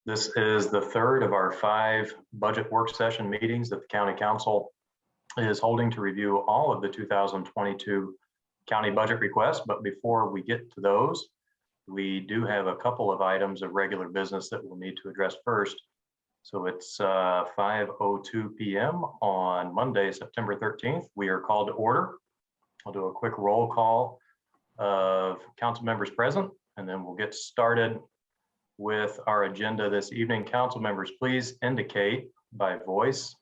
This is the third of our 5 budget work session meetings that the County Council is holding to review all of the 2022 county budget requests. But before we get to those, we do have a couple of items of regular business that we'll need to address first. So it's 5:02 p.m. on Monday, September 13th. We are called to order. I'll do a quick roll call of council members present, and then we'll get started with our agenda this evening. Council members, please indicate by voice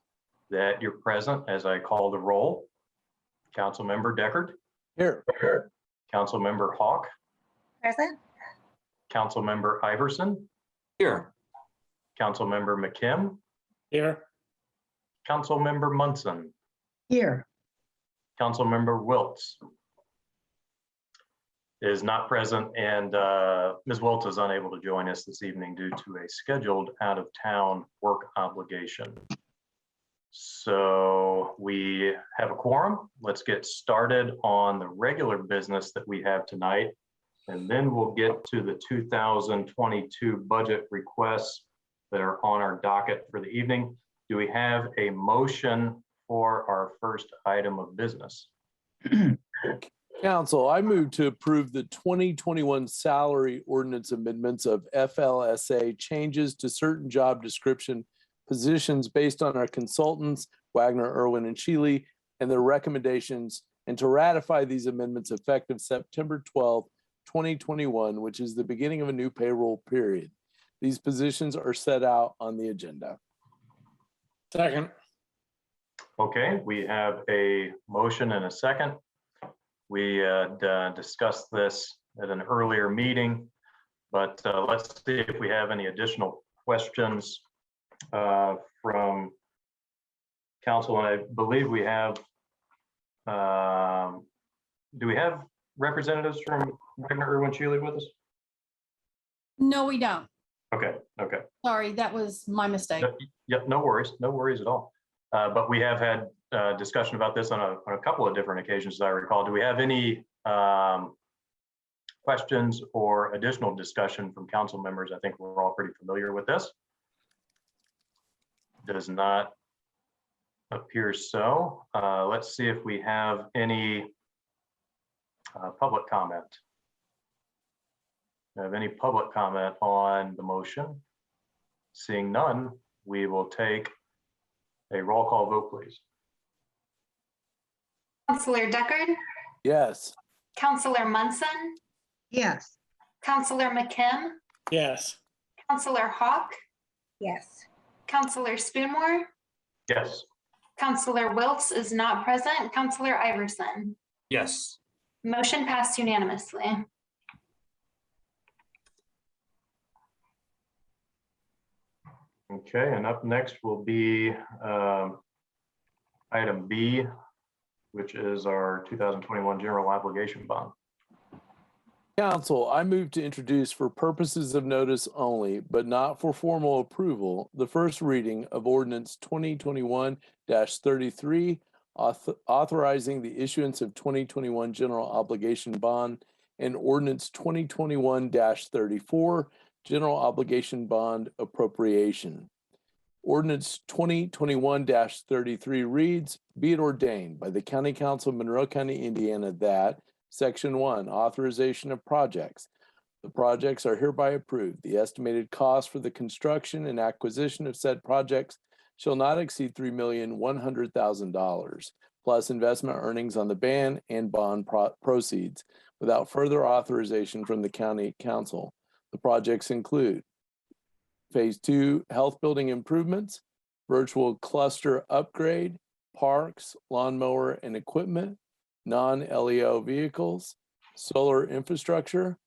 that you're present as I call the roll. Council member Deckard. Here. Council member Hawk. Present. Council member Iverson. Here. Council member McKim. Here. Council member Munson. Here. Council member Wiltz is not present, and Ms. Wiltz is unable to join us this evening due to a scheduled out-of-town work obligation. So we have a quorum. Let's get started on the regular business that we have tonight, and then we'll get to the 2022 budget requests that are on our docket for the evening. Do we have a motion for our first item of business? Council, I move to approve the 2021 salary ordinance amendments of FLSA changes to certain job description positions based on our consultants, Wagner, Irwin, and Shealy, and their recommendations, and to ratify these amendments effective September 12th, 2021, which is the beginning of a new payroll period. These positions are set out on the agenda. Second. Okay, we have a motion and a second. We discussed this at an earlier meeting, but let's see if we have any additional questions from council. And I believe we have, do we have representatives from Wagner, Irwin, Shealy with us? No, we don't. Okay. Sorry, that was my mistake. Yep, no worries at all. But we have had discussion about this on a couple of different occasions, as I recall. Do we have any questions or additional discussion from council members? I think we're all pretty familiar with this. Does not appear so. Let's see if we have any public comment. Have any public comment on the motion? Seeing none, we will take a roll call vote, please. Councilor Deckard? Yes. Councilor Munson? Yes. Councilor McKim? Yes. Councilor Hawk? Yes. Councilor Spoonmore? Yes. Councilor Wiltz is not present. Councilor Iverson? Yes. Motion passed unanimously. Okay, and up next will be item B, which is our 2021 general obligation bond. Council, I move to introduce for purposes of notice only, but not for formal approval, the first reading of ordinance 2021-33, authorizing the issuance of 2021 general obligation bond, and ordinance 2021-34, general obligation bond appropriation. Ordinance 2021-33 reads, be it ordained by the County Council of Monroe County, Indiana, that Section 1, authorization of projects. The projects are hereby approved. The estimated cost for the construction and acquisition of said projects shall not exceed $3,100,000, plus investment earnings on the ban and bond proceeds, without further authorization from the County Council. The projects include Phase 2 health building improvements, virtual cluster upgrade, parks, lawnmower and equipment, non-LEO vehicles, solar infrastructure,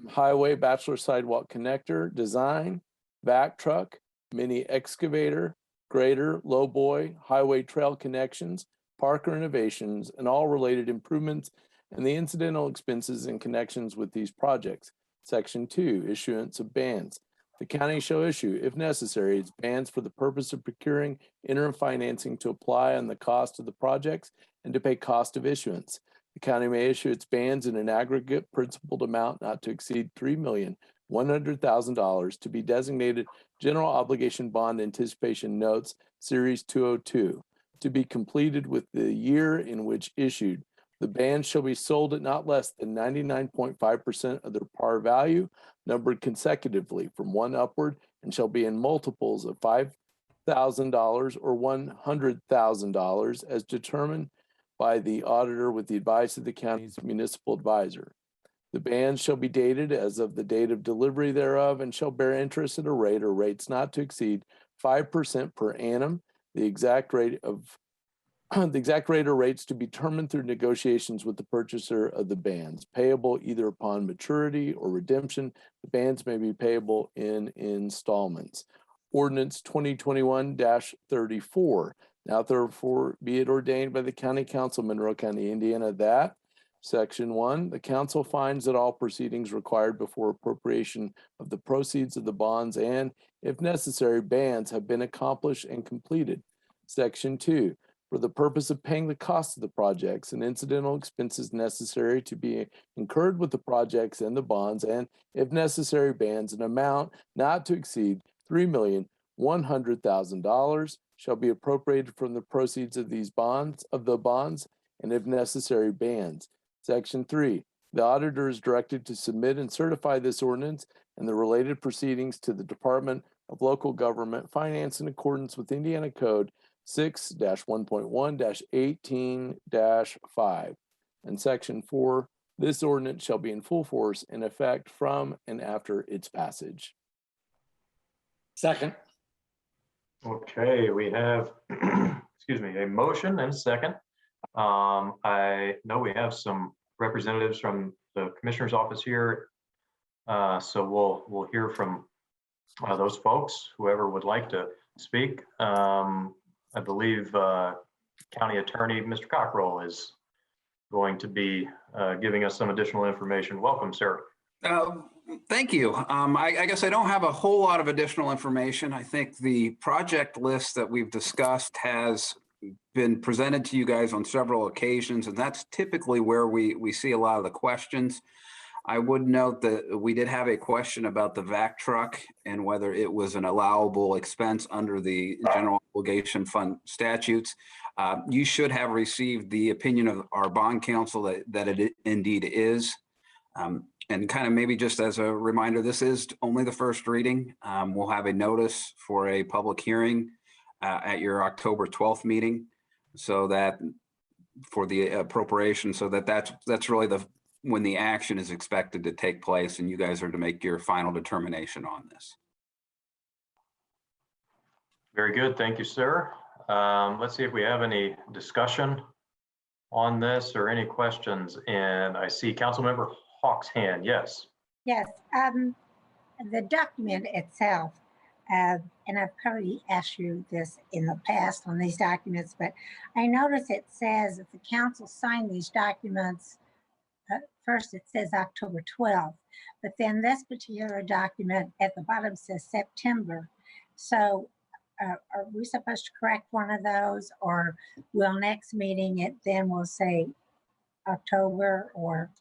highway bachelor sidewalk connector design, vac truck, mini excavator, grader, lowboy, highway trail connections, park renovations, and all related improvements and the incidental expenses in connections with these projects. Section 2, issuance of bans. The county shall issue, if necessary, its bans for the purpose of procuring interim financing to apply on the cost of the projects and to pay cost of issuance. The county may issue its bans in an aggregate principal amount not to exceed $3,100,000 $100,000 to be designated General Obligation Bond Anticipation Notes, Series 202, to be completed with the year in which issued. The bonds shall be sold at not less than 99.5% of their par value, numbered consecutively from one upward, and shall be in multiples of $5,000 or $100,000 as determined by the auditor with the advice of the county's municipal advisor. The bonds shall be dated as of the date of delivery thereof and shall bear interest at a rate or rates not to exceed 5% per annum. The exact rate or rates to be determined through negotiations with the purchaser of the bonds, payable either upon maturity or redemption. The bonds may be payable in installments. Ordinance 2021-34. Now therefore be it ordained by the County Council, Monroe County, Indiana, that Section 1, the council finds that all proceedings required before appropriation of the proceeds of the bonds and, if necessary, bonds have been accomplished and completed. Section 2, for the purpose of paying the cost of the projects and incidental expenses necessary to be incurred with the projects and the bonds, and, if necessary, bonds, an amount not to exceed $3,100,000 shall be appropriated from the proceeds of these bonds, and, if necessary, bonds. Section 3, the auditor is directed to submit and certify this ordinance and the related proceedings to the Department of Local Government Finance in accordance with Indiana Code 6-1.1-18-5. And Section 4, this ordinance shall be in full force in effect from and after its passage. Second. Okay, we have, excuse me, a motion and a second. I know we have some representatives from the Commissioner's office here. So we'll hear from those folks, whoever would like to speak. I believe County Attorney Mr. Cockrell is going to be giving us some additional information. Welcome, sir. Thank you. I guess I don't have a whole lot of additional information. I think the project list that we've discussed has been presented to you guys on several occasions, and that's typically where we see a lot of the questions. I would note that we did have a question about the vac truck and whether it was an allowable expense under the General Obligation Fund statutes. You should have received the opinion of our bond counsel that it indeed is. And kind of maybe just as a reminder, this is only the first reading. We'll have a notice for a public hearing at your October 12th meeting, so that for the appropriation, so that's really when the action is expected to take place, and you guys are to make your final determination on this. Very good. Thank you, sir. Let's see if we have any discussion on this or any questions. And I see Councilmember Hawk's hand. Yes. Yes. The document itself, and I've probably asked you this in the past on these documents, but I notice it says if the council signed these documents, first it says October 12th, but then this particular document at the bottom says September. So are we supposed to correct one of those, or will next meeting it then will say October? Or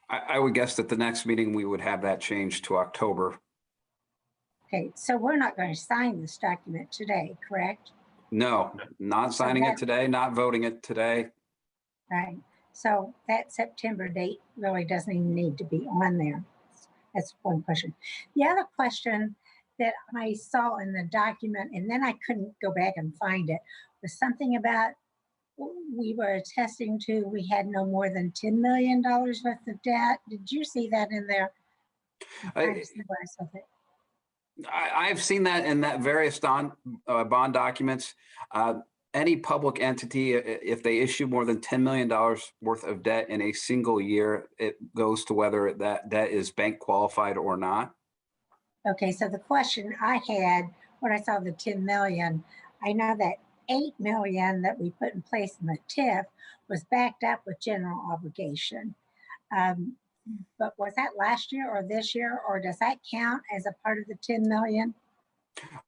I would guess that the next meeting we would have that changed to October. okay, so we're not going to sign this document today, correct? No, not signing it today, not voting it today. Right. So that September date really doesn't even need to be on there. That's one question. The other question that I saw in the document, and then I couldn't go back and find it, was something about we were attesting to we had no more than $10 million worth of debt. Did you see that in there? I've seen that in that various bond documents. Any public entity, if they issue more than $10 million worth of debt in a single year, it goes to whether that debt is bank qualified or not. Okay, so the question I had when I saw the 10 million, I know that 8 million that we put in place in the TIF was backed up with general obligation. But was that last year or this year, or does that count as a part of the 10 million?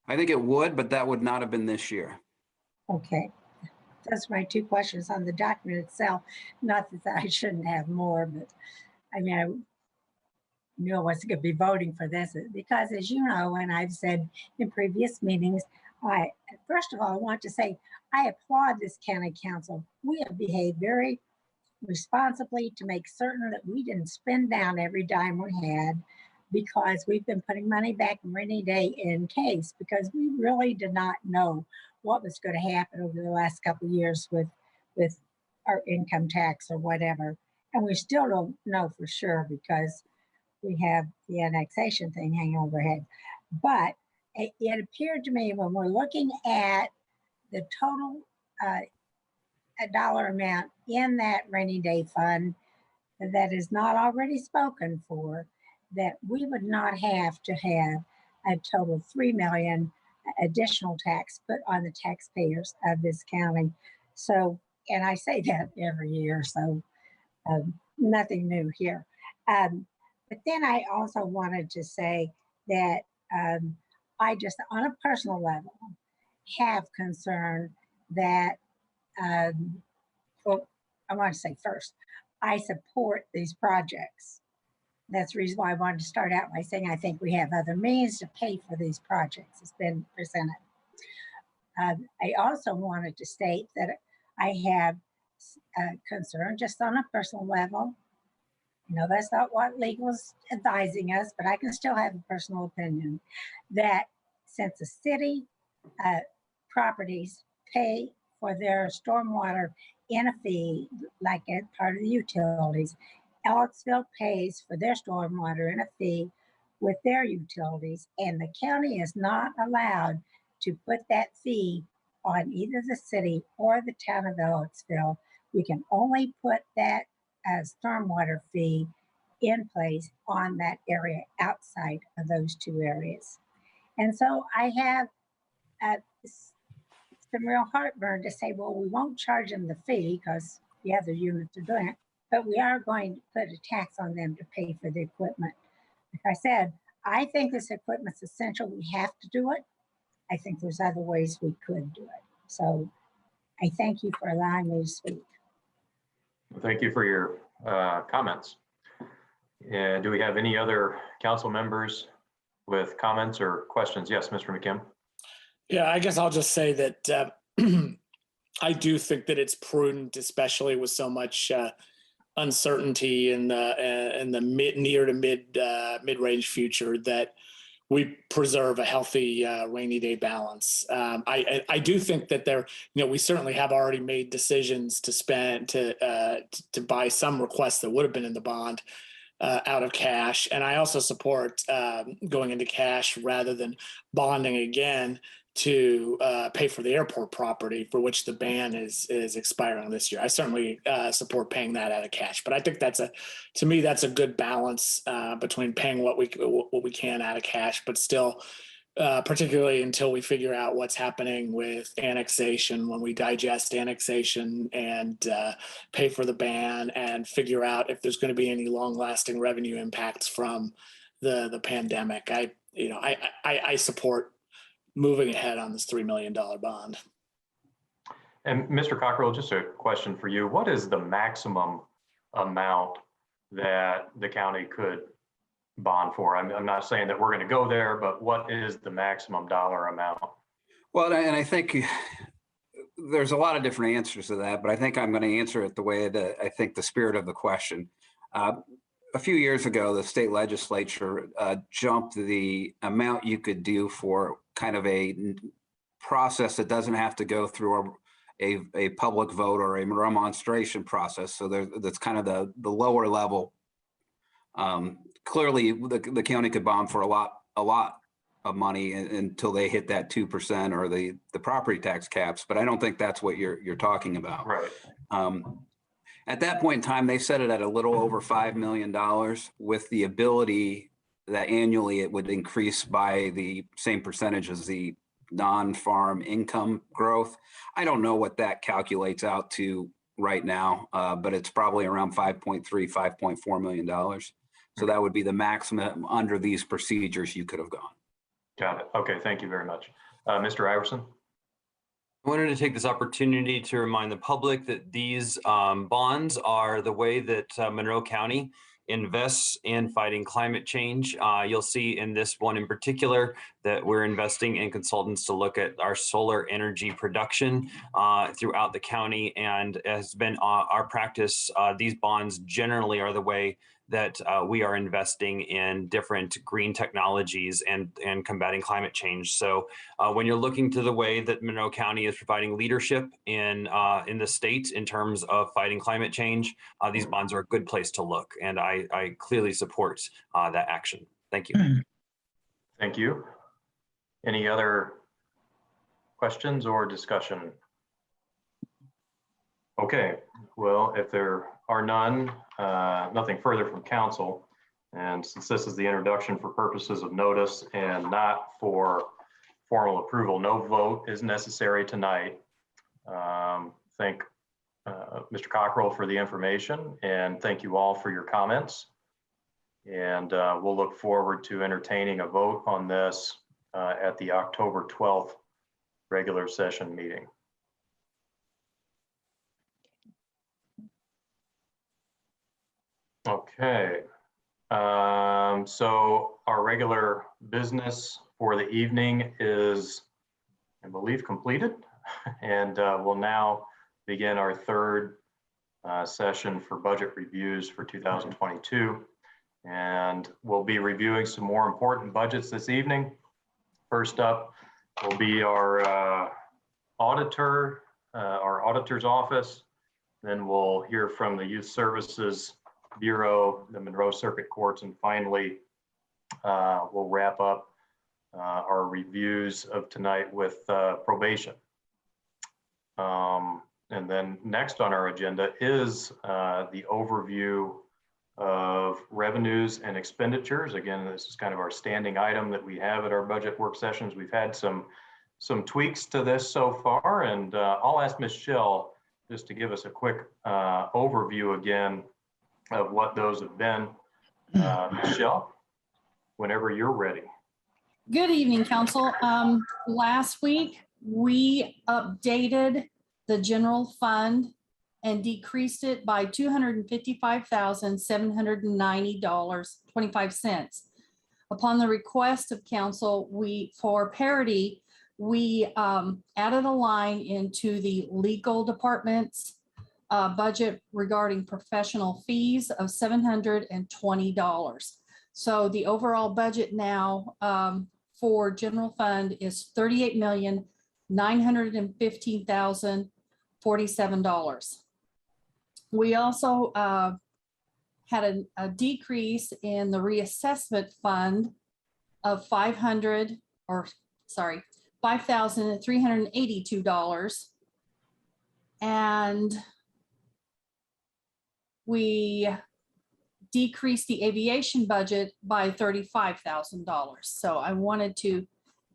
I think it would, but that would not have been this year. Okay, that's my two questions on the document itself. Not that I shouldn't have more, but I mean, knew I wasn't going to be voting for this because, as you know, and I've said in previous meetings, first of all, I want to say I applaud this county council. We have behaved very responsibly to make certain that we didn't spend down every dime we had, because we've been putting money back in rainy day in case, because we really did not know what was going to happen over the last couple of years with our income tax or whatever. And we still don't know for sure because we have the annexation thing hanging overhead. But it appeared to me when we're looking at the total a dollar amount in that rainy day fund that is not already spoken for, that we would not have to have a total of 3 million additional tax put on the taxpayers of this county. So, and I say that every year, so nothing new here. But then I also wanted to say that I just, on a personal level, have concern that, well, I want to say first, I support these projects. That's the reason why I wanted to start out by saying I think we have other means to pay for these projects. It's been presented. I also wanted to state that I have concern just on a personal level. You know, that's not what legal's advising us, but I can still have a personal opinion that since the city properties pay for their stormwater in a fee, like as part of the utilities, Ellisville pays for their stormwater in a fee with their utilities, and the county is not allowed to put that fee on either the city or the town of Ellisville. We can only put that stormwater fee in place on that area outside of those two areas. And so I have some real heartburn to say, well, we won't charge them the fee because the other units are doing it, but we are going to put a tax on them to pay for the equipment. Like I said, I think this equipment's essential. We have to do it. I think there's other ways we could do it. So I thank you for allowing me to speak. Thank you for your comments. And do we have any other council members with comments or questions? Yes, Mr. McKim. Yeah, I guess I'll just say that I do think that it's prudent, especially with so much uncertainty in the near to mid-range future, that we preserve a healthy rainy day balance. I do think that we certainly have already made decisions to spend to buy some requests that would have been in the bond out of cash, and I also support going into cash rather than bonding again to pay for the airport property for which the ban is expiring this year. I certainly support paying that out of cash, but I think to me that's a good balance between paying what we can out of cash, but still, particularly until we figure out what's happening with annexation, when we digest annexation and pay for the ban and figure out if there's going to be any long-lasting revenue impacts from the pandemic. I support moving ahead on this $3 million bond. And Mr. Cockrell, just a question for you. What is the maximum amount that the county could bond for? I'm not saying that we're going to go there, but what is the maximum dollar amount? Well, and I think there's a lot of different answers to that, but I think I'm going to answer it the way that I think the spirit of the question. A few years ago, the state legislature jumped the amount you could do for kind of a process that doesn't have to go through a public vote or a remonstration process. So that's kind of the lower level. Clearly, the county could bond for a lot of money until they hit that 2% or the property tax caps, but I don't think that's what you're talking about. Right. At that point in time, they set it at a little over $5 million with the ability that annually it would increase by the same percentage as the non-farm income growth. I don't know what that calculates out to right now, but it's probably around $5.3, $5.4 million. So that would be the maximum under these procedures you could have gone. Got it. Okay, thank you very much. Mr. Iverson? I wanted to take this opportunity to remind the public that these bonds are the way that Monroe County invests in fighting climate change. You'll see in this one in particular that we're investing in consultants to look at our solar energy production throughout the county. And has been our practice, these bonds generally are the way that we are investing in different green technologies and combating climate change. So when you're looking to the way that Monroe County is providing leadership in the state in terms of fighting climate change, these bonds are a good place to look. And I clearly support that action. Thank you. Thank you. Any other questions or discussion? Okay, well, if there are none, nothing further from council. And since this is the introduction for purposes of notice and not for formal approval, no vote is necessary tonight. Thank Mr. Cockrell for the information, and thank you all for your comments. And we'll look forward to entertaining a vote on this at the October 12th regular session meeting. Okay, so our regular business for the evening is, I believe, completed. And we'll now begin our third session for budget reviews for 2022. And we'll be reviewing some more important budgets this evening. First up will be our auditor, our auditor's office. Then we'll hear from the Youth Services Bureau, the Monroe Circuit Courts, and finally, we'll wrap up our reviews of tonight with probation. And then next on our agenda is the overview of revenues and expenditures. Again, this is kind of our standing item that we have at our budget work sessions. We've had some tweaks to this so far, and I'll ask Ms. Schell just to give us a quick overview again of what those have been. Michelle, whenever you're ready. Good evening, council. Last week, we updated the general fund and decreased it by $255,790.25. Upon the request of council, for parity, we added a line into the legal department's budget regarding professional fees of $720. So the overall budget now for general fund is $38,915,047. We also had a decrease in the reassessment fund of $5,382. And we decreased the aviation budget by $35,000. So I wanted to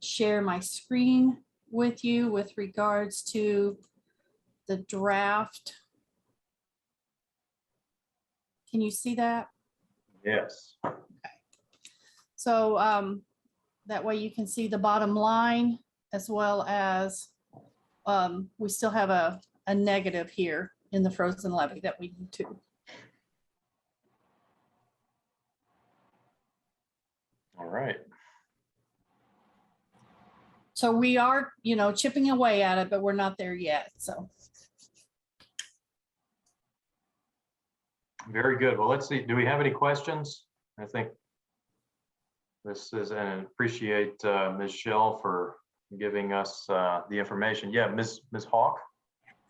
share my screen with you with regards to the draft. Can you see that? Yes. Okay. So that way you can see the bottom line, as well as we still have a negative here in the frozen levy that we need to. All right. So we are, chipping away at it, but we're not there yet. So. Very good. Well, let's see. Do we have any questions? I think this is, and appreciate Ms. Schell for giving us the information. Yeah, Ms. Hawk.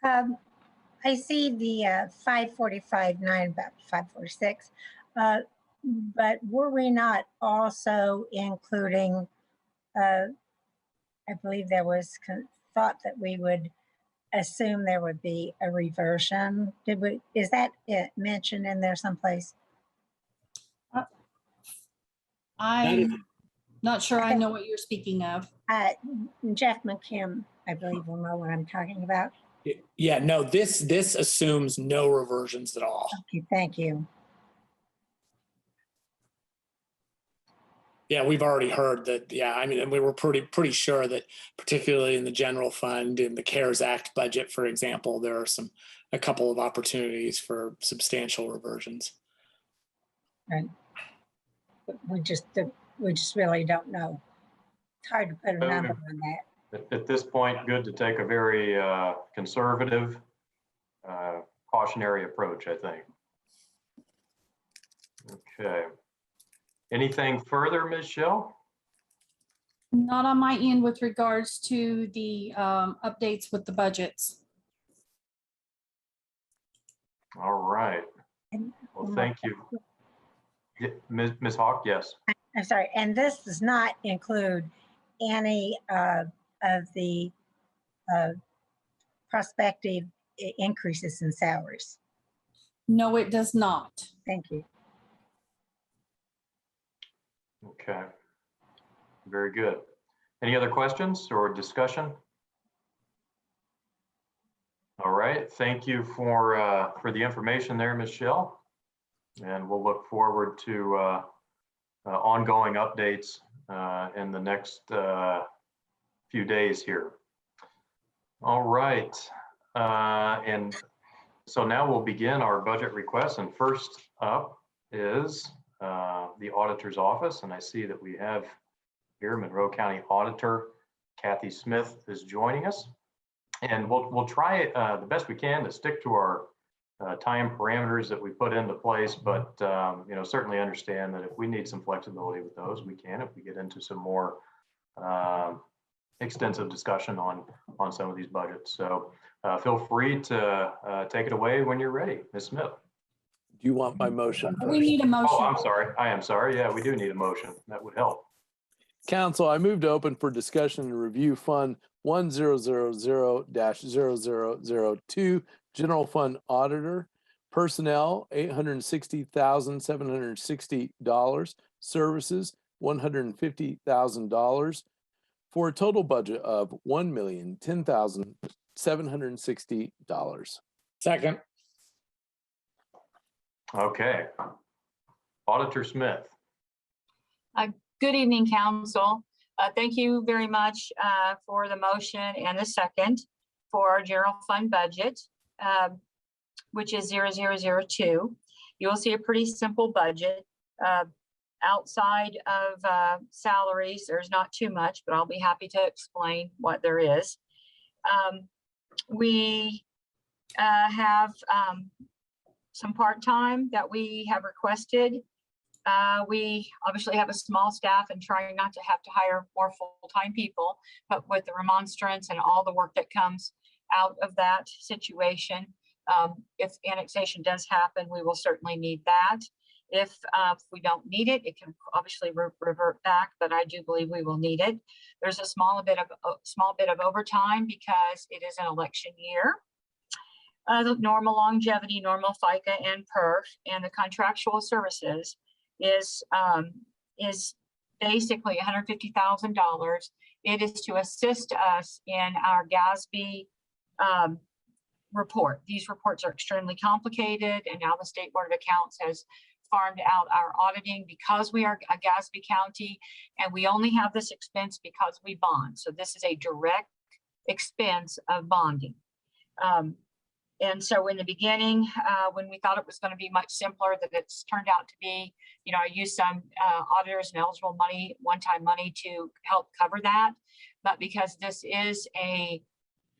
I see the 545.9, about 546. But were we not also including, I believe there was thought that we would assume there would be a reversion. Is that mentioned in there someplace? I'm not sure I know what you're speaking of. Jeff McKim, I believe, will know what I'm talking about. Yeah, no, this assumes no reversions at all. Okay, thank you. Yeah, we've already heard that. Yeah, I mean, and we were pretty sure that, particularly in the general fund, in the CARES Act budget, for example, there are a couple of opportunities for substantial reversions. Right. But we just really don't know. It's hard to put a number on that. At this point, good to take a very conservative, cautionary approach, I think. Okay. Anything further, Ms. Shell? Not on my end with regards to the updates with the budgets. All right. And- Well, thank you. Yeah, Ms. Hawk, yes. I'm sorry, and this does not include any of the prospective increases in salaries. No, it does not. Thank you. Okay. Very good. Any other questions or discussion? All right. Thank you for the information there, Ms. Shell. And we'll look forward to ongoing updates in the next few days here. All right. And so now we'll begin our budget requests. And first up is the auditor's office. And I see that we have here Monroe County Auditor Kathy Smith is joining us. And we'll try the best we can to stick to our time parameters that we put into place, but certainly understand that if we need some flexibility with those, we can if we get into some more extensive discussion on some of these budgets. So feel free to take it away when you're ready, Ms. Smith. Do you want my motion We first? need a motion. Oh, I'm sorry. I am sorry. Yeah, we do need a motion. That would help. Council, I move to open for discussion and review Fund 1000-0002, General Fund Auditor, Personnel, $860,760, Services, $150,000, for a total budget of $1,010,760. Second. Okay. Auditor Smith. Good evening, Council. Thank you very much for the motion and the second for our general fund budget, which is 0002. You will see a pretty simple budget. Outside of salaries, there's not too much, but I'll be happy to explain what there is. We have some part-time that we have requested. We obviously have a small staff and trying not to have to hire more full-time people, but with the remonstrance and all the work that comes out of that situation, if annexation does happen, we will certainly need that. If we don't need it, it can obviously revert back, but I do believe we will need it. There's a small bit of overtime because it is an election year. The normal longevity, normal FICA and PERF, and the contractual services is basically $150,000. It is to assist us in our GASB report. These reports are extremely complicated, and now the State Board of Accounts has farmed out our auditing because we are a GASB county, and we only have this expense because we bond. So this is a direct expense of bonding. And so in the beginning, when we thought it was going to be much simpler than it's turned out to be, I used some auditors and eligible money, one-time money to help cover that. But because this is an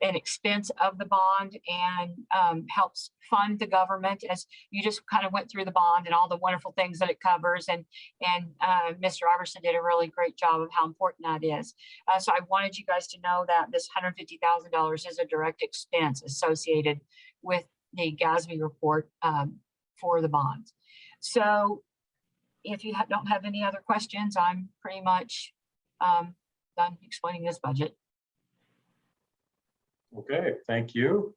expense of the bond and helps fund the government, as you just kind of went through the bond and all the wonderful things that it covers. And Mr. Iverson did a really great job of how important that is. So I wanted you guys to know that this $150,000 is a direct expense associated with the GASB report for the bonds. So if you don't have any other questions, I'm pretty much done explaining this budget. Okay, thank you.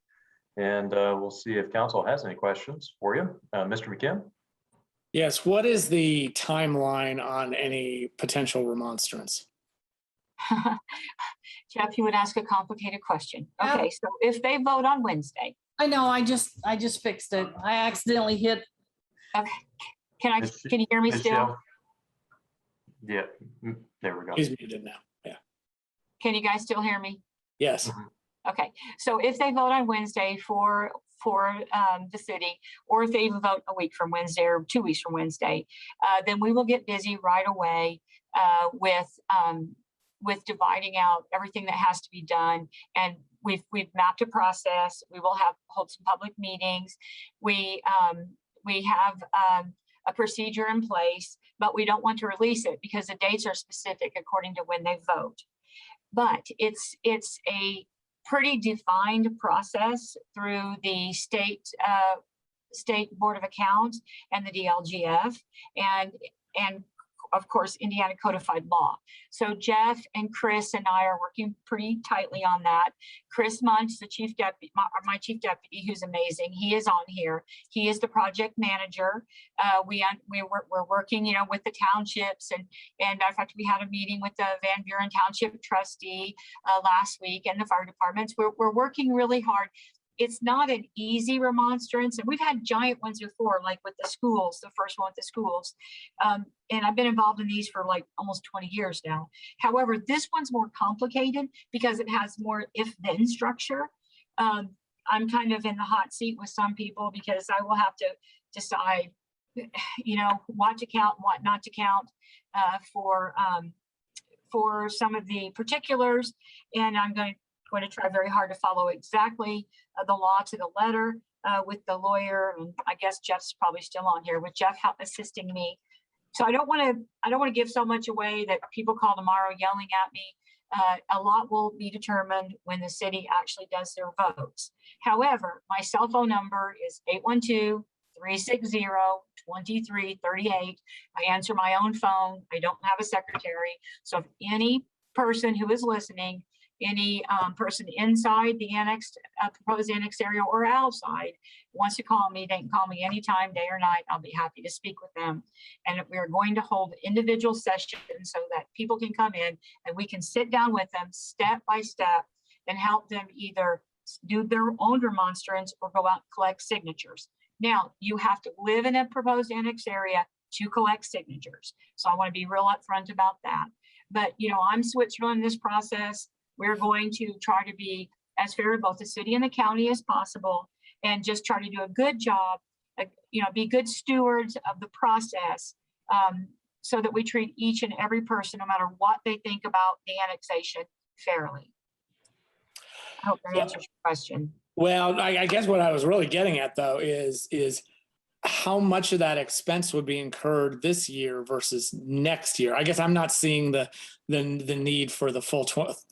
And we'll see if council has any questions for you. Mr. McKim? Yes, what is the timeline on any potential remonstrance? Jeff, you would ask a complicated question. Okay, so if they vote on Wednesday. I know, I just fixed it. I accidentally hit. Okay, can you hear me Ms. still? Shell? Yeah, there we go. He's muted now. Yeah. Can you guys still hear me? Yes. Okay, so if they vote on Wednesday for for the city, or if they even vote a week from Wednesday or 2 weeks from Wednesday, then we will get busy right away with dividing out everything that has to be done. And we've mapped a process. We will hold some public meetings. We have a procedure in place, but we don't want to release it because the dates are specific according to when they vote. But it's a pretty defined process through the state Board of Accounts and the DLGF, and of course, Indiana codified law. So Jeff and Chris and I are working pretty tightly on that. Chris Munch, the chief deputy, my chief deputy, who's amazing. He is on here. He is the project manager. We're working, with the townships, and in fact, we had a meeting with the Van Buren Township trustee last week, and the fire departments. We're working really hard. It's not an easy remonstrance, and we've had giant ones before, like with the schools, the first one with the schools. And I've been involved in these for like almost 20 years now. However, this one's more complicated because it has more if-then structure. I'm kind of in the hot seat with some people because I will have to decide, what to count, what not to count for some of the particulars, and I'm going to try very hard to follow exactly the law to the letter with the lawyer. And I guess Jeff's probably still on here, with Jeff assisting me. So I don't want to give so much away that people call tomorrow yelling at me. A lot will be determined when the city actually does their votes. However, my cell phone number is 812-360-2338. I answer my own phone. I don't have a secretary. So if any person who is listening, any person inside the proposed annexed area or outside wants to call me, they can call me anytime, day or night. I'll be happy to speak with them. And we're going to hold individual sessions so that people can come in and we can sit down with them step by step and help them either do their own remonstrance or go out and collect signatures. Now, you have to live in a proposed annexed area to collect signatures. So I want to be real upfront about that. But, I'm Switzerland in this process. We're going to try to be as fair to both the city and the county as possible, and just try to do a good job, be good stewards of the process, so that we treat each and every person, no matter what they think about the annexation, fairly. I hope that answers your question. Well, I guess what I was really getting at, though, is how much of that expense would be incurred this year versus next year. I guess I'm not seeing the need for the full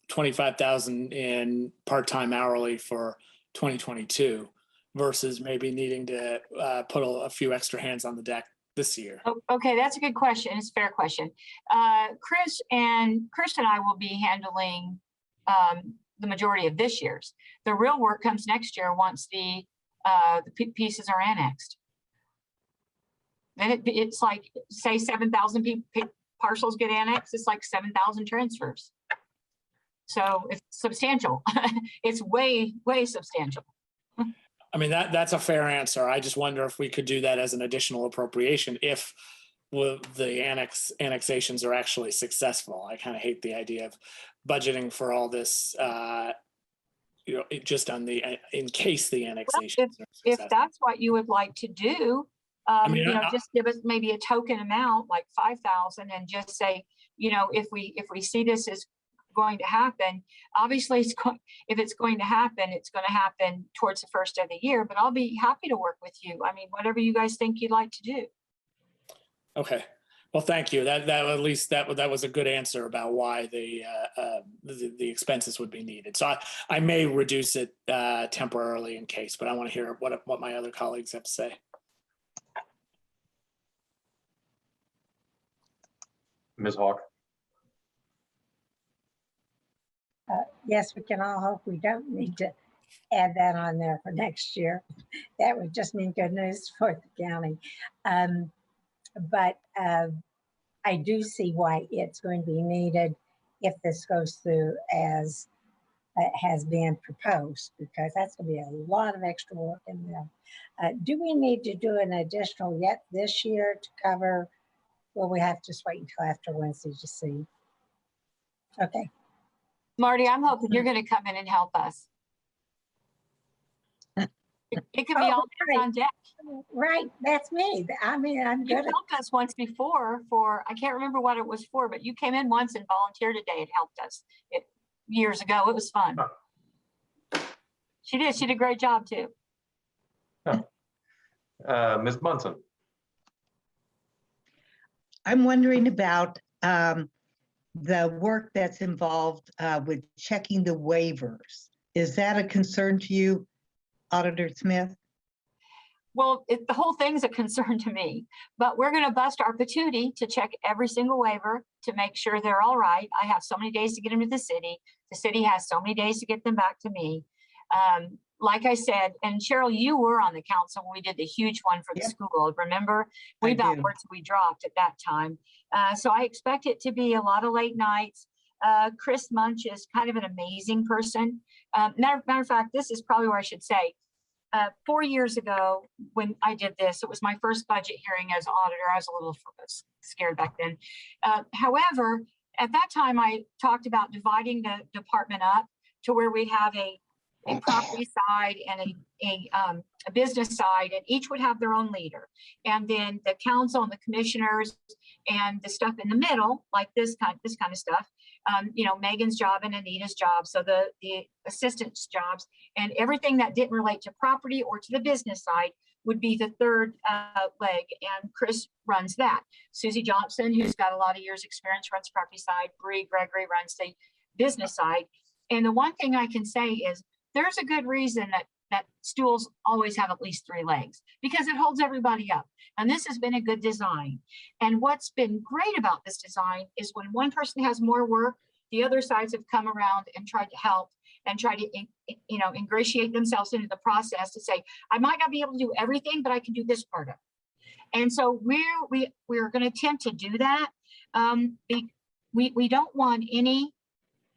25,000 in part-time hourly for 2022 versus maybe needing to put a few extra hands on the deck this year. Okay, that's a good question. It's a fair question. Chris and I will be handling the majority of this year's. The real work comes next year once the pieces are annexed. Then it's like, say 7,000 parcels get annexed, it's like 7,000 transfers. So it's substantial. It's way, way substantial. I mean, that's a fair answer. I just wonder if we could do that as an additional appropriation if the annexations are actually successful. I kind of hate the idea of budgeting for all this, just on in case the annexations are successful. If that's what you would like to do, just give us maybe a token amount like 5,000 and just say, if we see this is going to happen, obviously if it's going to happen, it's going to happen towards the first of the year, but I'll be happy to work with you. I mean, whatever you guys think you'd like to do. Okay. Well, thank you. That at least that was a good answer about why the expenses would be needed. So I may reduce it temporarily in case, but I want to hear what my other colleagues have to say. Ms. Hawk. Yes, we can all hope we don't need to add that on there for next year. That would just mean good news for the county. But I do see why it's going to be needed if this goes through as it has been proposed, because that's going to be a lot of extra work in there. Do we need to do an additional yet this year to cover? Well, we have to just wait until after Wednesday to see. Okay. Marty, I'm hoping you're going to come in and help us. It could be all hands on deck. Right, that's me. I mean, I'm You good at helped us once before for, I can't remember what it was for, but you came in once and volunteered a day. It helped us years ago. It was fun. She did a great job too. Ms. Munson. I'm wondering about the work that's involved with checking the waivers. Is that a concern to you, Auditor Smith? Well, the whole thing's a concern to me, but we're going to bust our patootie to check every single waiver to make sure they're all right. I have so many days to get them to the city. The city has so many days to get them back to me. Like I said, and Cheryl, you were on the council when we did the huge one for the Yep. school. Remember? We I about do. worked, we dropped at that time. So I expect it to be a lot of late nights. Chris Munch is kind of an amazing person. Matter of fact, this is probably where I should say, 4 years ago, when I did this, it was my first budget hearing as auditor. I was a little scared back then. However, at that time, I talked about dividing the department up to where we have a property side and a business side, and each would have their own leader. And then the council and the commissioners and the stuff in the middle, like this kind of stuff, Megan's job and Anita's job, so the assistants' jobs, and everything that didn't relate to property or to the business side would be the third leg, and Chris runs that. Susie Johnson, who's got a lot of years experience, runs property side. Bree Gregory runs the business side. And the one thing I can say is there's a good reason that stools always have at least 3 legs, because it holds everybody up. And this has been a good design. And what's been great about this design is when one person has more work, the other sides have come around and tried to help and try to, ingratiate themselves into the process to say, I might not be able to do everything, but I can do this part of it. And so we're going to attempt to do that. We don't want any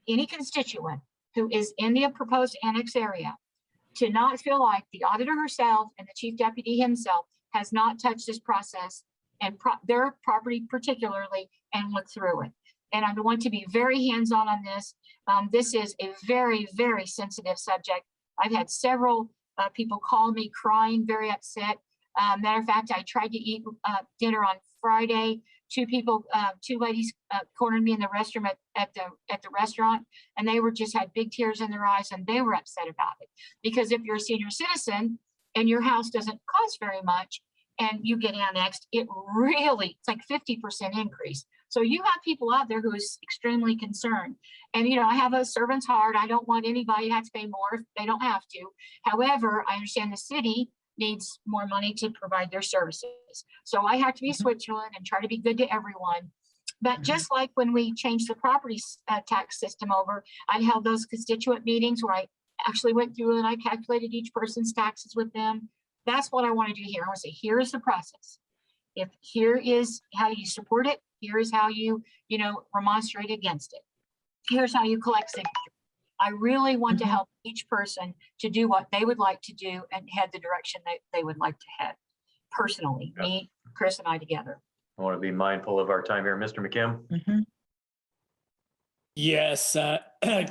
constituent who is in the proposed annex area to not feel like the auditor herself and the chief deputy himself has not touched this process and their property particularly and looked through it. And I want to be very hands-on on this. This is a very, very sensitive subject. I've had several people call me crying, very upset. Matter of fact, I tried to eat dinner on Friday. Two ladies cornered me in the restroom at the restaurant, and they had big tears in their eyes, and they were upset about it. Because if you're a senior citizen and your house doesn't cost very much and you get annexed, it's like 50% increase. So you have people out there who is extremely concerned. And, I have a servant's heart. I don't want anybody to have to pay more if they don't have to. However, I understand the city needs more money to provide their services. So I have to be Switzerland and try to be good to everyone. But just like when we changed the property tax system over, I held those constituent meetings where I actually went through and I calculated each person's taxes with them. That's what I want to do here. I want to say, here is the process. If here is how you support it, here is how you, remonstrate against it. Here's how you collect signatures. I really want to help each person to do what they would like to do and head the direction that they would like to head personally, me, Chris, and I together. I want to be mindful of our time here. Mr. McKim? Yes,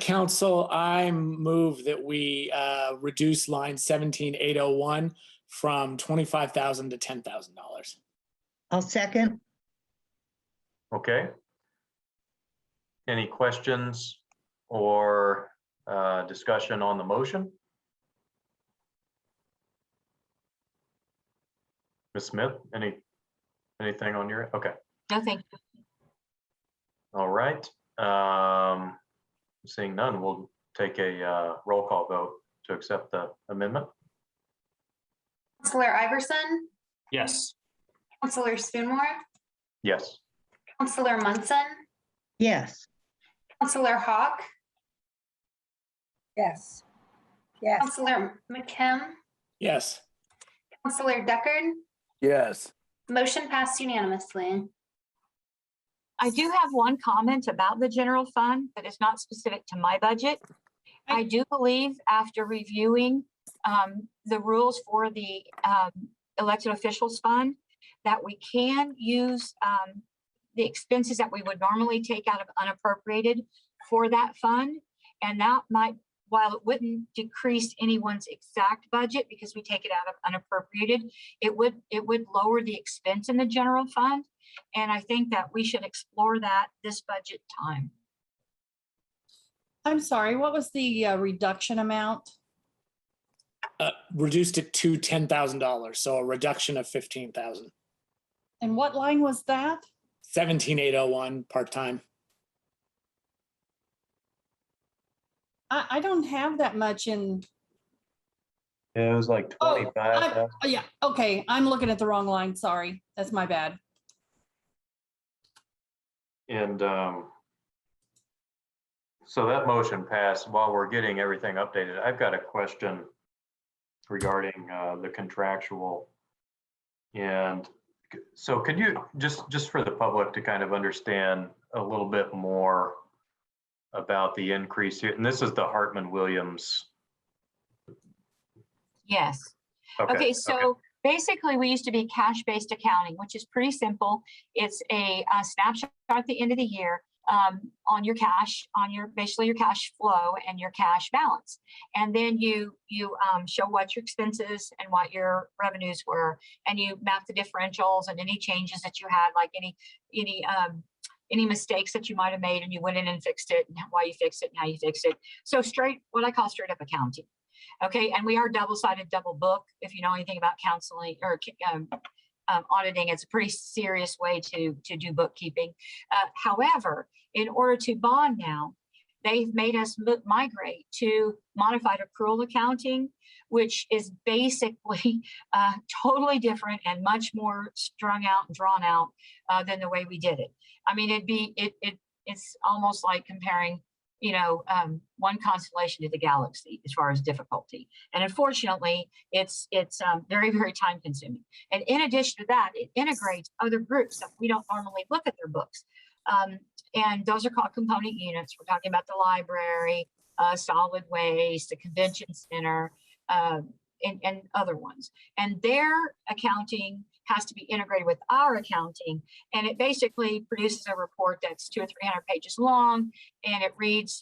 council, I move that we reduce line 17801 from $25,000 to $10,000. I'll second. Okay. Any questions or discussion on the motion? Ms. Smith, anything on your, okay. No, thank you. All right. Seeing none, we'll take a roll call vote to accept the amendment. Counselor Iverson, Yes. Counselor Spoonmore, Yes. Counselor Munson, Yes. Counselor Hawk, yes. Yes, Counselor McKim, Yes. Counselor Deckard. Yes. Motion passed unanimously. I do have one comment about the general fund that is not specific to my budget. I do believe after reviewing the rules for the elected officials fund, that we can use the expenses that we would normally take out of unappropriated for that fund. And that might while it wouldn't decrease anyone's exact budget because we take it out of unappropriated, it would lower the expense in the general fund. And I think that we should explore that this budget time. I'm sorry, what was the reduction amount? Reduced it to $10,000, so a reduction of 15,000. And what line was that? 17,801 part-time. I don't have that much in. It was like Oh, 25,000. yeah, okay, I'm looking at the wrong line, sorry, that's my bad. And so that motion passed. While we're getting everything updated, I've got a question regarding the contractual. And so could you just for the public to kind of understand a little bit more about the increase here? And this is the Hartman Williams. Yes. Okay, so basically we used to be cash-based accounting, which is pretty simple. It's a snapshot at the end of the year on your cash, basically your cash flow and your cash balance. And then you show what your expenses and what your revenues were, and you map the differentials and any changes that you had, like any mistakes that you might have made, and you went in and fixed it, and why you fixed it and how you fixed it. So what I call straight up accounting. Okay, and we are double-sided double book. If you know anything about counseling or auditing, it's a pretty serious way to do bookkeeping. However, in order to bond now, they've made us migrate to modified accrual accounting, which is basically totally different and much more strung out and drawn out than the way we did it. I mean, it's almost like comparing, one constellation to the galaxy as far as difficulty. And unfortunately, it's very, very time consuming. And in addition to that, it integrates other groups that we don't normally look at their books. And those are called component units. We're talking about the library, solid waste, the convention center, and other ones. And their accounting has to be integrated with our accounting. And it basically produces a report that's 200 or 300 pages long. And it reads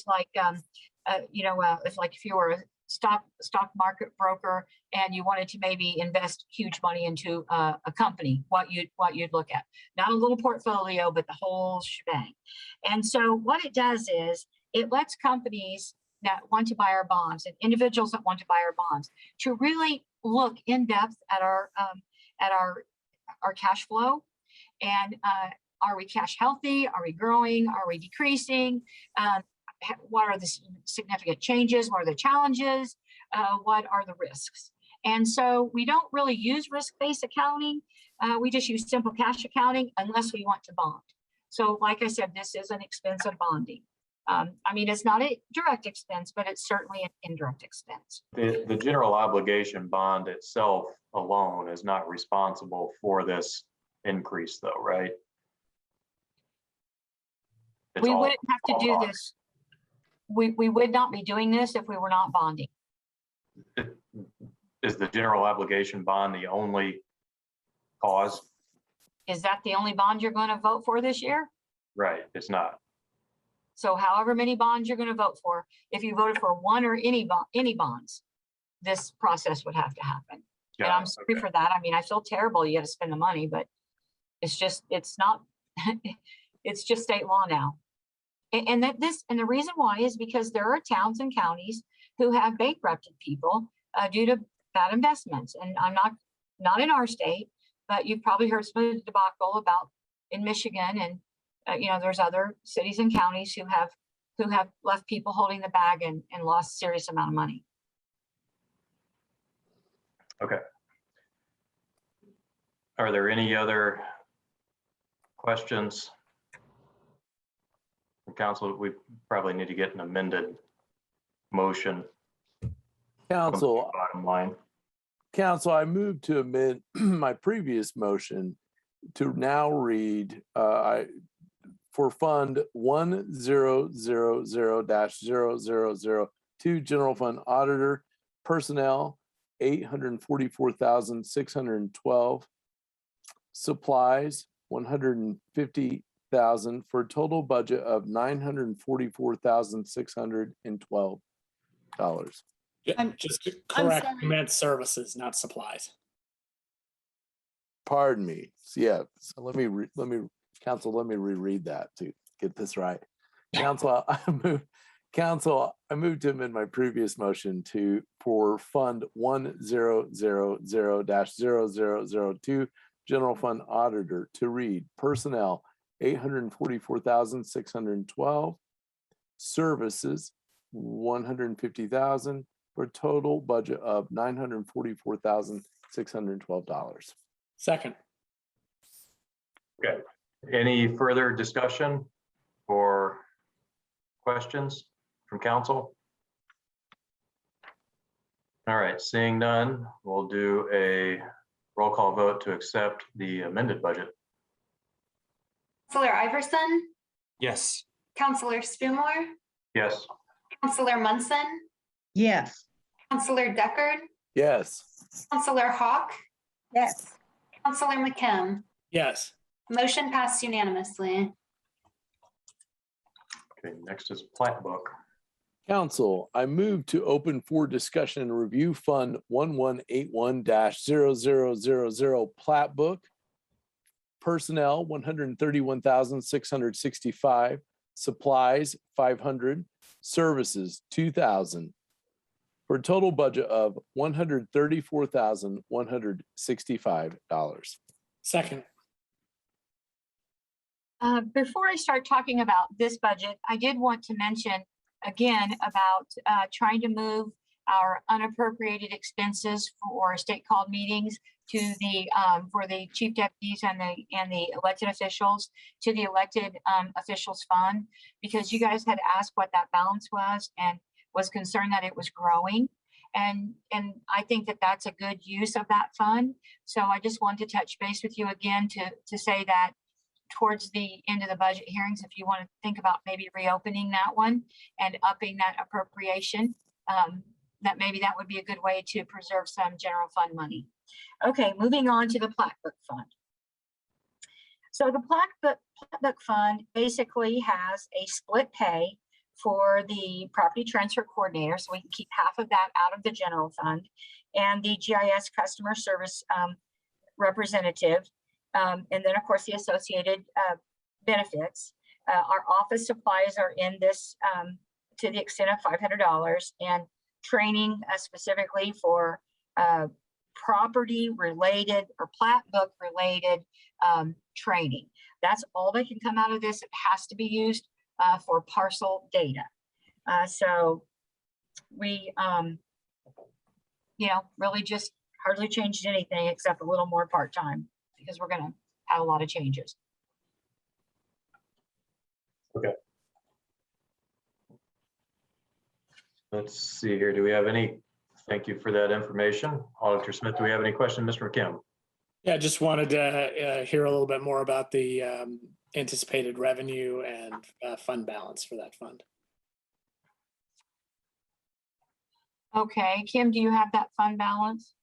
like, it's like if you were a stock market broker and you wanted to maybe invest huge money into a company, what you'd look at. Not a little portfolio, but the whole shebang. And so what it does is it lets companies that want to buy our bonds and individuals that want to buy our bonds to really look in depth at our cash flow, and are we cash healthy? Are we growing? Are we decreasing? What are the significant changes? What are the challenges? What are the risks? And so we don't really use risk-based accounting. We just use simple cash accounting unless we want to bond. So like I said, this is an expense of bonding. I mean, it's not a direct expense, but it's certainly an indirect expense. The general obligation bond itself alone is not responsible for this increase though, right? We wouldn't have to do this. We would not be doing this if we were not bonding. Is the general obligation bond the only cause? Is that the only bond you're going to vote for this year? Right, it's not. So however many bonds you're going to vote for, if you voted for one or any bonds, this process would have to happen. And I'm sorry for that. I mean, I feel terrible. You got to spend the money, but it's just state law now. And the reason why is because there are towns and counties who have bankrupted people due to bad investments. And I'm not in our state, but you've probably heard some of the debacle about in Michigan, and there's other cities and counties who have left people holding the bag and lost a serious amount of money. Okay. Are there any other questions? Council, we probably need to get an amended motion. Council, Bottom line. Council, I move to amend my previous motion to now read for Fund 1000-000 General Fund Auditor Personnel, $844,612. Supplies, $150,000 for a total budget of $944,612. Just to I'm correct, sorry. you meant services, not supplies. Pardon me. Yeah, so council, let me reread that to get this right. Council, I moved to amend my previous motion for Fund 1000-0002, General Fund Auditor, to read personnel, 844,612, services, 150,000, for a total budget of $944,612. Second. Okay. Any further discussion or questions from council? All right, seeing none, we'll do a roll call vote to accept the amended budget. Counselor Iverson, Yes. Counselor Spumore, Yes. Counselor Munson, Yes. Counselor Deckard, Yes. Counselor Hawk, Yes. Counselor McKim. Yes. Motion passed unanimously. Okay, next is plat book. Council, I move to open for discussion and review Fund 1181-0000 plat book. Personnel, 131,665. Supplies, 500. Services, 2,000. For a total budget of $134,165. Second. Before I start talking about this budget, I did want to mention again about trying to move our unappropriated expenses for state called meetings to the for the chief deputies and the elected officials to the elected officials fund, because you guys had asked what that balance was and was concerned that it was growing. And I think that that's a good use of that fund. So I just wanted to touch base with you again to say that towards the end of the budget hearings, if you want to think about maybe reopening that one and upping that appropriation, that maybe that would be a good way to preserve some general fund money. Okay, moving on to the plat book fund. So the plat book fund basically has a split pay for the property transfer coordinator, so we can keep half of that out of the general fund, and the GIS customer service representative, and then of course the associated benefits. Our office supplies are in this to the extent of $500, and training specifically for property related or plat book related training. That's all that can come out of this. It has to be used for parcel data. So we, really just hardly changed anything except a little more part-time, because we're going to have a lot of changes. Okay. Let's see here. Do we have any? Thank you for that information. Auditor Smith, do we have any questions, Mr. McKim? Yeah, just wanted to hear a little bit more about the anticipated revenue and fund balance for that fund. Okay, Kim, do you have that fund balance?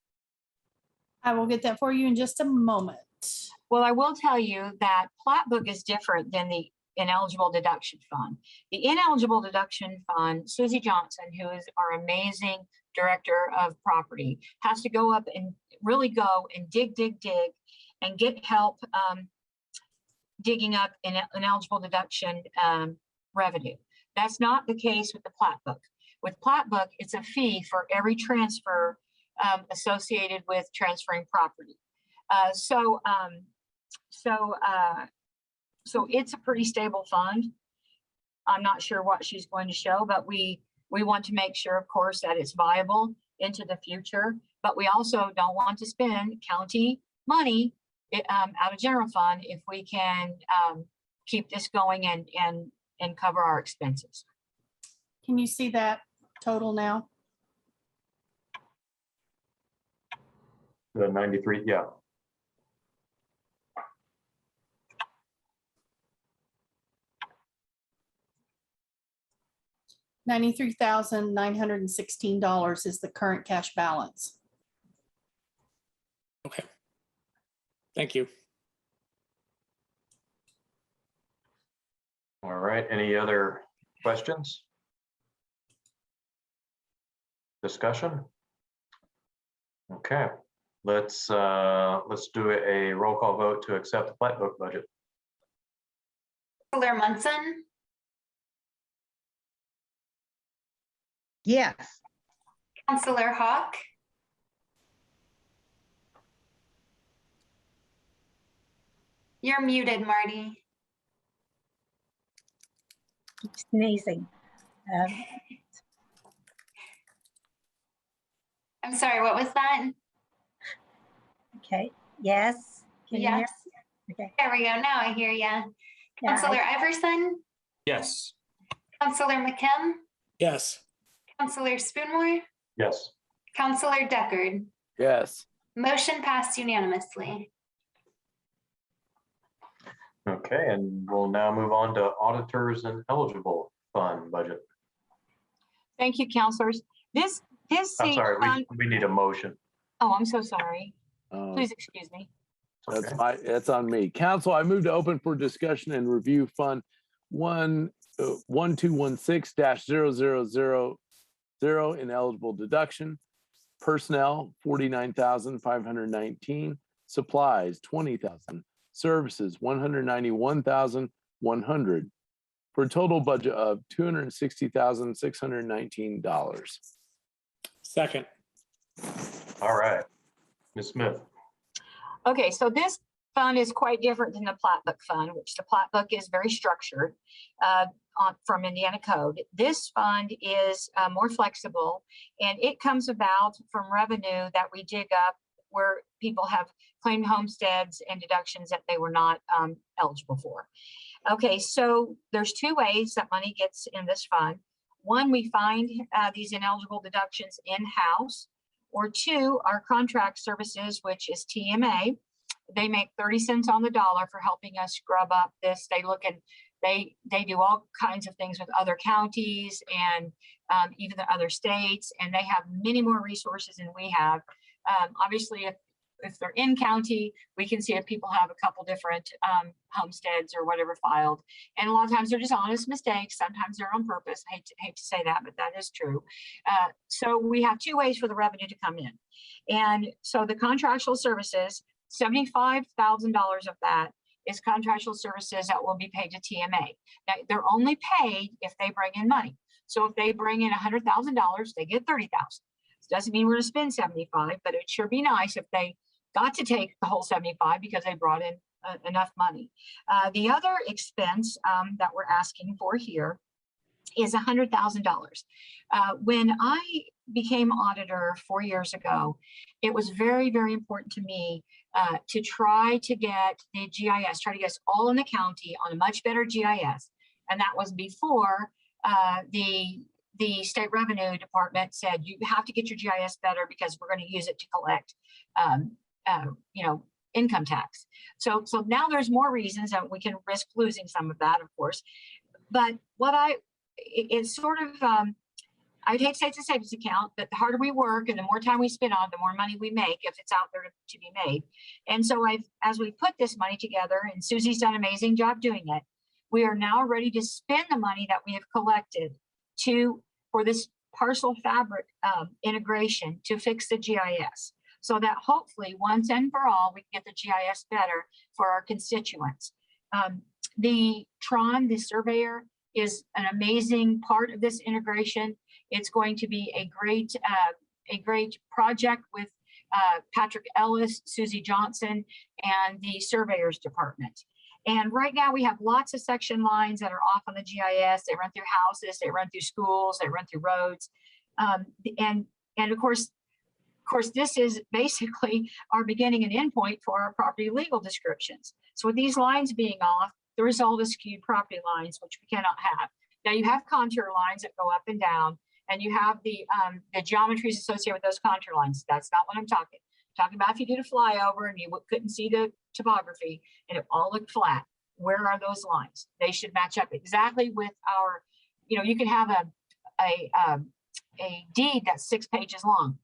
I will get that for you in just a moment. Well, I will tell you that plat book is different than the ineligible deduction fund. The ineligible deduction fund, Susie Johnson, who is our amazing director of property, has to go up and really go and dig and get help digging up ineligible deduction revenue. That's not the case with the plat book. With plat book, it's a fee for every transfer associated with transferring property. So it's a pretty stable fund. I'm not sure what she's going to show, but we want to make sure, of course, that it's viable into the future. But we also don't want to spend county money out of general fund if we can keep this going and cover our expenses. Can you see that total now? The 93, yeah. $93,916 is the current cash balance. Okay. Thank you. All right, any other questions? Discussion? Okay, let's do a roll call vote to accept the Playbook budget. Counselor Munson, Yes. Counselor Hawk, you're muted, Marty. Keep sneezing. I'm sorry, what was that? Okay, yes. Can you hear? Yes, Okay. there we go. Now I hear you. Yeah, Counselor Iverson, Yes. Counselor McKim, Yes. Counselor Spoonmore, Yes. Counselor Deckard. Yes. Motion passed unanimously. Okay, and we'll now move on to auditors and eligible fund budget. Thank you, counselors. This I'm sorry, fund, we need a motion. oh, I'm so sorry. Um, Please excuse me. That's Okay. that's on me. Council, I move to open for discussion and review Fund 1216-0000 ineligible deduction. Personnel, 49,519. Supplies, 20,000. Services, 191,100. For a total budget of $260,619. Second. All right, Ms. Smith. Okay, so this fund is quite different than the Playbook fund, which the Playbook is very structured from Indiana Code. This fund is more flexible, and it comes about from revenue that we dig up where people have claimed homesteads and deductions that they were not eligible for. Okay, so there's two ways that money gets in this fund. One, we find these ineligible deductions in-house, or two, our contract services, which is TMA. They make 30 cents on the dollar for helping us scrub up this. They look at, they do all kinds of things with other counties and even the other states, and they have many more resources than we have. Obviously, if they're in county, we can see if people have a couple different homesteads or whatever filed. And a lot of times they're just honest mistakes. Sometimes they're on purpose. I hate to say that, but that is true. So we have two ways for the revenue to come in. And so the contractual services, $75,000 of that is contractual services that will be paid to TMA. Now, they're only paid if they bring in money. So if they bring in $100,000, they get $30,000. Doesn't mean we're going to spend 75, but it sure be nice if they got to take the whole 75 because they brought in enough money. The other expense that we're asking for here is $100,000. When I became auditor 4 years ago, it was very, very important to me to try to get the GIS, try to get us all in the county on a much better GIS. And that was before the state revenue department said, you have to get your GIS better because we're going to use it to collect, income tax. So now there's more reasons that we can risk losing some of that, of course. But it's sort of, I'd hate to say it's a savings account, but the harder we work and the more time we spend on it, the more money we make if it's out there to be made. And so as we put this money together, and Susie's done an amazing job doing it, we are now ready to spend the money that we have collected for this parcel fabric integration to fix the GIS, so that hopefully once and for all, we can get the GIS better for our constituents. The Tron, the surveyor, is an amazing part of this integration. It's going to be a great project with Patrick Ellis, Susie Johnson, and the surveyors department. And right now we have lots of section lines that are off on the GIS. They run through houses, they run through schools, they run through roads. And of course, this is basically our beginning and end point for our property legal descriptions. So with these lines being off, the result is skewed property lines, which we cannot have. Now you have contour lines that go up and down, and you have the geometries associated with those contour lines. That's not what I'm talking about. If you did a flyover and you couldn't see the topography and it all looked flat, where are those lines? They should match up exactly with our, you can have a deed that's 6 pages long,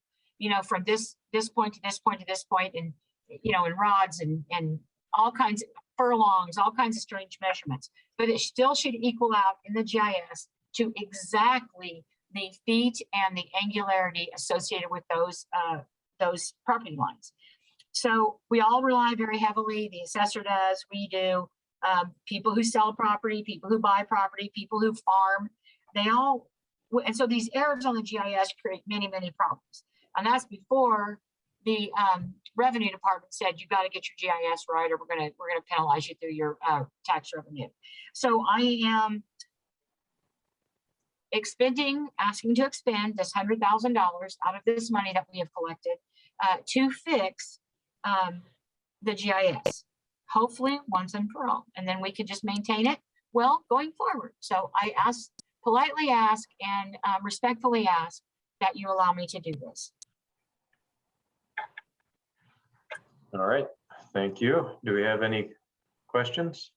from this point to this point to this point, and in rods and all kinds of furlongs, all kinds of strange measurements, but it still should equal out in the GIS to exactly the feet and the angularity associated with those property lines. So we all rely very heavily, the assessor does, we do, people who sell property, people who buy property, people who farm, they all, and so these errors on the GIS create many, many problems. And that's before the revenue department said, you got to get your GIS right, or we're gonna penalize you through your tax revenue. So I am asking to expend this $100,000 out of this money that we have collected to fix the GIS, hopefully once and for all, and then we can just maintain it well going forward. So I politely ask and respectfully ask that you allow me to do this. All right, thank you. Do we have any questions?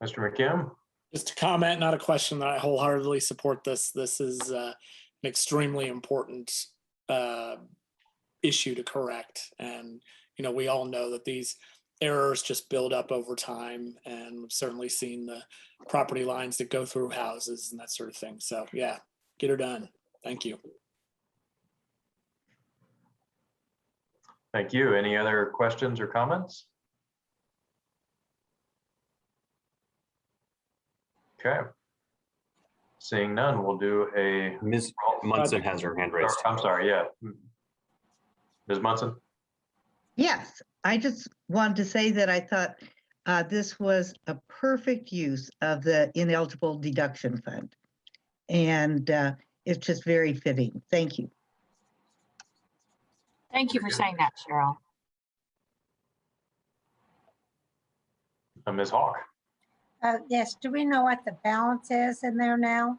Mr. McKim? Just a comment, not a question, that I wholeheartedly support this. This is an extremely important issue to correct. And, you know, we all know that these errors just build up over time, and we've certainly seen the property lines that go through houses and that sort of thing. So yeah, get her done. Thank you. Thank you. Any other questions or comments? Okay. Seeing none, we'll do a. Ms. Munson has her hand raised. I'm sorry, yeah. Ms. Munson? Yes, I just wanted to say that I thought this was a perfect use of the ineligible deduction fund. And it's just very fitting. Thank you. Thank you for saying that, Cheryl. Ms. Hawk? Yes, do we know what the balance is in there now?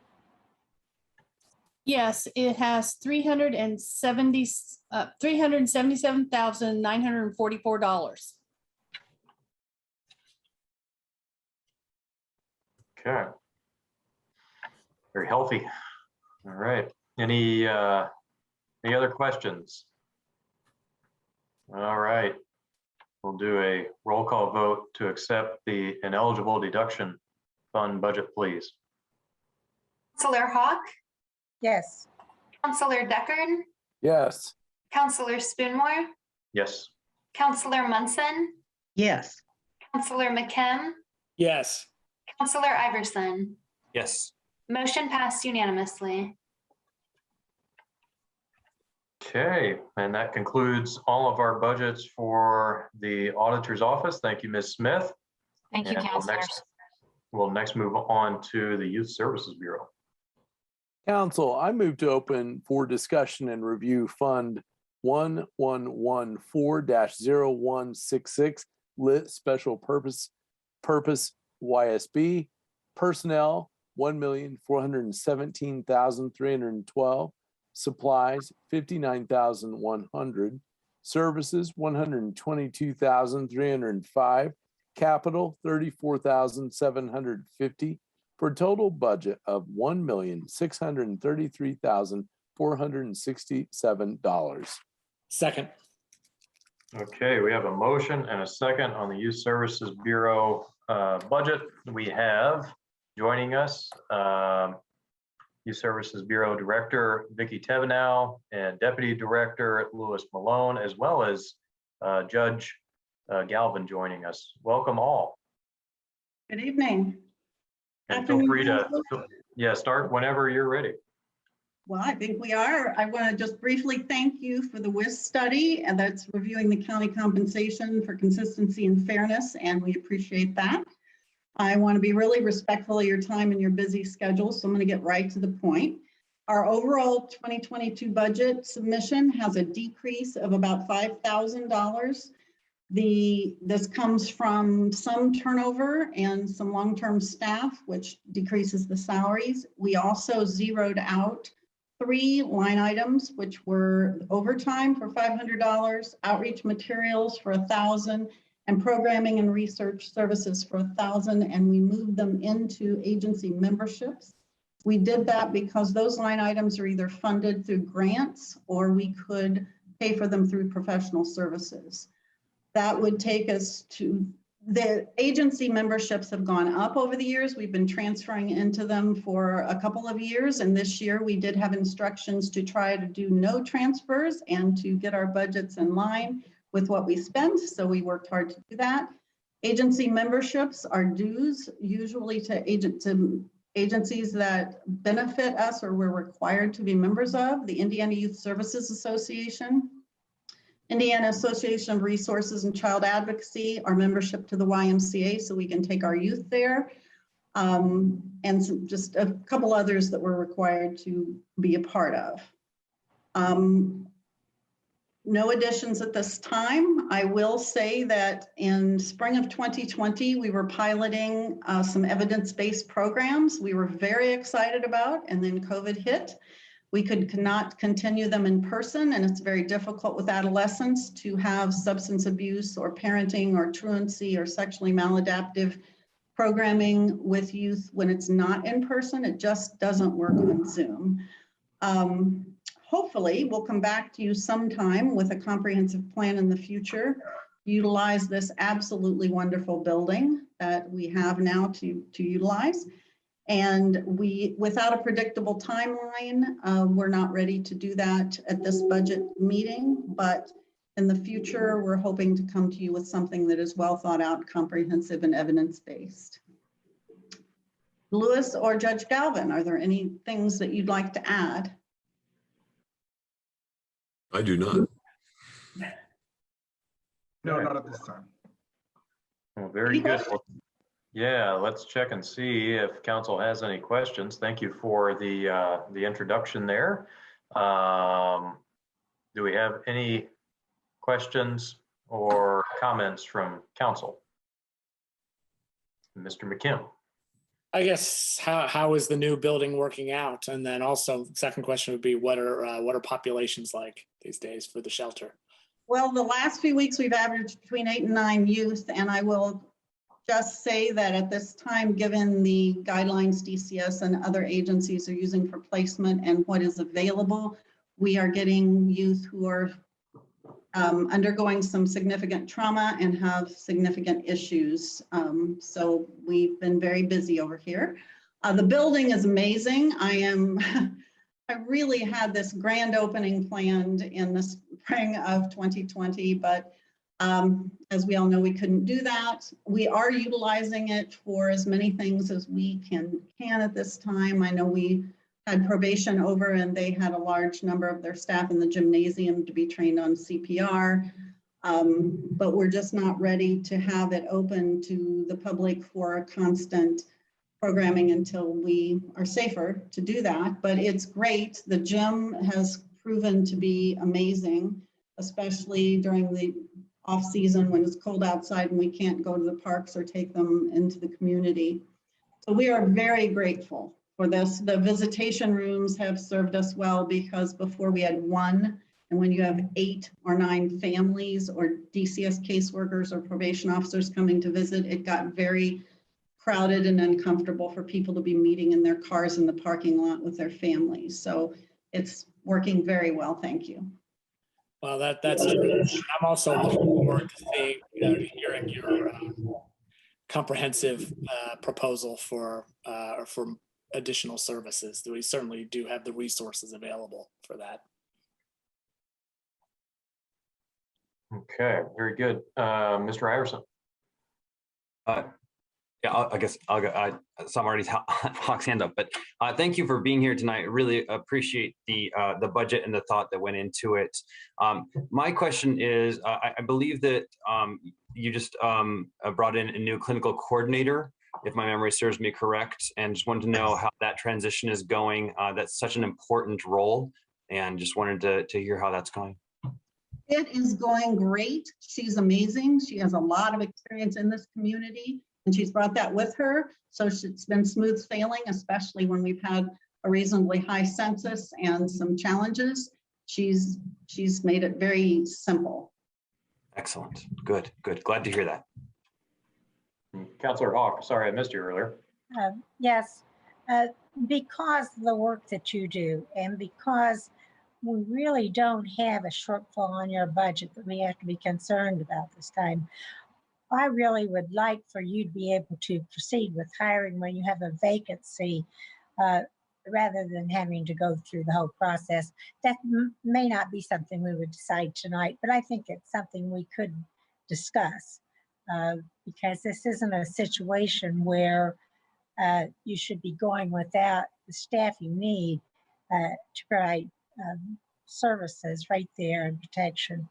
Yes, it has $377,944. Okay. Very healthy. All right. Any other questions? All right. We'll do a roll call vote to accept the ineligible deduction fund budget, please. Counselor Hawk, Yes. Counselor Deckard, Yes. Counselor Spoonmore, Yes. Counselor Munson, Yes. Counselor McKim, Yes. Counselor Iverson. Yes. Motion passed unanimously. Okay, and that concludes all of our budgets for the auditor's office. Thank you, Ms. Smith. Thank you, And counselors. we'll next move on to the Youth Services Bureau. Council, I move to open for discussion and review Fund 1114-0166, lit special purpose YSB, personnel $1,417,312, supplies $59,100, services $122,305, capital $34,750, for a total budget of $1,633,467. Second. Okay, we have a motion and a second on the Youth Services Bureau budget. We have joining us Youth Services Bureau Director Vicki Tevenow and Deputy Director Louis Malone, as well as Judge Galvin joining us. Welcome all. Good evening. And feel free to, start whenever you're ready. Well, I think we are. I want to just briefly thank you for the WIS study, and that's reviewing the county compensation for consistency and fairness, and we appreciate that. I want to be really respectful of your time and your busy schedule, so I'm going to get right to the point. Our overall 2022 budget submission has a decrease of about $5,000. This comes from some turnover and some long-term staff, which decreases the salaries. We also zeroed out 3 line items, which were overtime for $500, outreach materials for $1,000, and programming and research services for $1,000, and we moved them into agency memberships. We did that because those line items are either funded through grants or we could pay for them through professional services. That would take us to The agency memberships have gone up over the years. We've been transferring into them for a couple of years. And this year we did have instructions to try to do no transfers and to get our budgets in line with what we spent. So we worked hard to do that. Agency memberships are dues usually to agencies that benefit us or we're required to be members of, the Indiana Youth Services Association, Indiana Association of Resources and Child Advocacy, our membership to the YMCA, so we can take our youth there, and just a couple others that we're required to be a part of. No additions at this time. I will say that in spring of 2020, we were piloting some evidence-based programs we were very excited about, and then COVID hit. We could not continue them in person, and it's very difficult with adolescents to have substance abuse or parenting or truancy or sexually maladaptive programming with youth when it's not in person. It just doesn't work on Zoom. Hopefully, we'll come back to you sometime with a comprehensive plan in the future. Utilize this absolutely wonderful building that we have now to utilize. And without a predictable timeline, we're not ready to do that at this budget meeting, but in the future, we're hoping to come to you with something that is well thought out, comprehensive, and evidence-based. Lewis or Judge Galvin, are there any things that you'd like to add? I do not. No, not at this time. Well, very good. Well, yeah, let's check and see if council has any questions. Thank you for the introduction there. Do we have any questions or comments from council? Mr. McKim. I guess how is the new building working out? And then also second question would be what are populations like these days for the shelter? Well, the last few weeks we've averaged between 8 and 9 youth, and I will just say that at this time, given the guidelines DCS and other agencies are using for placement and what is available, we are getting youth who are undergoing some significant trauma and have significant issues. So we've been very busy over here. The building is amazing. I really had this grand opening planned in the spring of 2020, but as we all know, we couldn't do that. We are utilizing it for as many things as we can at this time. I know we had probation over and they had a large number of their staff in the gymnasium to be trained on CPR, but we're just not ready to have it open to the public for a constant programming until we are safer to do that. But it's great. The gym has proven to be amazing, especially during the off season when it's cold outside and we can't go to the parks or take them into the community. So we are very grateful for this. The visitation rooms have served us well because before we had 1, and when you have 8 or 9 families or DCS caseworkers or probation officers coming to visit, it got very crowded and uncomfortable for people to be meeting in their cars in the parking lot with their families. So it's working very well, thank you. Well, that's true. I'm also looking forward to seeing, hearing your comprehensive proposal for additional services. We certainly do have the resources available for that. Okay, very good. Mr. Iverson. Yeah, I guess I'll go. So I'm already Hawk's hand up, but thank you for being here tonight. Really appreciate the budget and the thought that went into it. My question is, I believe that you just brought in a new clinical coordinator, if my memory serves me correct, and just wanted to know how that transition is going. That's such an important role, and just wanted to hear how that's going. It is going great. She's amazing. She has a lot of experience in this community, and she's brought that with her. So it's been smooth sailing, especially when we've had a reasonably high census and some challenges. She's made it very simple. Excellent. Good. Glad to hear that. Councilor Hawk, sorry I missed you earlier. Yes, because of the work that you do and because we really don't have a shortfall on your budget that we have to be concerned about this time. I really would like for you to be able to proceed with hiring when you have a vacancy, rather than having to go through the whole process. That may not be something we would decide tonight, but I think it's something we could discuss, because this isn't a situation where you should be going without the staff you need to provide services right there and protection.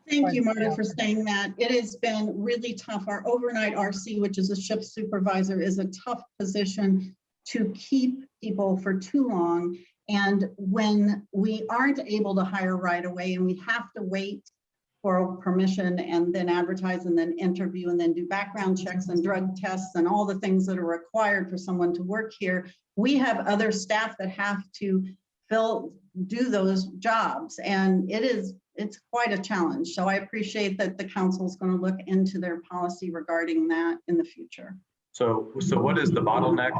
Thank you, Marta, for saying that. It has been really tough. Our overnight RC, which is a shift supervisor, is a tough position to keep people for too long. And when we aren't able to hire right away and we have to wait for permission and then advertise and then interview and then do background checks and drug tests and all the things that are required for someone to work here, we have other staff that have to do those jobs. And it's quite a challenge. So I appreciate that the council is going to look into their policy regarding that in the future. So what is the bottleneck?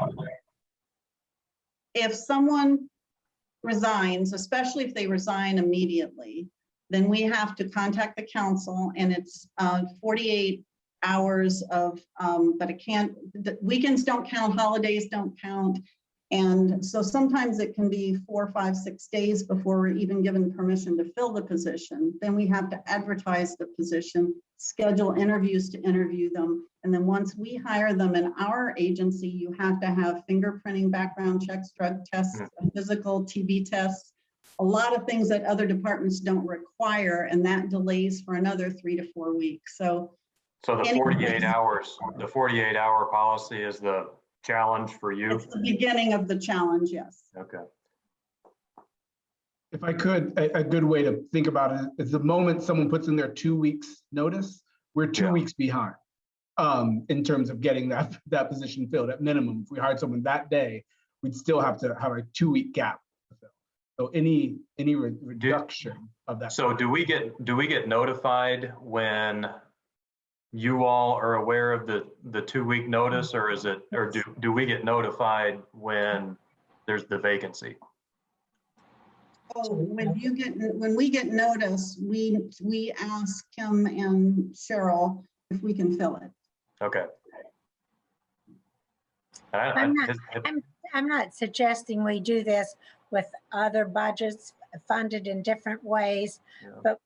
If someone resigns, especially if they resign immediately, then we have to contact the council, and it's 48 hours of, but it can't, weekends don't count, holidays don't count. And so sometimes it can be 4, 5, 6 days before we're even given permission to fill the position. Then we have to advertise the position, schedule interviews to interview them. And then once we hire them in our agency, you have to have fingerprinting, background checks, drug tests, physical, TB tests, a lot of things that other departments don't require. And that delays for another 3 to 4 weeks. So the 48 hours, the 48-hour policy is the challenge for you? It's the beginning of the challenge, yes. Okay. If I could, a good way to think about it is the moment someone puts in their 2 weeks notice, we're 2 weeks behind in terms of getting that position filled at minimum. If we hired someone that day, we'd still have to have a 2-week gap to fill. So any reduction of that. So do we get notified when you all are aware of the 2-week notice, or is it, or do we get notified when there's the vacancy? Oh, when we get notice, we ask Kim and Cheryl if we can fill it. Okay. I'm not suggesting we do this with other budgets funded in different ways, but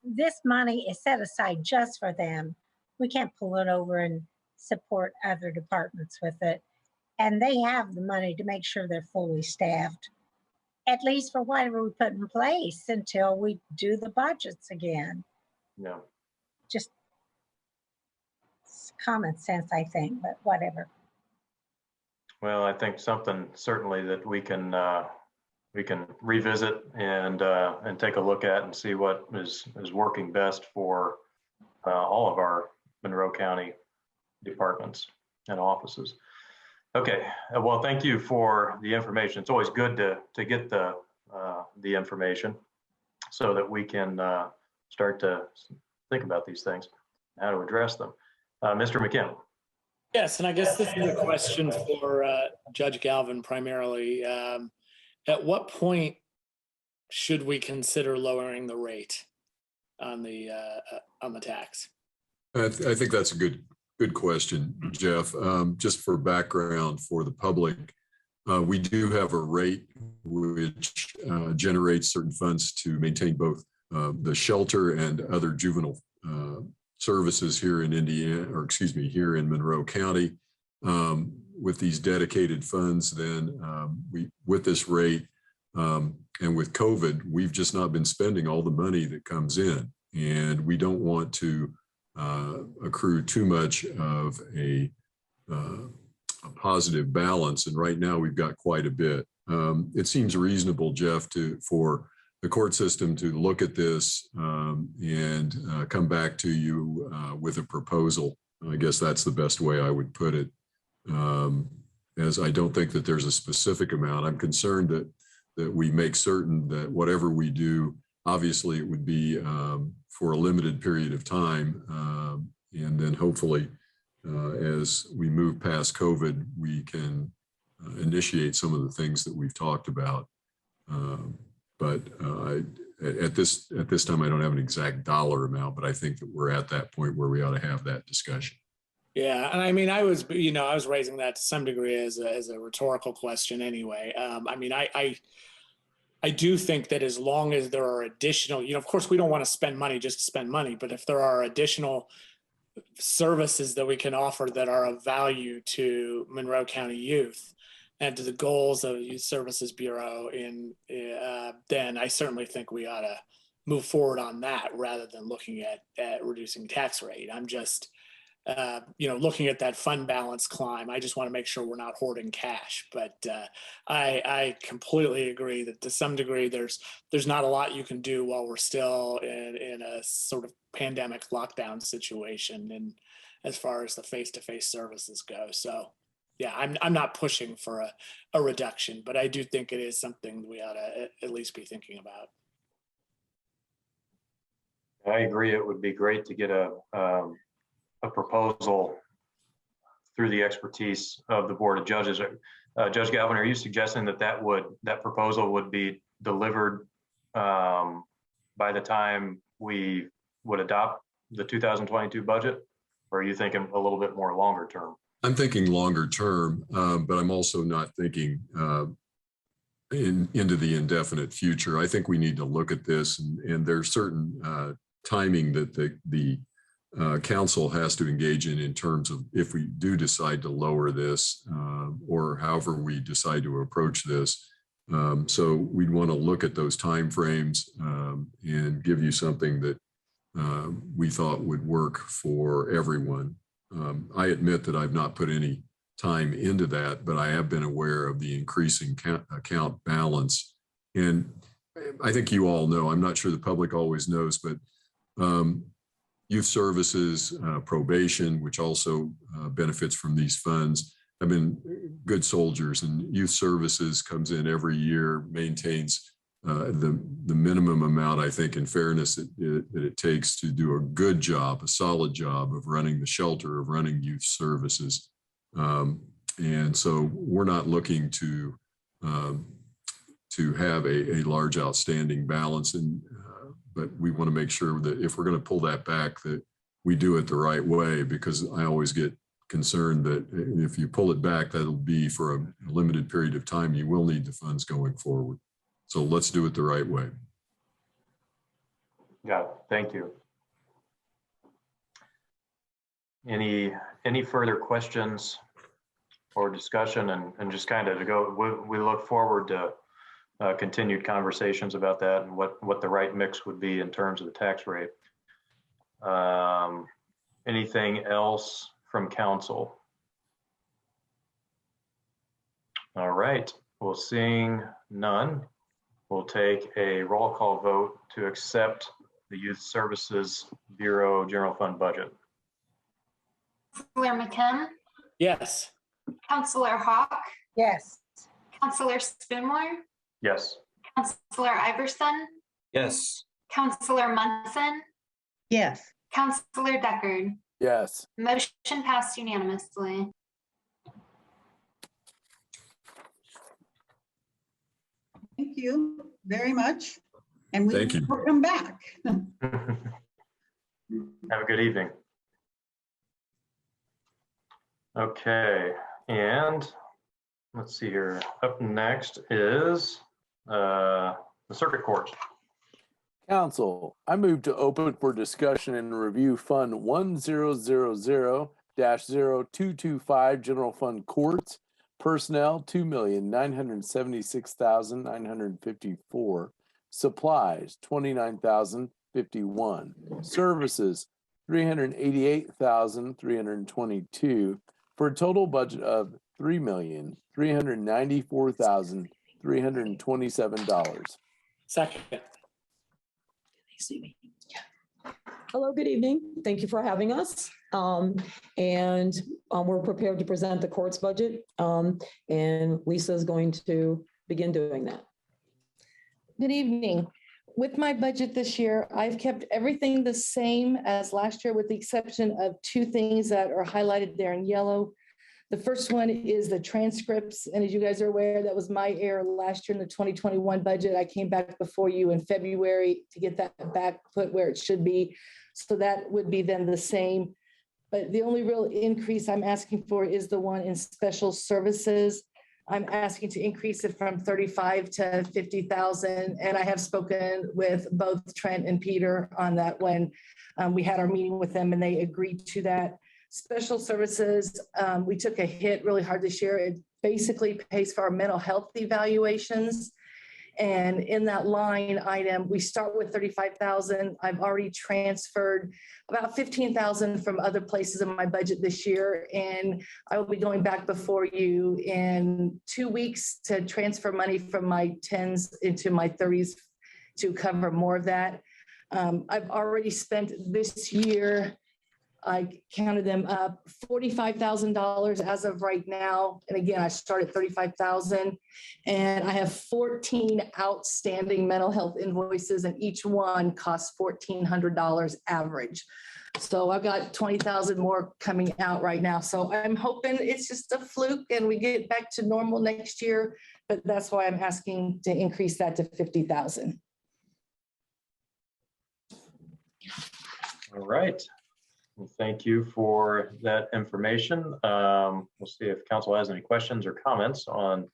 this money is set aside just for them. We can't pull it over and support other departments with it. And they have the money to make sure they're fully staffed, at least for whatever we put in place until we do the budgets again. No. Just common sense, I think, but whatever. Well, I think something certainly that we can revisit and take a look at and see what is working best for all of our Monroe County departments and offices. Okay, well, thank you for the information. It's always good to get the information so that we can start to think about these things, how to address them. Mr. McKim. Yes, and I guess this is a question for Judge Galvin primarily. At what point should we consider lowering the rate on the tax? I think that's a good question, Jeff. Just for background for the public, we do have a rate which generates certain funds to maintain both the shelter and other juvenile services here in here in Monroe County. With these dedicated funds, then with this rate and with COVID, we've just not been spending all the money that comes in, and we don't want to accrue too much of a positive balance. And right now we've got quite a bit. It seems reasonable, Jeff, for the court system to look at this and come back to you with a proposal. I guess that's the best way I would put it, as I don't think that there's a specific amount. I'm concerned that we make certain that whatever we do, obviously it would be for a limited period of time. And then hopefully, as we move past COVID, we can initiate some of the things that we've talked about. But at this time, I don't have an exact dollar amount, but I think that we're at that point where we ought to have that discussion. Yeah, and I mean, I was raising that to some degree as a rhetorical question anyway. I mean, I do think that as long as there are additional, of course, we don't want to spend money just to spend money, but if there are additional services that we can offer that are of value to Monroe County youth and to the goals of the Youth Services Bureau, then I certainly think we ought to move forward on that rather than looking at reducing tax rate. I'm just, looking at that fund balance climb, I just want to make sure we're not hoarding cash. But I completely agree that to some degree, there's not a lot you can do while we're still in a sort of pandemic lockdown situation, and as far as the face-to-face services go. So yeah, I'm not pushing for a reduction, but I do think it is something we ought to at least be thinking about. I agree. It would be great to get a proposal through the expertise of the Board of Judges. Judge Galvin, are you suggesting that proposal would be delivered by the time we would adopt the 2022 budget? Or are you thinking a little bit more longer term? I'm thinking longer term, but I'm also not thinking into the indefinite future. I think we need to look at this, and there's certain timing that the council has to engage in terms of if we do decide to lower this or however we decide to approach this. So we'd want to look at those timeframes and give you something that we thought would work for everyone. I admit that I've not put any time into that, but I have been aware of the increasing account balance. And I think you all know, I'm not sure the public always knows, but youth services, probation, which also benefits from these funds, have been good soldiers, and youth services comes in every year, maintains the minimum amount, I think, in fairness, that it takes to do a good job, a solid job of running the shelter, of running youth services. And so we're not looking to have a large outstanding balance, but we want to make sure that if we're going to pull that back, that we do it the right way, because I always get concerned that if you pull it back, that'll be for a limited period of time. You will need the funds going forward. So let's do it the right way. Got it. Thank you. Any further questions or discussion, and just kind of to go, we look forward to continued conversations about that and what the right mix would be in terms of the tax rate. Anything else from council? All right, well, seeing none, we'll take a roll call vote to accept the Youth Services Bureau General Fund budget. Counselor McKim, Yes. Counselor Hawk, Yes. Counselor Spoonmore, Yes. Counselor Iverson, Yes. Counselor Munson, Yes. Counselor Deckard. Yes. Motion passed unanimously. Thank you very much. And we Thank you. will come back. Have a good evening. Okay, and let's see here. Up next is the Circuit Court. Council, I move to open for discussion and review Fund 1000-0225 General Fund Courts, Personnel $2,976,954, Supplies $29,051, Services $388,322, for a total budget of $3,394,327. Second. Hello, good evening. Thank you for having us. We're prepared to present the court's budget. And Lisa is going to begin doing that. Good evening. With my budget this year, I've kept everything the same as last year with the exception of two things that are highlighted there in yellow. The first one is the transcripts. And as you guys are aware, that was my error last year in the 2021 budget. I came back before you in February to get that back put where it should be. So that would be then the same. But the only real increase I'm asking for is the one in special services. I'm asking to increase it from 35 to 50,000. And I have spoken with both Trent and Peter on that when we had our meeting with them and they agreed to that. Special services, we took a hit really hard this year. It basically pays for our mental health evaluations. And in that line item, we start with 35,000. I've already transferred about 15,000 from other places in my budget this year. And I will be going back before you in 2 weeks to transfer money from my 10s into my 30s to cover more of that. I've already spent this year, I counted them up, $45,000 as of right now. And again, I started 35,000 and I have 14 outstanding mental health invoices and each one costs $1,400 average. So I've got 20,000 more coming out right now. So I'm hoping it's just a fluke and we get back to normal next year, but that's why I'm asking to increase that to 50,000. All right. Well, thank you for that information. We'll see if council has any questions or comments on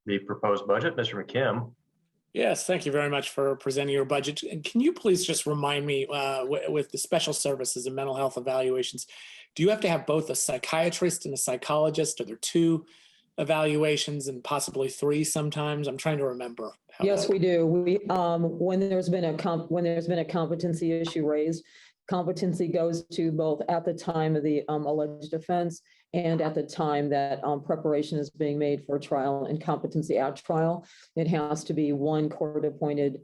the proposed budget. Mr. McKim. Yes, thank you very much for presenting your budget. And can you please just remind me with the special services and mental health evaluations, do you have to have both a psychiatrist and a psychologist? Are there 2 evaluations and possibly 3 sometimes? I'm trying to remember. Yes, we do. We when there's been a competency issue raised, competency goes to both at the time of the alleged offense and at the time that preparation is being made for trial and competency at trial. It has to be one court-appointed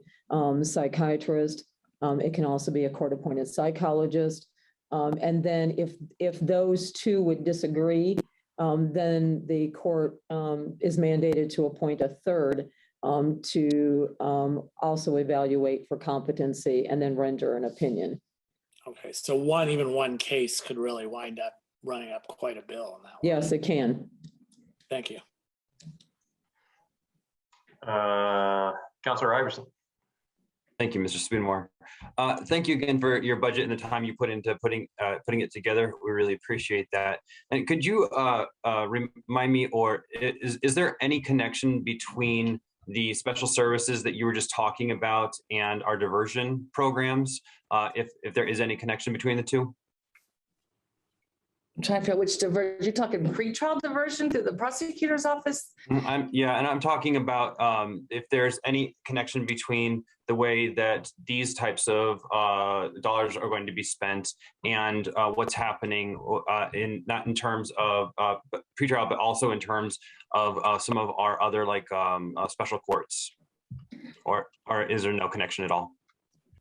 psychiatrist. It can also be a court-appointed psychologist. And then if those 2 would disagree, then the court is mandated to appoint a third to also evaluate for competency and then render an opinion. Okay, so even one case could really wind up running up quite a bill on that one. Yes, it can. Thank you. Councilor Iverson. Thank you, Mr. Spoonmore. Thank you again for your budget and the time you put into putting it together. We really appreciate that. And could you remind me, or is there any connection between the special services that you were just talking about and our diversion programs, if there is any connection between the 2? I'm trying to figure out which diversion. You're talking pretrial diversion through the prosecutor's office? Yeah, and I'm talking about if there's any connection between the way that these types of dollars are going to be spent and what's happening not in terms of pretrial, but also in terms of some of our other special courts, or is there no connection at all?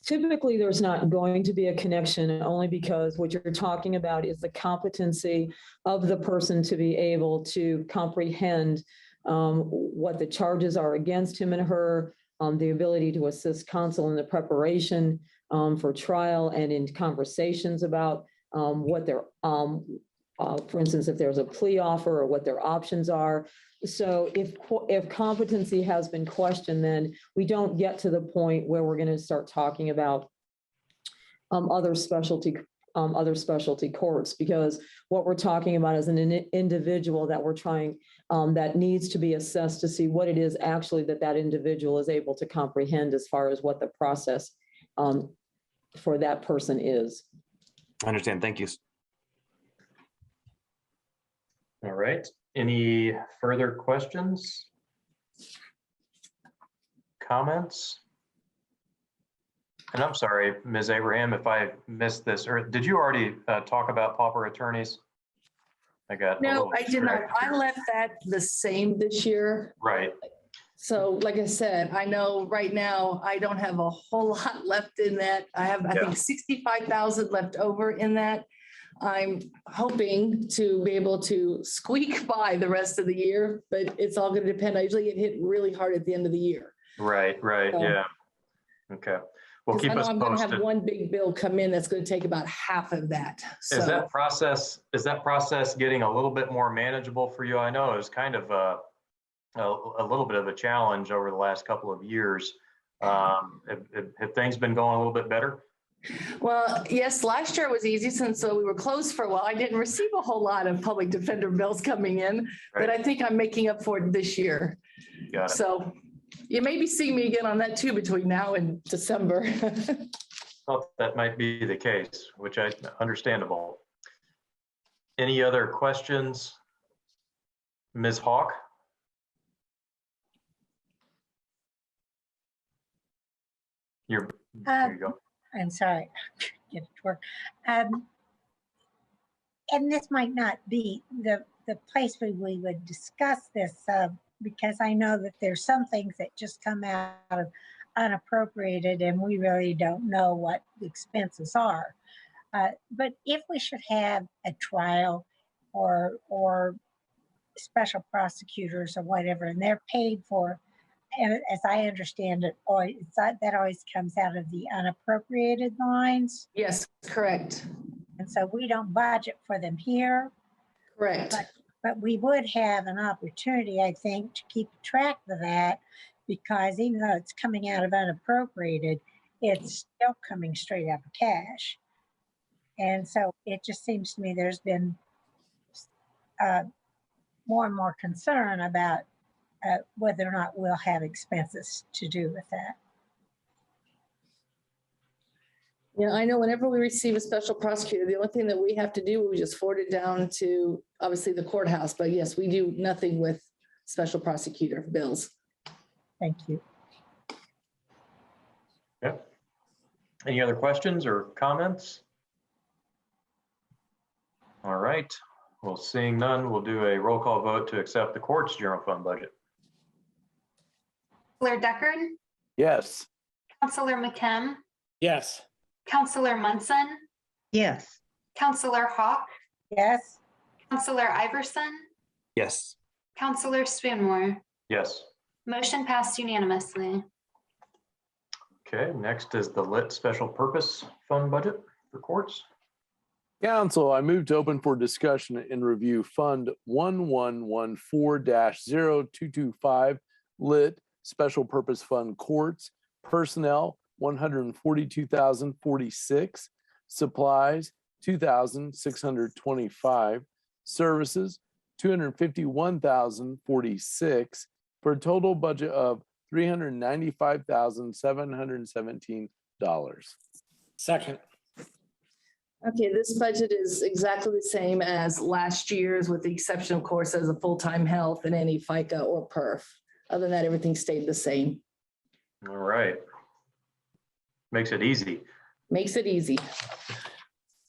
Typically, there's not going to be a connection only because what you're talking about is the competency of the person to be able to comprehend what the charges are against him and her, the ability to assist counsel in the preparation for trial and in conversations about what their, for instance, if there's a plea offer or what their options are. So if competency has been questioned, then we don't get to the point where we're going to start talking about other specialty courts, because what we're talking about is an individual that we're trying that needs to be assessed to see what it is actually that individual is able to comprehend as far as what the process for that person is. I understand. Thank you. All right. Any further questions? Comments? And I'm sorry, Ms. Abraham, if I missed this, or did you already talk about pauper attorneys? No, I did not. I left that the same this year. Right. So like I said, I know right now I don't have a whole lot left in that. I have, I think 65,000 left over in that. I'm hoping to be able to squeak by the rest of the year, but it's all going to depend. I usually get hit really hard at the end of the year. Right. So, Yeah. Okay. We'll Because I keep know us I'm gonna have posted. one big bill come in that's gonna take about half of that. Is So, that process getting a little bit more manageable for you? I know it was kind of a little bit of a challenge over the last couple of years. Have things been going a little bit better? well, yes, last year was easy since we were closed for a while. I didn't receive a whole lot of public defender bills coming in, but I think I'm making up for it this year. Got it. So you may be seeing me again on that too between now and December. Thought that might be the case, which I understandable. Any other questions? Ms. Hawk? There you go. I'm sorry, get it to work. And this might not be the place where we would discuss this because I know that there's some things that just come out of unappropriated and we really don't know what the expenses are. But if we should have a trial or special prosecutors or whatever, and they're paid for, and as I understand it, that always comes out of the unappropriated lines. Yes, correct. And so we don't budget for them here. Correct. But we would have an opportunity, I think, to keep track of that, because even though it's coming out of unappropriated, it's still coming straight out of cash. And so it just seems to me there's been more and more concern about whether or not we'll have expenses to do with that. Yeah, I know whenever we receive a special prosecutor, the only thing that we have to do, we just forward it down to obviously the courthouse. But yes, we do nothing with special prosecutor bills. Thank you. Yep. Any other questions or comments? All right. Well, seeing none, we'll do a roll call vote to accept the court's general fund budget. Counselor Deckard, Yes. Counselor McKim, Yes. Counselor Munson, Yes. Counselor Hawk, Yes. Counselor Iverson, Yes. Counselor Spoonmore. Yes. Motion passed unanimously. Okay, next is the lit special purpose fund budget for courts. Council, I move to open for discussion and review Fund 1114-0225 Lit Special Purpose Fund Courts, Personnel, $142,046, Supplies, $2,625, Services, $251,046, for a total budget of $395,717. Second. Okay, this budget is exactly the same as last year's, with the exception, of course, as a full-time health and any FICA or PERF. Other than that, everything stayed the same. All right. Makes it easy. Makes it easy.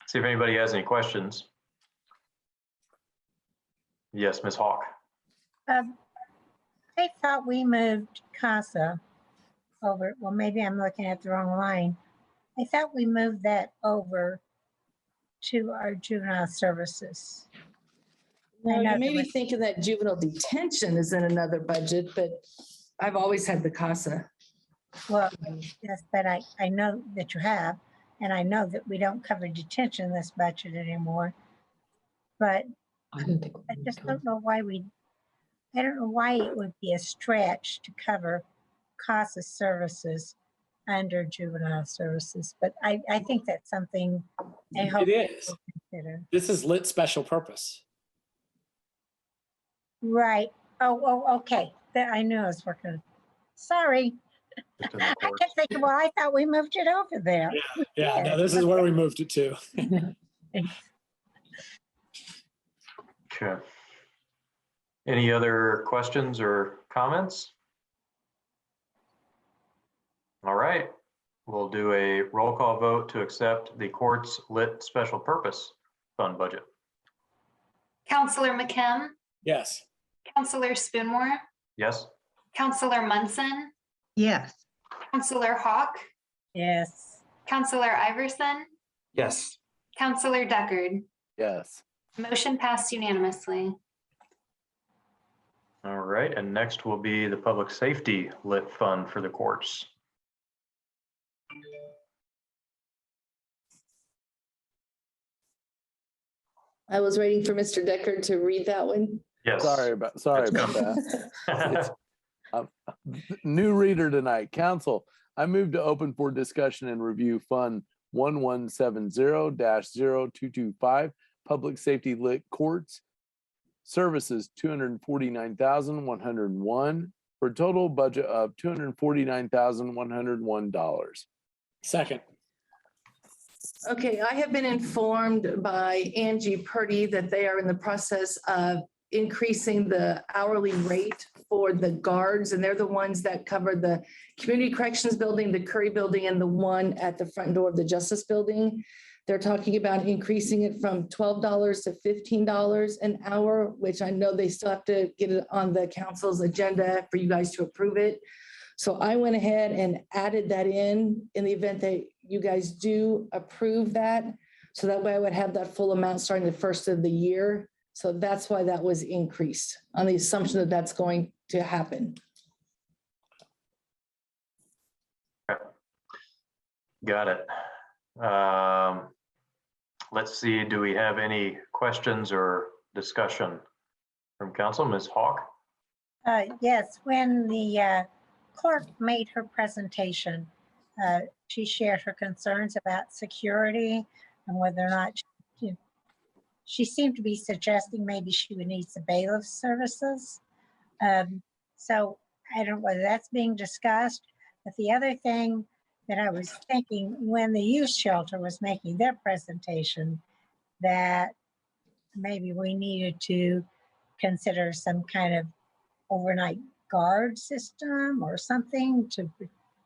See if anybody has any questions. Yes, Ms. Hawk. I thought we moved CASA over. Well, maybe I'm looking at the wrong line. I thought we moved that over to our juvenile services. Well, know you may there be was- thinking that juvenile detention is in another budget, but I've always had the CASA. Well, yes, but I know that you have, and I know that we don't cover detention in this budget anymore. But I didn't think. I just don't know why I don't know why it would be a stretch to cover CASA services under juvenile services, but I think that's something I hope It is. we'll consider. This is lit special purpose. Right. Oh, okay. I knew I was working. Sorry. Just in the I courts. kept thinking, well, I thought we moved it over there. Yeah, no, this is where we moved it to. Okay. Any other questions or comments? All right, we'll do a roll call vote to accept the court's lit special purpose fund budget. Counselor McKim, Yes. Counselor Spoonmore, Yes? Counselor Munson, Yes. Counselor Hawk, Yes. Counselor Iverson, Yes. Counselor Deckard. Yes. Motion passed unanimously. All right, and next will be the public safety lit fund for the courts. I was waiting for Mr. Decker to read that one. Yes. Sorry about that. It's- New reader tonight. Council, I move to open for discussion and review Fund 1170-0225, Public Safety Lit Courts Services, $249,101 for a total budget of $249,101. Second. Okay, I have been informed by Angie Purdy that they are in the process of increasing the hourly rate for the guards, and they're the ones that cover the Community Corrections Building, the Curry Building, and the one at the front door of the Justice Building. They're talking about increasing it from $12 to $15 an hour, which I know they still have to get it on the council's agenda for you guys to approve it. So I went ahead and added that in the event that you guys do approve that. So that way I would have that full amount starting the first of the year. So that's why that was increased on the assumption that that's going to happen. Got it. Let's see, do we have any questions or discussion from council? Ms. Hawk? Yes, when the clerk made her presentation, she shared her concerns about security and whether or not she seemed to be suggesting maybe she would need some bailiff services. So I don't know whether that's being discussed, but the other thing that I was thinking when the youth shelter was making their presentation, that maybe we needed to consider some kind of overnight guard system or something to,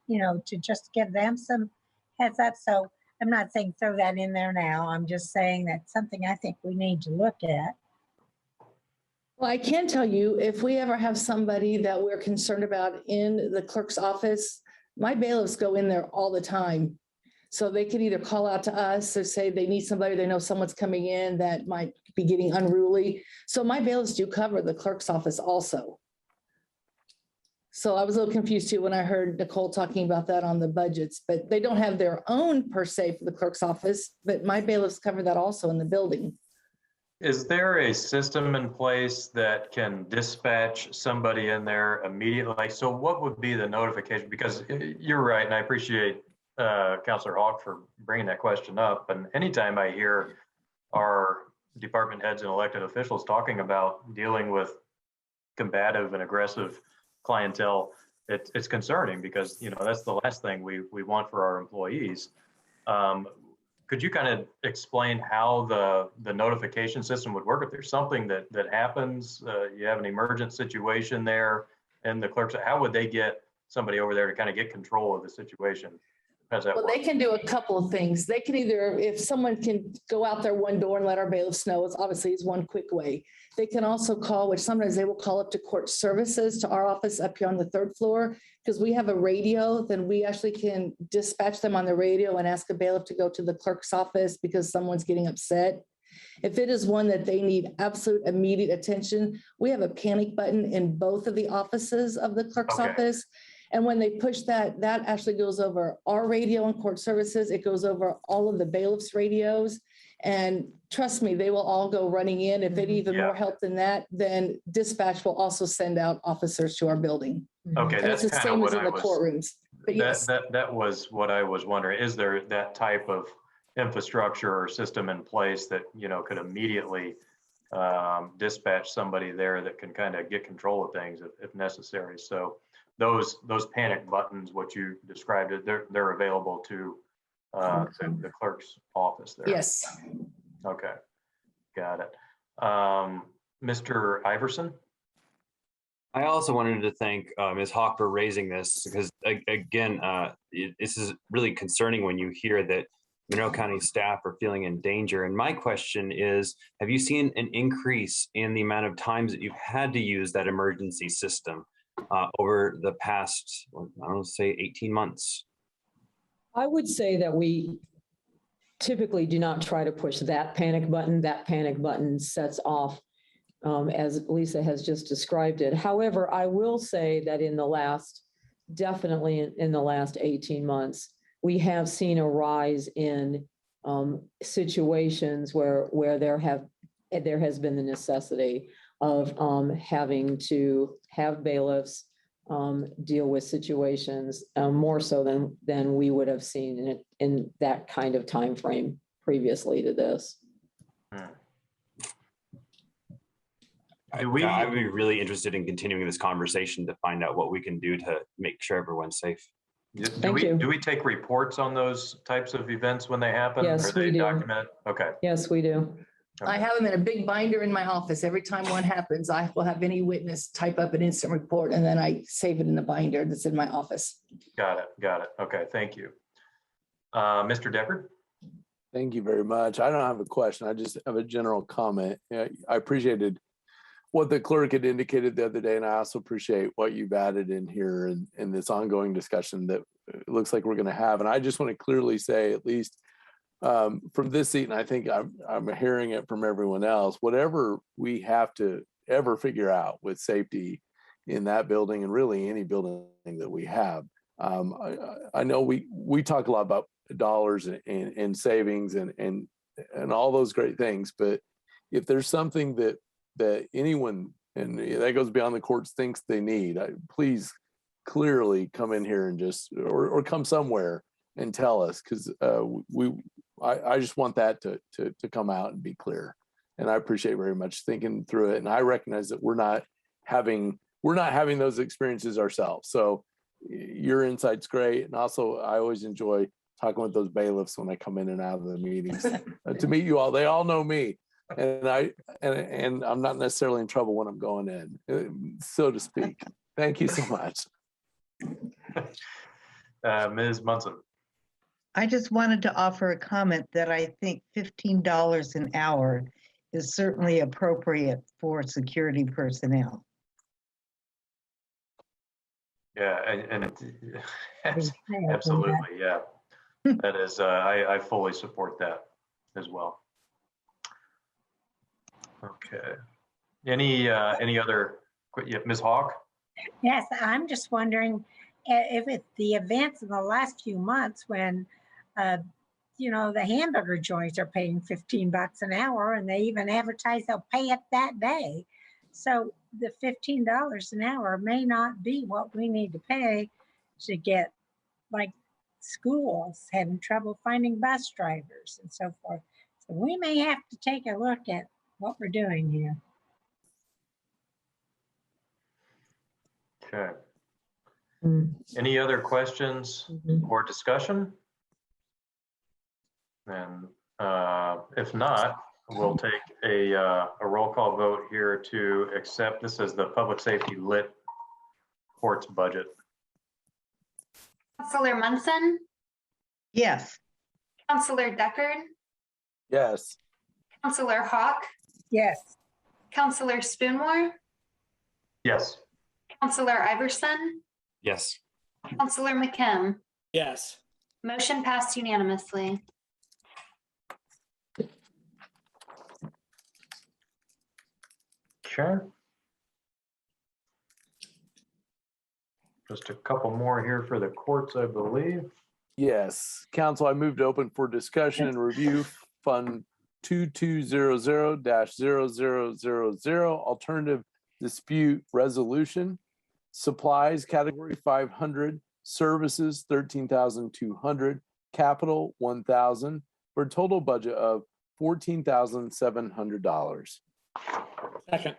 to just give them some heads up. So I'm not saying throw that in there now. I'm just saying that's something I think we need to look at. Well, I can tell you, if we ever have somebody that we're concerned about in the clerk's office, my bailiffs go in there all the time. So they can either call out to us or say they need somebody, they know someone's coming in that might be getting unruly. So my bailiffs do cover the clerk's office also. So I was a little confused too when I heard Nicole talking about that on the budgets, but they don't have their own per se for the clerk's office, but my bailiffs cover that also in the building. Is there a system in place that can dispatch somebody in there immediately? So what would be the notification? Because you're right, and I appreciate Councilor Hawk for bringing that question up. And anytime I hear our department heads and elected officials talking about dealing with combative and aggressive clientele, it's concerning because that's the last thing we want for our employees. Could you kind of explain how the notification system would work if there's something that happens, you have an emergent situation there and the clerks, how would they get somebody over there to kind of get control of the situation? Well, they can do a couple of things. They can either, if someone can go out there one door and let our bailiffs know, it's obviously is one quick way. They can also call, which sometimes they will call up to court services to our office up here on the 3rd floor, because we have a radio, then we actually can dispatch them on the radio and ask a bailiff to go to the clerk's office because someone's getting upset. If it is one that they need absolute immediate attention, we have a panic button in both of the offices of the clerk's office. And when they push that, that actually goes over our radio and court services. It goes over all of the bailiffs' radios. And trust me, they will all go running in. If they need even more help than that, then dispatch will also send out officers to our building. Okay, and that's it's the kind of same what as in I the was. courtrooms. But yes, That was what I was wondering. Is there that type of infrastructure or system in place that could immediately dispatch somebody there that can kind of get control of things if necessary? So those panic buttons, what you described, they're available to the clerk's office there. yes. Okay, got it. Mr. Iverson? I also wanted to thank Ms. Hawk for raising this because, again, this is really concerning when you hear that Monroe County staff are feeling in danger. And my question is, have you seen an increase in the amount of times that you've had to use that emergency system over the past, I don't know, say 18 months? I would say that we typically do not try to push that panic button. That panic button sets off as Lisa has just described it. However, I will say that definitely in the last 18 months, we have seen a rise in situations where there have there has been the necessity of having to have bailiffs deal with situations more so than we would have seen in that kind of time frame previously to this. I would be really interested in continuing this conversation to find out what we can do to make sure everyone's safe. Do we take reports on those types of events when they happen? Yes, Are they we do. documented? Okay. Yes, we do. I have them in a big binder in my office. Every time one happens, I will have any witness type up an instant report and then I save it in the binder that's in my office. Got it. Got it. Okay. Thank you. Mr. Deckard? Thank you very much. I don't have a question. I just have a general comment. I appreciated what the clerk had indicated the other day, and I also appreciate what you've added in here in this ongoing discussion that it looks like we're going to have. And I just want to clearly say, at least from this seat, and I think I'm hearing it from everyone else, whatever we have to ever figure out with safety in that building and really any building that we have. I know we talk a lot about dollars and savings and all those great things, but if there's something that anyone, and that goes beyond the courts, thinks they need, please clearly come in here and just, or come somewhere and tell us, because I just want that to come out and be clear. And I appreciate very much thinking through it. And I recognize that we're not having those experiences ourselves. So your insight's great. And also I always enjoy talking with those bailiffs when I come in and out of the meetings to meet you all. They all know me. And I'm not necessarily in trouble when I'm going in, so to speak. Thank you so much. Ms. Munson. I just wanted to offer a comment that I think $15 an hour is certainly appropriate for security personnel. Yeah, absolutely, yeah. That is, I fully support that as well. Okay. Any other, yeah, Ms. Hawk? Yes, I'm just wondering if it's the events in the last few months when, the hamburger joints are paying $15 an hour and they even advertise they'll pay it that day. So the $15 an hour may not be what we need to pay to get, like, schools having trouble finding bus drivers and so forth. So we may have to take a look at what we're doing here. Okay. Any other questions or discussion? And if not, we'll take a roll call vote here to accept this as the public safety lit courts budget. Counselor Munson, Yes. Counselor Deckard, Yes. Counselor Hawk, Yes. Counselor Spoonmore, Yes. Counselor Iverson, Yes. Counselor McKim. Yes. Motion passed unanimously. Okay. Just a couple more here for the courts, I believe. Yes. Council, I moved open for discussion and review Fund 2200-0000 Alternative Dispute Resolution. Supplies, category 500, services 13,200, capital 1,000, for a total budget of $14,700. Second.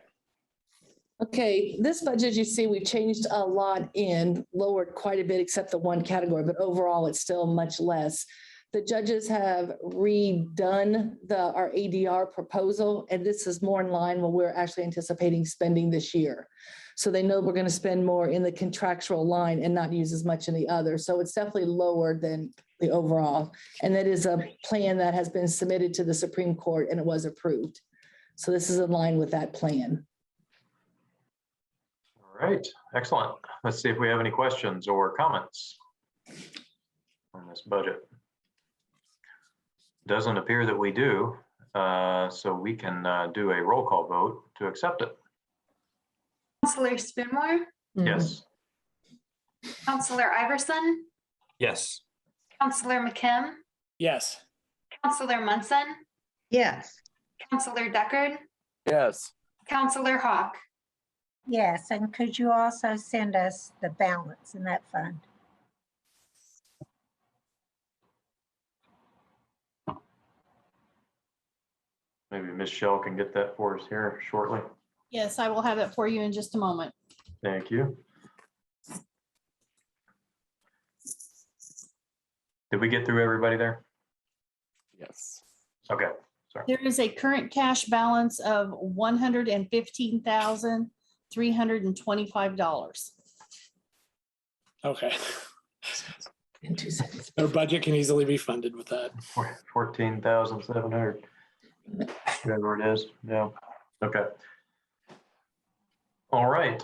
Okay, this budget, you see, we've changed a lot and lowered quite a bit except the one category, but overall it's still much less. The judges have redone our ADR proposal, and this is more in line with what we're actually anticipating spending this year. So they know we're going to spend more in the contractual line and not use as much in the other. So it's definitely lower than the overall. And that is a plan that has been submitted to the Supreme Court and it was approved. So this is in line with that plan. All right, excellent. Let's see if we have any questions or comments on this budget. Doesn't appear that we do, so we can do a roll call vote to accept it. Counselor Spoonmore, Yes. Counselor Iverson, Yes. Counselor McKim, Yes. Counselor Munson, Yes. Counselor Deckard, Yes. Counselor Hawk. Yes, and could you also send us the balance in that fund? Maybe Ms. Shell can get that for us here shortly. Yes, I will have it for you in just a moment. Thank you. Did we get through everybody there? Yes. Okay, sorry. There is a current cash balance of $115,325. Okay. In 2 seconds. Our budget can easily be funded with that. 14,700. Whatever it is, yeah, okay. All right,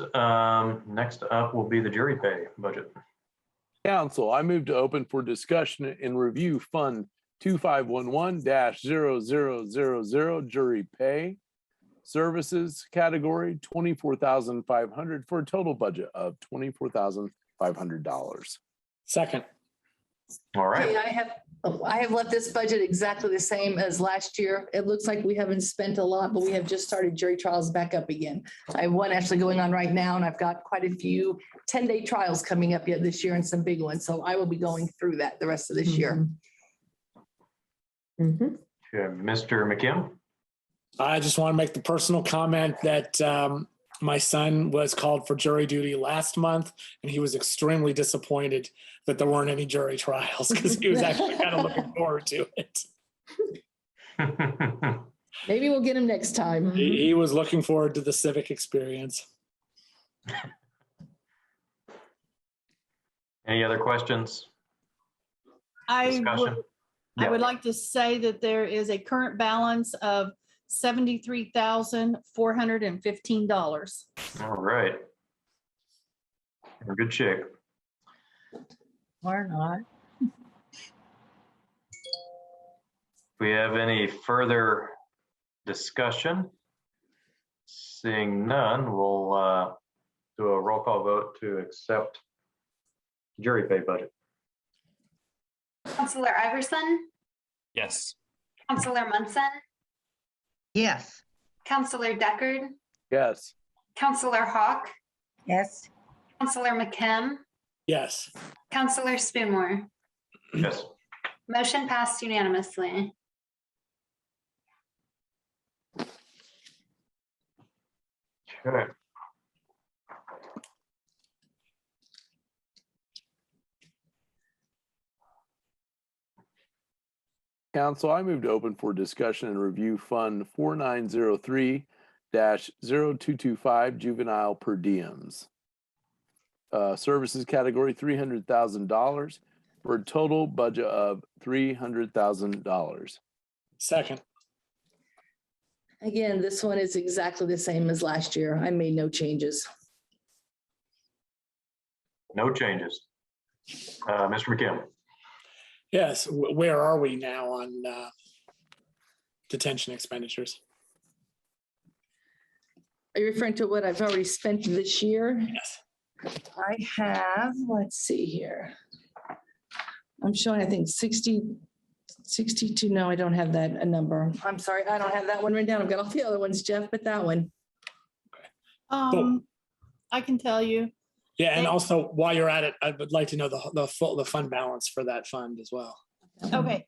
next up will be the jury pay budget. Council, I move to open for discussion and review Fund 2511-0000 Jury Pay Services Category 24,500 for a total budget of $24,500. Second. All right, Okay, I have left this budget exactly the same as last year. It looks like we haven't spent a lot, but we have just started jury trials back up again. I have one actually going on right now, and I've got quite a few 10-day trials coming up yet this year and some big ones. So I will be going through that the rest of this year. Mhm. okay, Mr. McKim. I just want to make the personal comment that my son was called for jury duty last month, and he was extremely disappointed that there weren't any jury trials because he was actually kind of looking forward to it. Maybe we'll get him next time. He was looking forward to the civic experience. Any other questions? I Discussion? would like to say that there is a current balance of $73,415. All right. In good shape. Or not? If we have any further discussion, seeing none, we'll do a roll call vote to accept jury pay budget. Counselor Iverson, Yes. Counselor Munson, Yes. Counselor Deckard, Yes. Counselor Hawk, Yes, Counselor McKim, Yes. Counselor Spoonmore. Yes. Motion passed unanimously. Okay. Council, I move to open for discussion and review Fund 4903-0225 Juvenile Per Diems. Services category $300,000 for a total budget of $300,000. Second. Again, this one is exactly the same as last year. I made no changes. No changes. Mr. McKim. Yes. Where are we now on detention expenditures? Are you referring to what I've already spent this year? Yes. I have, let's see here. I'm showing, I think 62. No, I don't have that a number. I'm sorry, I don't have that one written down. I've got all the other ones, Jeff, but that one. I can tell you. Yeah, and also while you're at it, I would like to know the fund balance for that fund as well. Okay.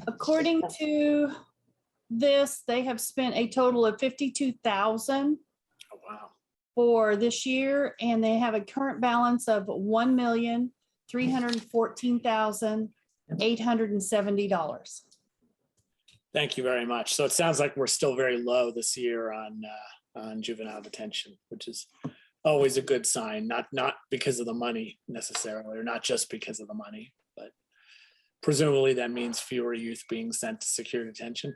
According to this, they have spent a total of $52,000 Oh, wow. for this year, and they have a current balance of $1,314,870. Thank you very much. So it sounds like we're still very low this year on juvenile detention, which is always a good sign, not because of the money necessarily, or not just because of the money, but presumably that means fewer youth being sent to secure detention.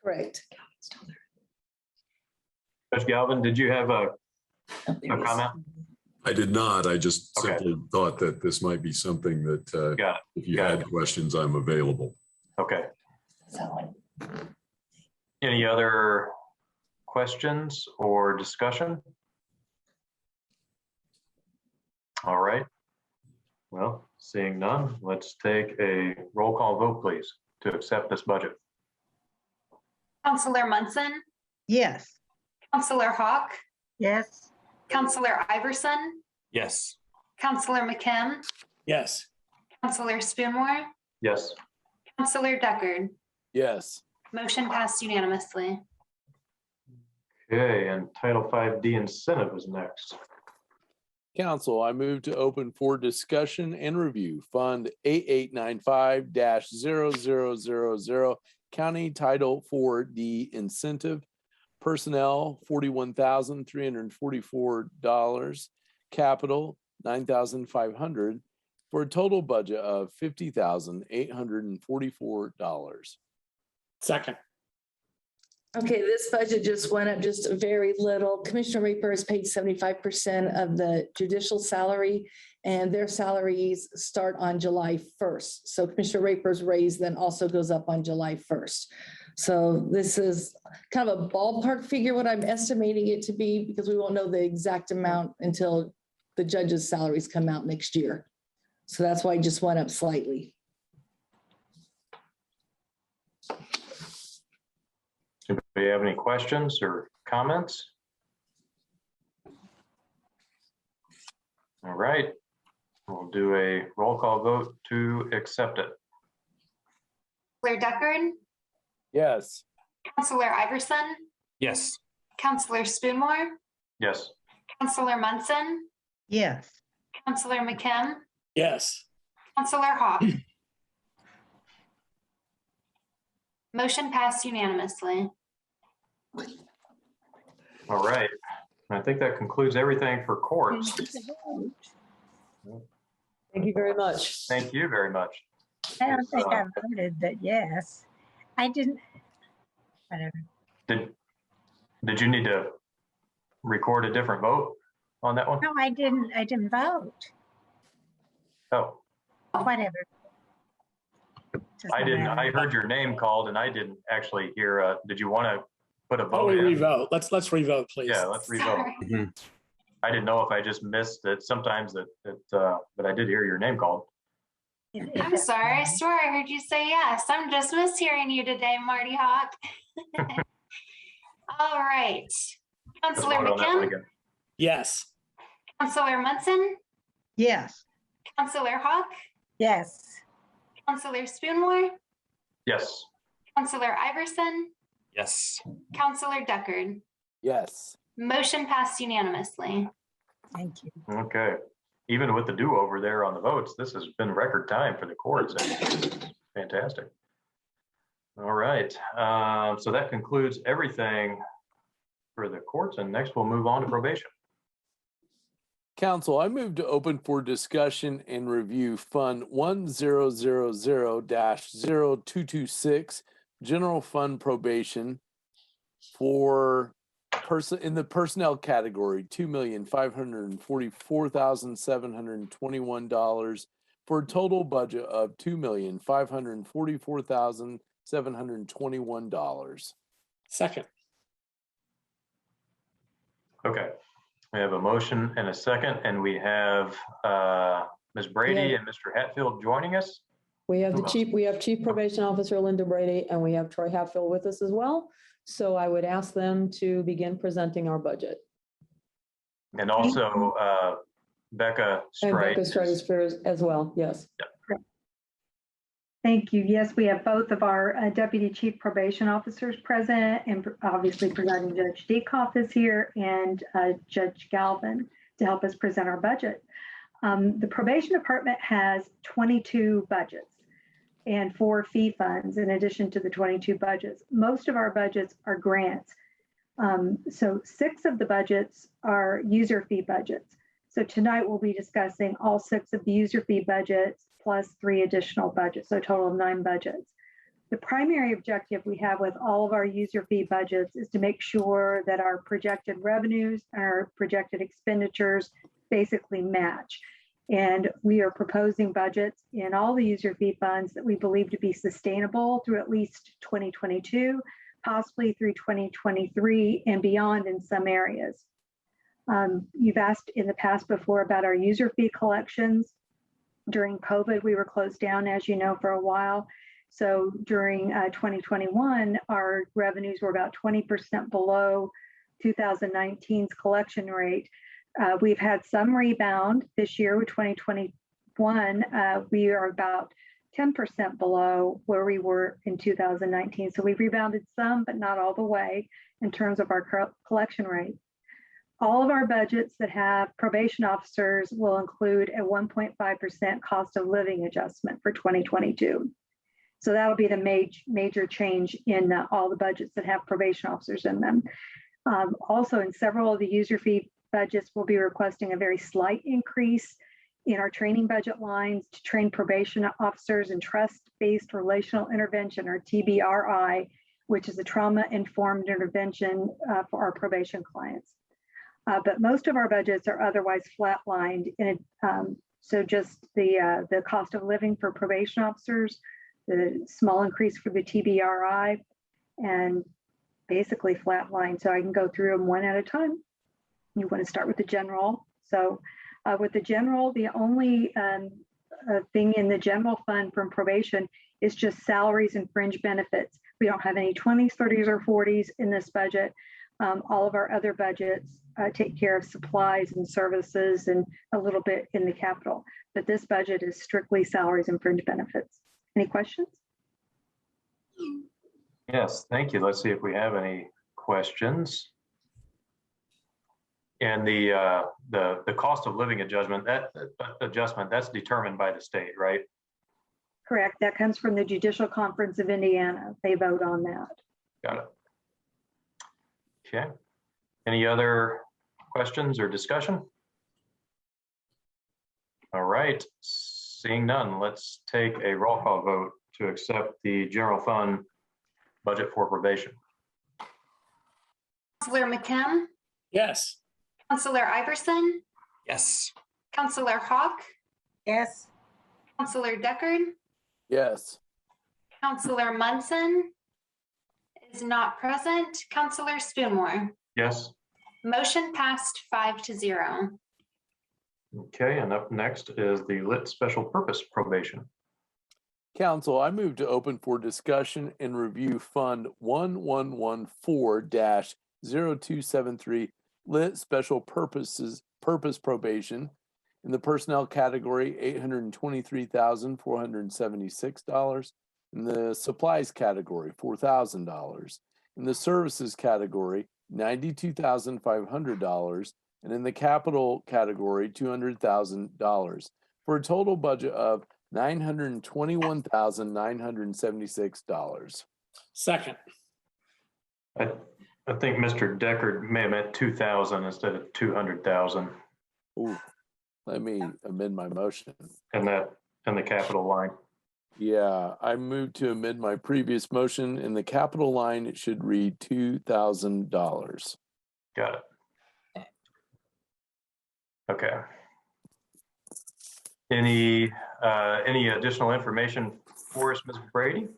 Correct. Judge Galvin, did you have a comment? I did not. I just Okay. simply thought that this might be something that Got it. if you Got had it. questions, I'm available. Okay. Any other questions or discussion? All right. Well, seeing none, let's take a roll call vote, please, to accept this budget? Counselor Munson, Yes. Counselor Hawk, Yes. Counselor Iverson, Yes. Counselor McKim, Yes. Counselor Spoonmore, Yes. Counselor Deckard. Yes. Motion passed unanimously. Okay, and Title 5D incentive is next. Council, I move to open for discussion and review Fund 8895-0000, County Title 4D Incentive, Personnel $41,344, Capital $9,500, for a total budget of $50,844. Second. Okay, this budget just went up just a very little. Commissioner Reaper has paid 75% of the judicial salary, and their salaries start on July 1st. So Commissioner Reaper's raise then also goes up on July 1st. So this is kind of a ballpark figure, what I'm estimating it to be, because we won't know the exact amount until the judges' salaries come out next year. So that's why it just went up slightly. Anybody have any questions or comments? All right, we'll do a roll call vote to accept it. Counselor Deckard, Yes. Counselor Iverson, Yes. Counselor Spoonmore, Yes. Counselor Munson, Yes. Counselor McKim, Yes. Counselor Hawk. Motion passed unanimously. All right, I think that concludes everything for courts. Thank you very much. Thank you very much. I don't think I voted, but yes. I didn't, whatever. Did you need to record a different vote on that one? No, I didn't vote. Oh, Whatever. I didn't. I heard your name called and I didn't actually hear, did you want to put a Oh, vote we in? revote. Let's revote, please. Yeah, let's revote. Sorry. I didn't know if I just missed it sometimes but I did hear your name called. I'm sorry. I swear I heard you say yes. I'm just mishearing you today, Marty Hawk. All right. Let's Counselor vote on that one McKim, again. Yes. Counselor Munson, Yes. Counselor Hawk, Yes. Counselor Spoonmore, Yes. Counselor Iverson, Yes. Counselor Deckard. Yes. Motion passed unanimously. Thank you. Okay. Even with the do-over there on the votes, this has been record time for the courts. Fantastic. All right. So that concludes everything for the courts, and next we'll move on to probation. Council, I move to open for discussion and review Fund 1000-0226, General Fund Probation, for in the personnel category, $2,544,721 for a total budget of $2,544,721. Second. Okay. We have a motion and a second, and we have Ms. Brady Yeah. and Mr. Hatfield joining us. We have Who the else? chief, we have Chief Probation Officer Linda Brady, and we have Troy Hatfield with us as well. So I would ask them to begin presenting our budget. And also Becca And Becca Strite. Strite as well, yes. Thank you. Yes, we have both of our Deputy Chief Probation Officers present, and obviously presiding Judge Dekoff is here, and Judge Galvin to help us present our budget. The Probation Department has 22 budgets and 4 fee funds in addition to the 22 budgets. Most of our budgets are grants. So 6 of the budgets are user fee budgets. So tonight we'll be discussing all 6 of the user fee budgets plus 3 additional budgets, so a total of 9 budgets. The primary objective we have with all of our user fee budgets is to make sure that our projected revenues and our projected expenditures basically match. And we are proposing budgets in all the user fee funds that we believe to be sustainable through at least 2022, possibly through 2023 and beyond in some areas. You've asked in the past before about our user fee collections. During COVID, we were closed down, as you know, for a while. So during 2021, our revenues were about 20% below 2019's collection rate. We've had some rebound this year with 2021. We are about 10% below where we were in 2019. So we've rebounded some, but not all the way in terms of our collection rate. All of our budgets that have probation officers will include a 1.5% cost of living adjustment for 2022. So that'll be the major change in all the budgets that have probation officers in them. Also, in several of the user fee budgets, we'll be requesting a very slight increase in our training budget lines to train probation officers in trust-based relational intervention, or TBRI, which is a trauma-informed intervention for our probation clients. But most of our budgets are otherwise flatlined. So just the cost of living for probation officers, the small increase for the TBRI, and basically flatline. So I can go through them one at a time. You want to start with the general. So with the general, the only thing in the general fund from probation is just salaries and fringe benefits. We don't have any 20s, 30s, or 40s in this budget. All of our other budgets take care of supplies and services and a little bit in the capital. But this budget is strictly salaries and fringe benefits. Any questions? Yes, thank you. Let's see if we have any questions. And the cost of living adjustment, that's determined by the state, right? Correct. That comes from the Judicial Conference of Indiana. They vote on that. Got it. Okay. Any other questions or discussion? All right. Seeing none, let's take a roll call vote to accept the general fund budget for probation. Counselor McKim, Yes. Counselor Iverson, Yes. Counselor Hawk, Yes. Counselor Deckard, Yes. Counselor Munson is not present. Counselor Spoonmore. Yes. Motion passed 5-0. Okay, and up next is the lit special purpose probation. Council, I move to open for discussion and review Fund 1114-0273 lit special purpose probation in the personnel category $823,476, in the supplies category $4,000, in the services category $92,500, and in the capital category $200,000 for a total budget of $921,976. Second. I think Mr. Deckard may have meant 2,000 instead of 200,000. Ooh, let me amend my motion. And that in the capital line. Yeah, I moved to amend my previous motion. In the capital line, it should read $2,000. Got it. Okay. Any additional information for us, Ms. Brady?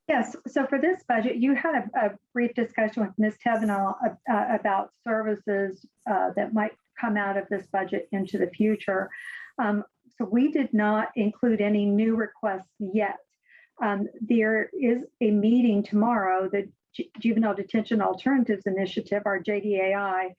Yes, so for this budget, you had a brief discussion with Ms. Tevenall about services that might come out of this budget into the future. So we did not include any new requests yet. There is a meeting tomorrow, the Juvenile Detention Alternatives Initiative, our JDAI,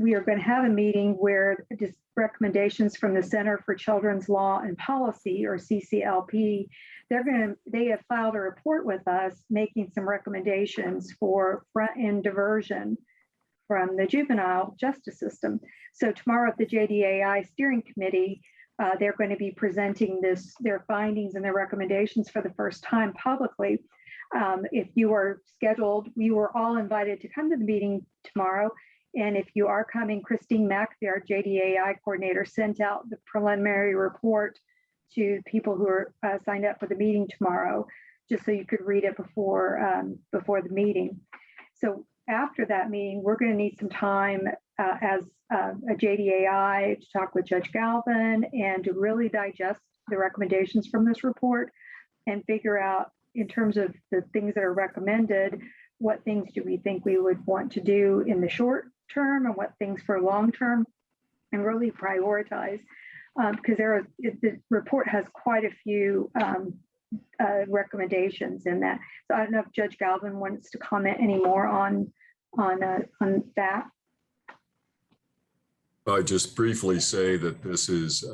we are going to have a meeting where recommendations from the Center for Children's Law and Policy, or CCLP, they have filed a report with us making some recommendations for front-end diversion from the juvenile justice system. So tomorrow at the JDAI steering committee, they're going to be presenting their findings and their recommendations for the first time publicly. If you are scheduled, you are all invited to come to the meeting tomorrow. And if you are coming, Christine McAfee, our JDAI coordinator, sent out the preliminary report to people who are signed up for the meeting tomorrow, just so you could read it before the meeting. So after that meeting, we're going to need some time as a JDAI to talk with Judge Galvin and to really digest the recommendations from this report and figure out, in terms of the things that are recommended, what things do we think we would want to do in the short term and what things for long term, and really prioritize. because the report has quite a few recommendations in that. So I don't know if Judge Galvin wants to comment any more on that. I just briefly say that this is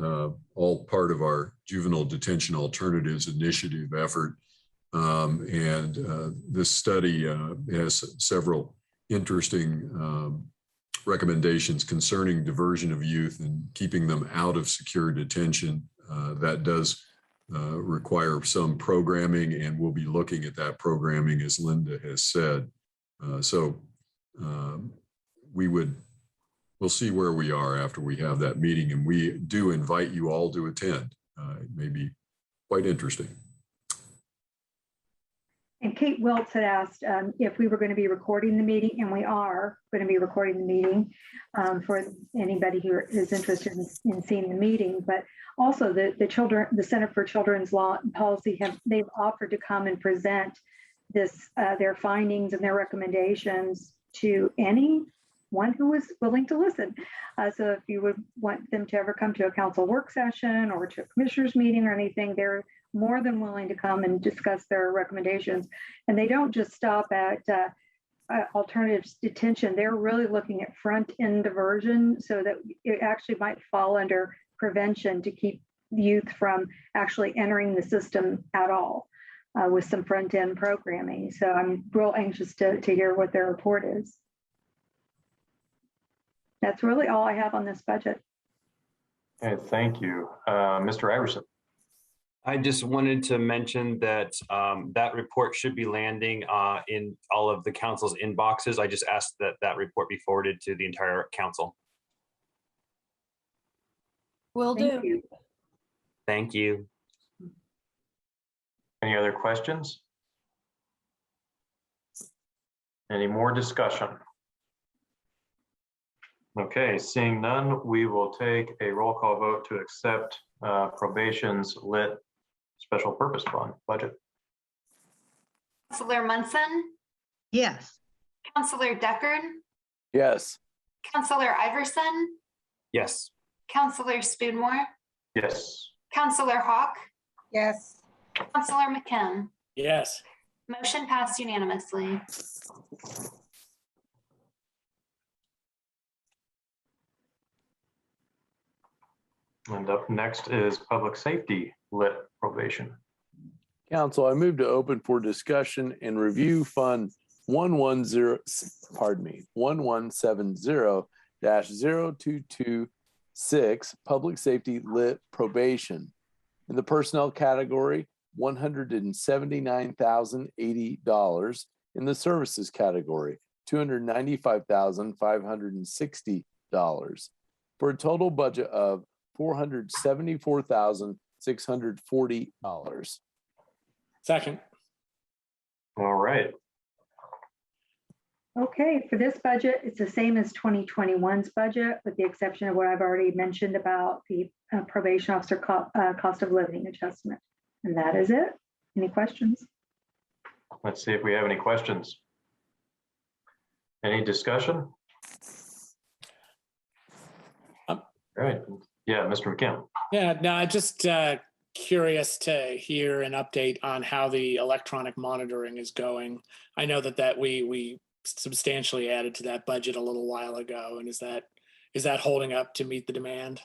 all part of our Juvenile Detention Alternatives Initiative effort. This study has several interesting recommendations concerning diversion of youth and keeping them out of secure detention. That does require some programming, and we'll be looking at that programming, as Linda has said. We'll see where we are after we have that meeting, and we do invite you all to attend. It may be quite interesting. And Kate Wiltz had asked if we were going to be recording the meeting, and we are going to be recording the meeting for anybody who is interested in seeing the meeting. But also the Center for Children's Law and Policy they've offered to come and present their findings and their recommendations to anyone who is willing to listen. So if you would want them to ever come to a council work session or to a commissioners meeting or anything, they're more than willing to come and discuss their recommendations. And they don't just stop at alternative detention. They're really looking at front end diversion, so that it actually might fall under prevention to keep youth from actually entering the system at all with some front end programming. So I'm real anxious to hear what their report is. That's really all I have on this budget. Okay, thank you. Mr. Iverson. I just wanted to mention that that report should be landing in all of the council's inboxes. I just asked that that report be forwarded to the entire council. Will do. Thank you. Any other questions? Any more discussion? Okay, seeing none, we will take a roll call vote to accept probation's lit special purpose fund budget. Counselor Munson, Yes. Counselor Deckard, Yes. Counselor Iverson, Yes. Counselor Spoonmore, Yes. Counselor Hawk, Yes. Counselor McKim. Yes. Motion passed unanimously. And up next is public safety lit probation. Council, I move to open for discussion and review Fund 1170-0226 Public Safety Lit Probation. In the personnel category, $179,080. In the services category, $295,560. For a total budget of $474,640. Second. All right. Okay, for this budget, it's the same as 2021's budget, with the exception of what I've already mentioned about the probation officer cost of living adjustment. And that is it. Any questions? Let's see if we have any questions. Any discussion? All right. Yeah, Mr. McKim. Yeah, no, I'm just curious to hear an update on how the electronic monitoring is going. I know that we substantially added to that budget a little while ago, and is that holding up to meet the demand?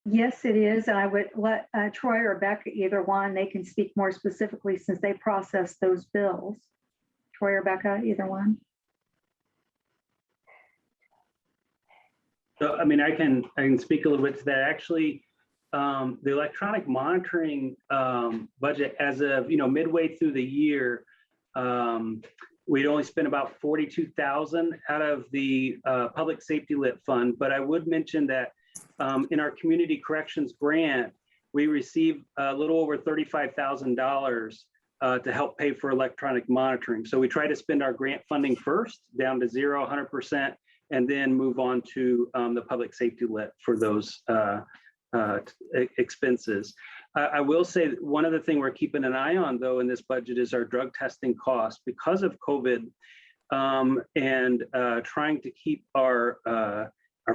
Yes, it is. I would let Troy or Rebecca, either one, they can speak more specifically since they process those bills. Troy or Rebecca, either one. So, I mean, I can speak a little bit to that. Actually, the electronic monitoring budget, as of midway through the year, we'd only spent about $42,000 out of the public safety lit fund. But I would mention that in our community corrections grant, we received a little over $35,000 to help pay for electronic monitoring. So we try to spend our grant funding first, down to 0, 100%. And then move on to the public safety lit for those expenses. I will say that one other thing we're keeping an eye on, though, in this budget is our drug testing costs because of COVID, and trying to keep our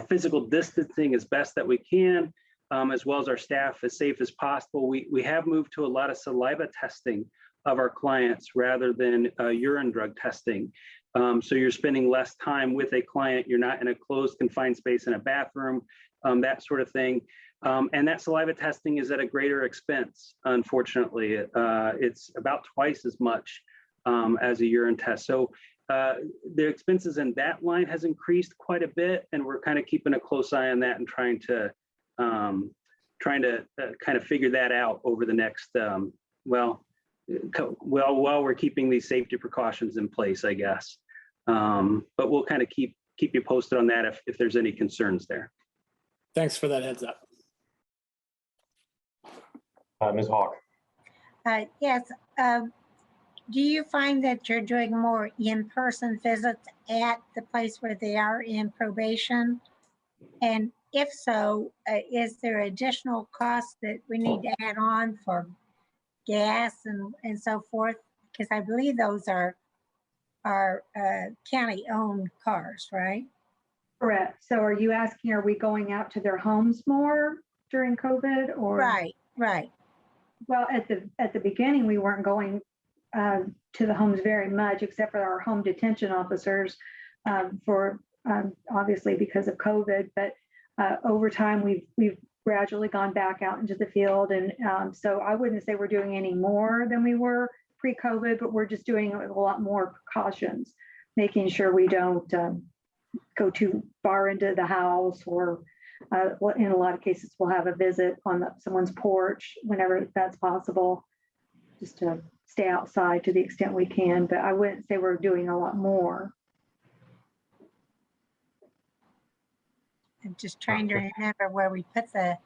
physical distancing as best that we can. as well as our staff as safe as possible. We have moved to a lot of saliva testing of our clients rather than urine drug testing. So you're spending less time with a client. You're not in a closed confined space in a bathroom, that sort of thing. And that saliva testing is at a greater expense, unfortunately. It's about twice as much as a urine test. So the expenses in that line has increased quite a bit, and we're kind of keeping a close eye on that and trying to kind of figure that out over the next, while we're keeping these safety precautions in place, I guess. But we'll kind of keep you posted on that if there's any concerns there. Thanks for that heads up. Ms. Hawk. Yes. Do you find that you're doing more in-person visits at the place where they are in probation? And if so, is there additional costs that we need to add on for gas and so forth? Because I believe those are county-owned cars, right? Correct. So are you asking, are we going out to their homes more during COVID or? Right, right. Well, at the beginning, we weren't going to the homes very much, except for our home detention officers for obviously because of COVID. But over time, we've gradually gone back out into the field. And so I wouldn't say we're doing any more than we were pre-COVID, but we're just doing a lot more precautions, making sure we don't go too far into the house, or in a lot of cases, we'll have a visit on someone's porch whenever that's possible, just to stay outside to the extent we can. But I wouldn't say we're doing a lot more. I'm just trying to remember where we put the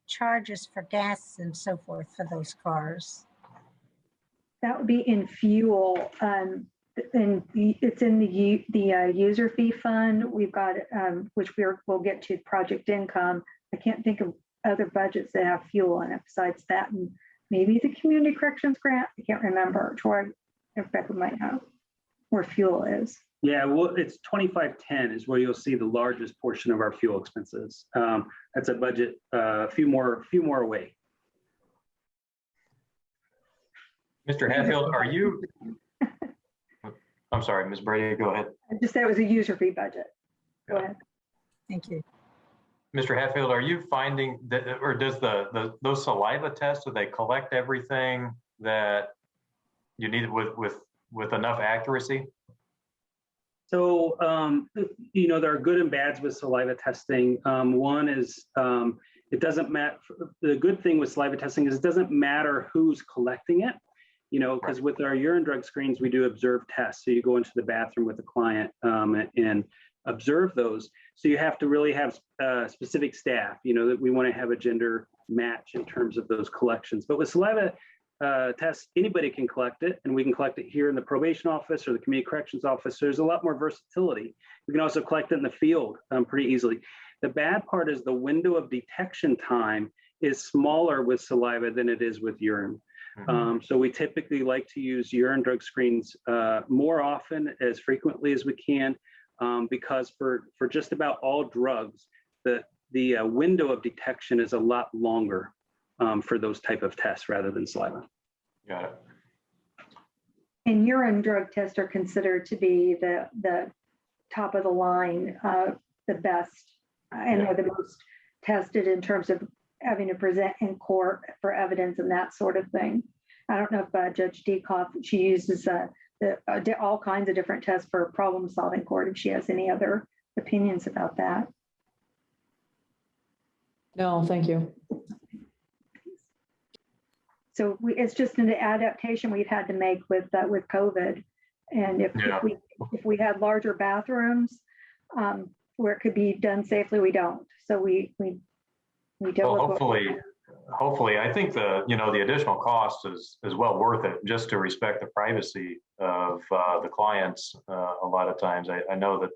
charges for gas and so forth for those cars. That would be in fuel. And it's in the user fee fund. We've got, which we'll get to project income. I can't think of other budgets that have fuel in it besides that, and maybe the community corrections grant. I can't remember. Troy, Rebecca might know where fuel is. Yeah, well, it's 2510 is where you'll see the largest portion of our fuel expenses. That's a budget, a few more away. Mr. Hatfield, are you? I'm sorry, Ms. Brady, go ahead. I just said it was a user fee budget. Go ahead. Thank you. Mr. Hatfield, are you finding that, or does those saliva tests, do they collect everything that you need with enough accuracy? So, there are good and bads with saliva testing. One is it doesn't matter. The good thing with saliva testing is it doesn't matter who's collecting it, because with our urine drug screens, we do observe tests. So you go into the bathroom with the client and observe those. So you have to really have specific staff, that we want to have a gender match in terms of those collections. But with saliva tests, anybody can collect it, and we can collect it here in the probation office or the community corrections office. So there's a lot more versatility. We can also collect it in the field pretty easily. The bad part is the window of detection time is smaller with saliva than it is with urine. So we typically like to use urine drug screens more often, as frequently as we can, because for just about all drugs, the window of detection is a lot longer for those type of tests rather than saliva. Got it. And urine drug tests are considered to be the top of the line, the best, and they're the most tested in terms of having to present in court for evidence and that sort of thing. I don't know if Judge Dekoff, she uses all kinds of different tests for problem solving court, if she has any other opinions about that. No, thank you. So it's just an adaptation we've had to make with COVID. And if we had larger bathrooms where it could be done safely, we don't. So we don't. Well, hopefully, I think the additional cost is well worth it, just to respect the privacy of the clients. A lot of times, I know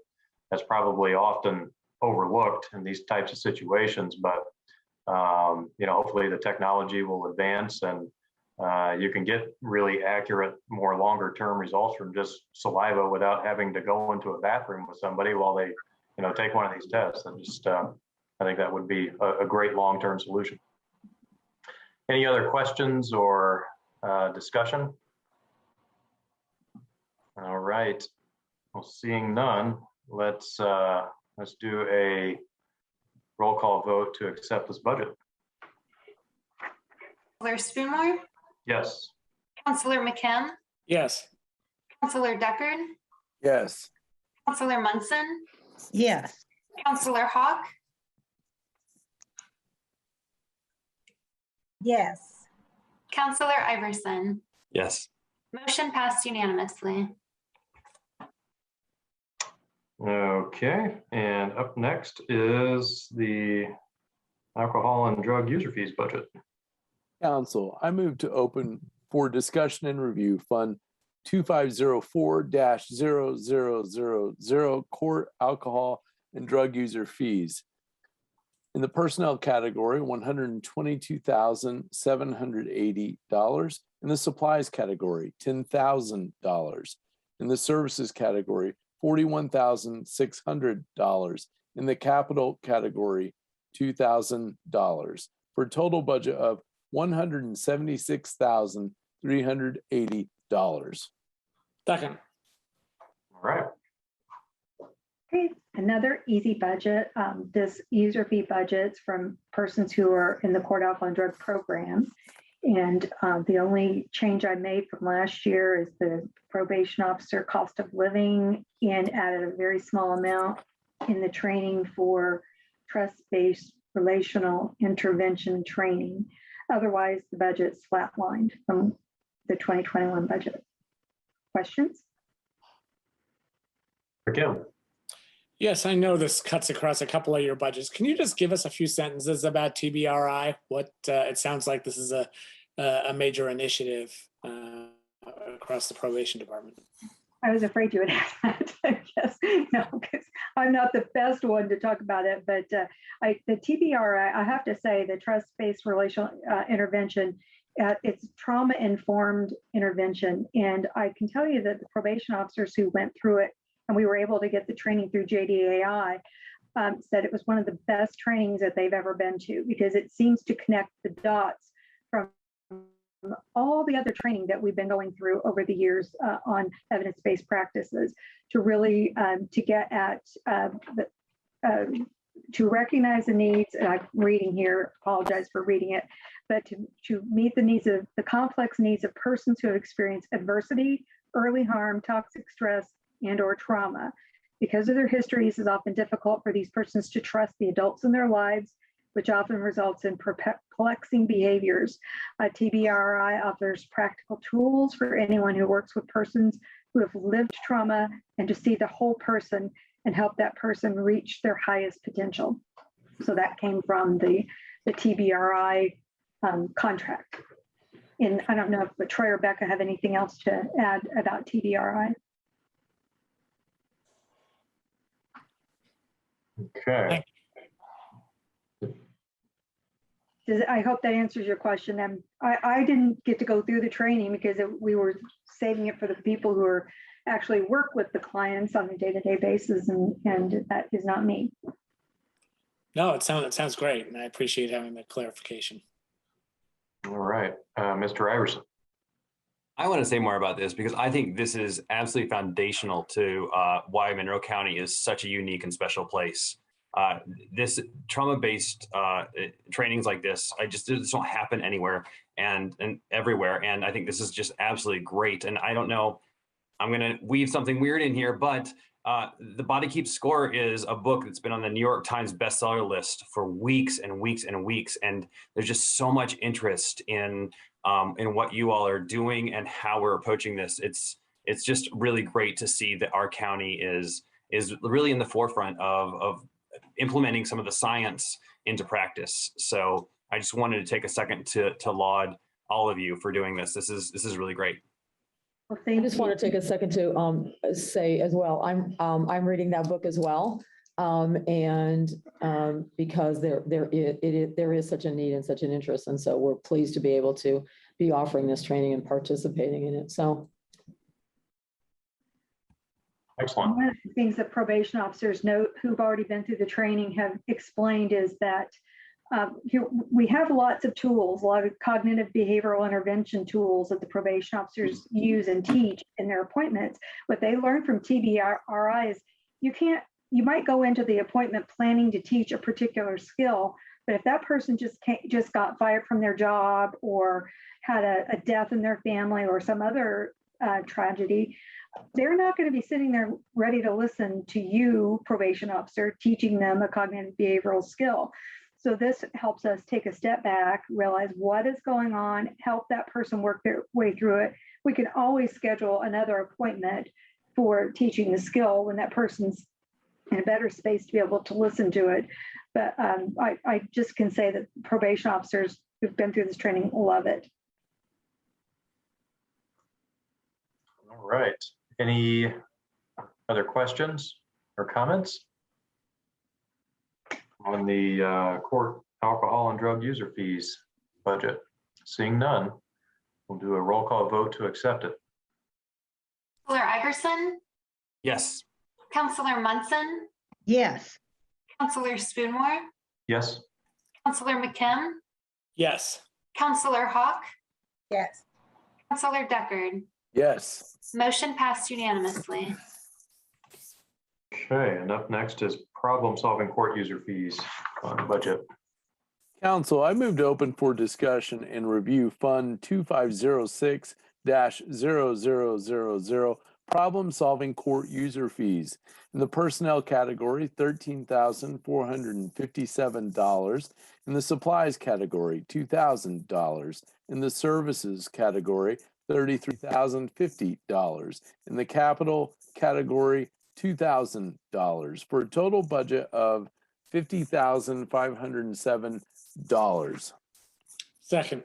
that's probably often overlooked in these types of situations, but hopefully the technology will advance and you can get really accurate, more longer term results from just saliva without having to go into a bathroom with somebody while they, take one of these tests. And just I think that would be a great long-term solution. Any other questions or discussion? All right. Well, seeing none, let's do a roll call vote to accept this budget. Counselor Spoonmore, Yes. Counselor McKim, Yes. Counselor Deckard, Yes. Counselor Munson, Yes. Counselor Hawk, Yes. Counselor Iverson. Yes. Motion passed unanimously. Okay, and up next is the alcohol and drug user fees budget. Council, I move to open for discussion and review Fund 2504-0000 Court Alcohol and Drug User Fees. In the personnel category, $122,780. In the supplies category, $10,000. In the services category, $41,600. In the capital category, $2,000, for a total budget of $176,380. Second. All right. Okay, another easy budget. This user fee budget's from persons who are in the court alcohol and drug program. And the only change I made from last year is the probation officer cost of living, and added a very small amount in the training for trust-based relational intervention training. Otherwise, the budget's flatlined from the 2021 budget. Questions? Again. Yes, I know this cuts across a couple of your budgets. Can you just give us a few sentences about TBRI? What it sounds like this is a major initiative across the probation department. I was afraid you would ask that. Yes, no, because I'm not the best one to talk about it. But the TBRI, I have to say, the trust-based relational intervention, it's trauma-informed intervention, and I can tell you that the probation officers who went through it, and we were able to get the training through JDAI, said it was one of the best trainings that they've ever been to, because it seems to connect the dots from all the other training that we've been going through over the years on evidence-based practices, to really to get at to recognize the needs. And I'm reading here, apologize for reading it, but to meet the needs of the complex needs of persons who have experienced adversity, early harm, toxic stress, and or trauma. Because of their histories, it's often difficult for these persons to trust the adults in their lives, which often results in perplexing behaviors. TBRI offers practical tools for anyone who works with persons who have lived trauma, and to see the whole person and help that person reach their highest potential. So that came from the TBRI contract. And I don't know if Troy or Becca have anything else to add about TBRI. Okay. I hope that answers your question. I didn't get to go through the training because we were saving it for the people who are actually work with the clients on a day-to-day basis, and that is not me. No, it sounds great, and I appreciate having the clarification. All right, Mr. Iverson. I want to say more about this because I think this is absolutely foundational to why Monroe County is such a unique and special place. This trauma-based trainings like this, just don't happen anywhere and everywhere. And I think this is just absolutely great. And I don't know, I'm going to weave something weird in here, but The Body Keeps Score is a book that's been on the New York Times bestseller list for weeks and weeks and weeks. And there's just so much interest in what you all are doing and how we're approaching this. It's just really great to see that our county is really in the forefront of implementing some of the science into practice. So I just wanted to take a second to laud all of you for doing this. This is really great. Well, I just want to take a second to say as well, I'm reading that book as well. Because there is such a need and such an interest. And so we're pleased to be able to be offering this training and participating in it. So. Excellent. One of the things that probation officers know who've already been through the training have explained is that we have lots of tools, a lot of cognitive behavioral intervention tools that the probation officers use and teach in their appointments. What they learn from TBRI is you might go into the appointment planning to teach a particular skill, but if that person just got fired from their job or had a death in their family or some other tragedy, they're not going to be sitting there ready to listen to you, probation officer, teaching them a cognitive behavioral skill. So this helps us take a step back, realize what is going on, help that person work their way through it. We can always schedule another appointment for teaching the skill when that person's in a better space to be able to listen to it. But I just can say that probation officers who've been through this training love it. All right. Any other questions or comments on the court alcohol and drug user fees budget? Seeing none, we'll do a roll call vote to accept it. Counselor Iverson, Yes. Counselor Munson, Yes. Counselor Spoonmore, Yes. Counselor McKim, Yes. Counselor Hawk, Yes. Counselor Deckard. Yes. Motion passed unanimously. Okay, and up next is problem-solving court user fees on budget. Council, I move to open for discussion and review Fund 2506-0000, Problem Solving Court User Fees. In the personnel category, $13,457. In the supplies category, $2,000. In the services category, $33,050. In the capital category, $2,000 for a total budget of $50,507. Second.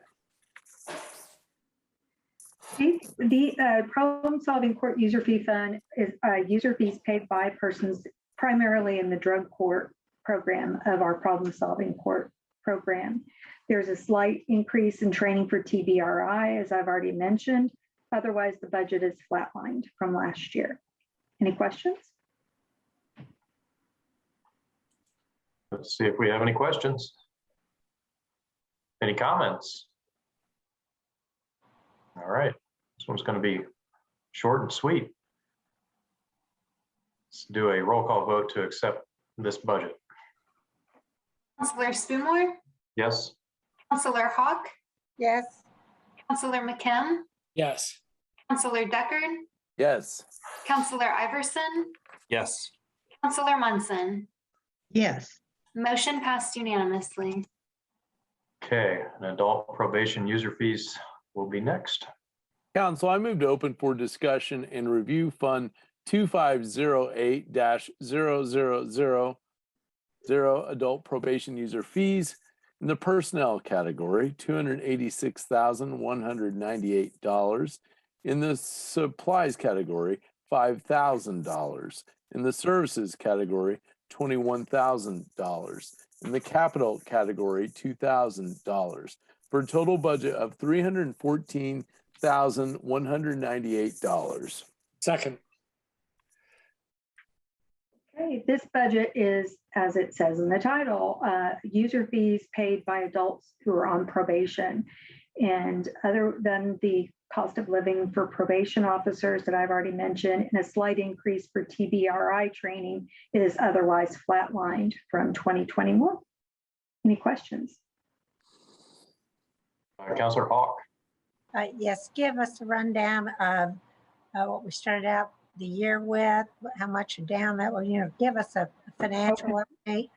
The problem-solving court user fee fund is user fees paid by persons primarily in the drug court program of our problem-solving court program. There's a slight increase in training for TBRI, as I've already mentioned. Otherwise, the budget is flatlined from last year. Any questions? Let's see if we have any questions. Any comments? All right, this one's going to be short and sweet. Let's do a roll call vote to accept this budget. Counselor Spoonmore, Yes. Counselor Hawk, Yes. Counselor McKim, Yes. Counselor Deckard, Yes. Counselor Iverson, Yes. Counselor Munson. Yes. Motion passed unanimously. Okay, and adult probation user fees will be next. Council, I move to open for discussion and review Fund 2508-0000, Adult Probation User Fees. In the personnel category, $286,198. In the supplies category, $5,000. In the services category, $21,000. In the capital category, $2,000 for a total budget of $314,198. Second. Okay, this budget is, as it says in the title, user fees paid by adults who are on probation. And other than the cost of living for probation officers that I've already mentioned, and a slight increase for TBRI training, it is otherwise flatlined from 2021. Any questions? Counselor Hawk. Yes, give us a rundown of what we started out the year with, how much down that was, give us a financial update.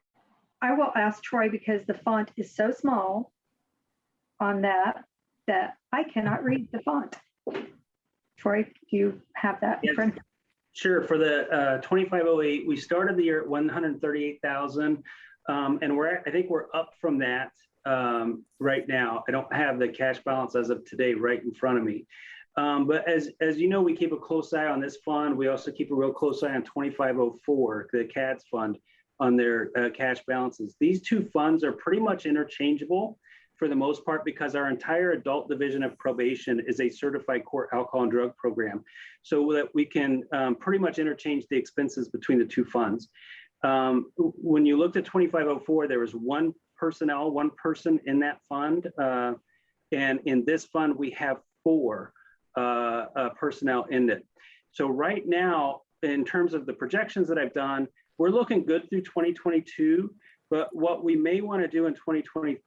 I will ask Troy because the font is so small on that I cannot read the font. Troy, do you have that in front? Sure. For the 2508, we started the year at 138,000, and I think we're up from that right now. I don't have the cash balance as of today right in front of me. But as you know, we keep a close eye on this fund. We also keep a real close eye on 2504, the CADS fund, on their cash balances. These two funds are pretty much interchangeable for the most part, because our entire adult division of probation is a certified court alcohol and drug program, so that we can pretty much interchange the expenses between the two funds. When you looked at 2504, there was one person in that fund. And in this fund, we have 4 personnel in it. So right now, in terms of the projections that I've done, we're looking good through 2022. But what we may want to do in 2023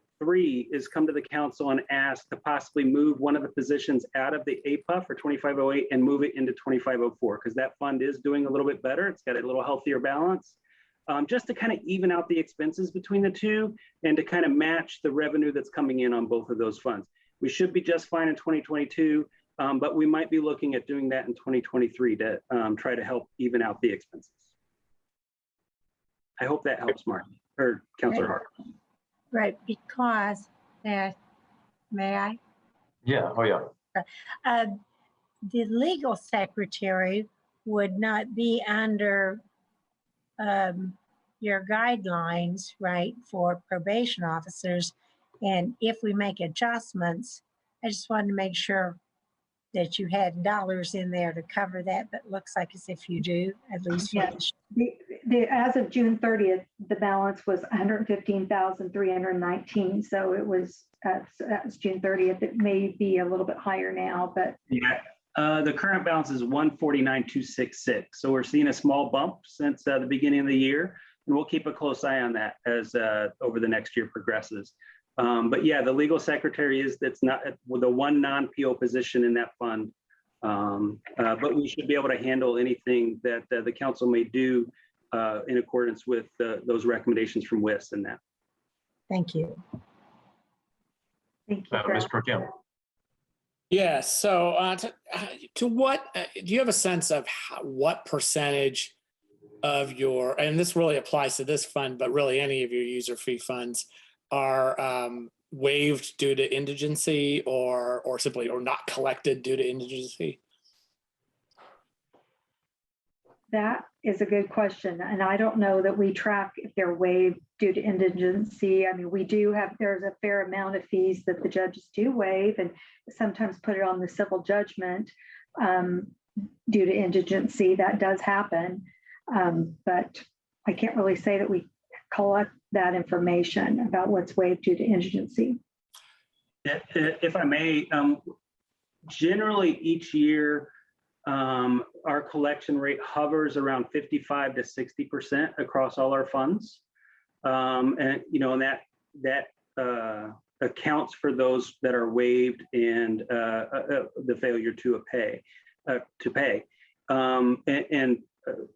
is come to the council and ask to possibly move one of the positions out of the APA for 2508 and move it into 2504, because that fund is doing a little bit better. It's got a little healthier balance. Just to kind of even out the expenses between the two and to kind of match the revenue that's coming in on both of those funds. We should be just fine in 2022, but we might be looking at doing that in 2023 to try to help even out the expenses. I hope that helps, Martin, or Councilor Hart. Right, because that, may I? Yeah, oh yeah. The legal secretary would not be under your guidelines, right, for probation officers. And if we make adjustments, I just wanted to make sure that you had dollars in there to cover that, but looks like as if you do, at least. Yeah. As of June 30th, the balance was 115,319. So it was, that was June 30th. It may be a little bit higher now, but. Yeah, the current balance is 149,266. So we're seeing a small bump since the beginning of the year, and we'll keep a close eye on that as over the next year progresses. But yeah, the legal secretary that's not with the one non-PO position in that fund. But we should be able to handle anything that the council may do in accordance with those recommendations from WIS and that. Thank you. Thank you. Mr. Kim. Yeah, so to what, do you have a sense of what percentage of your, and this really applies to this fund, but really any of your user fee funds are waived due to indigency or simply or not collected due to indigency? That is a good question. And I don't know that we track if they're waived due to indigency. I mean, we do have, there's a fair amount of fees that the judges do waive and sometimes put it on the civil judgment due to indigency. That does happen. But I can't really say that we collect that information about what's waived due to indigency. If I may, generally each year, our collection rate hovers around 55 to 60% across all our funds. And, you know, and that accounts for those that are waived and the failure to pay. And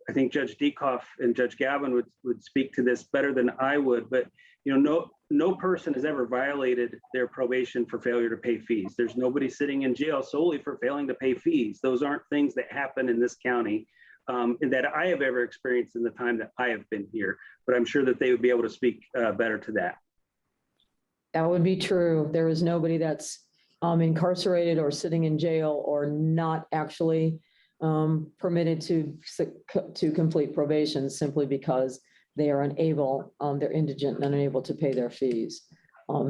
I think Judge Dekoff and Judge Galvin would speak to this better than I would, but you know, no person has ever violated their probation for failure to pay fees. There's nobody sitting in jail solely for failing to pay fees. Those aren't things that happen in this county that I have ever experienced in the time that I have been here, but I'm sure that they would be able to speak better to that. That would be true. There is nobody that's incarcerated or sitting in jail or not actually permitted to complete probation simply because they are unable, they're indigent and unable to pay their fees.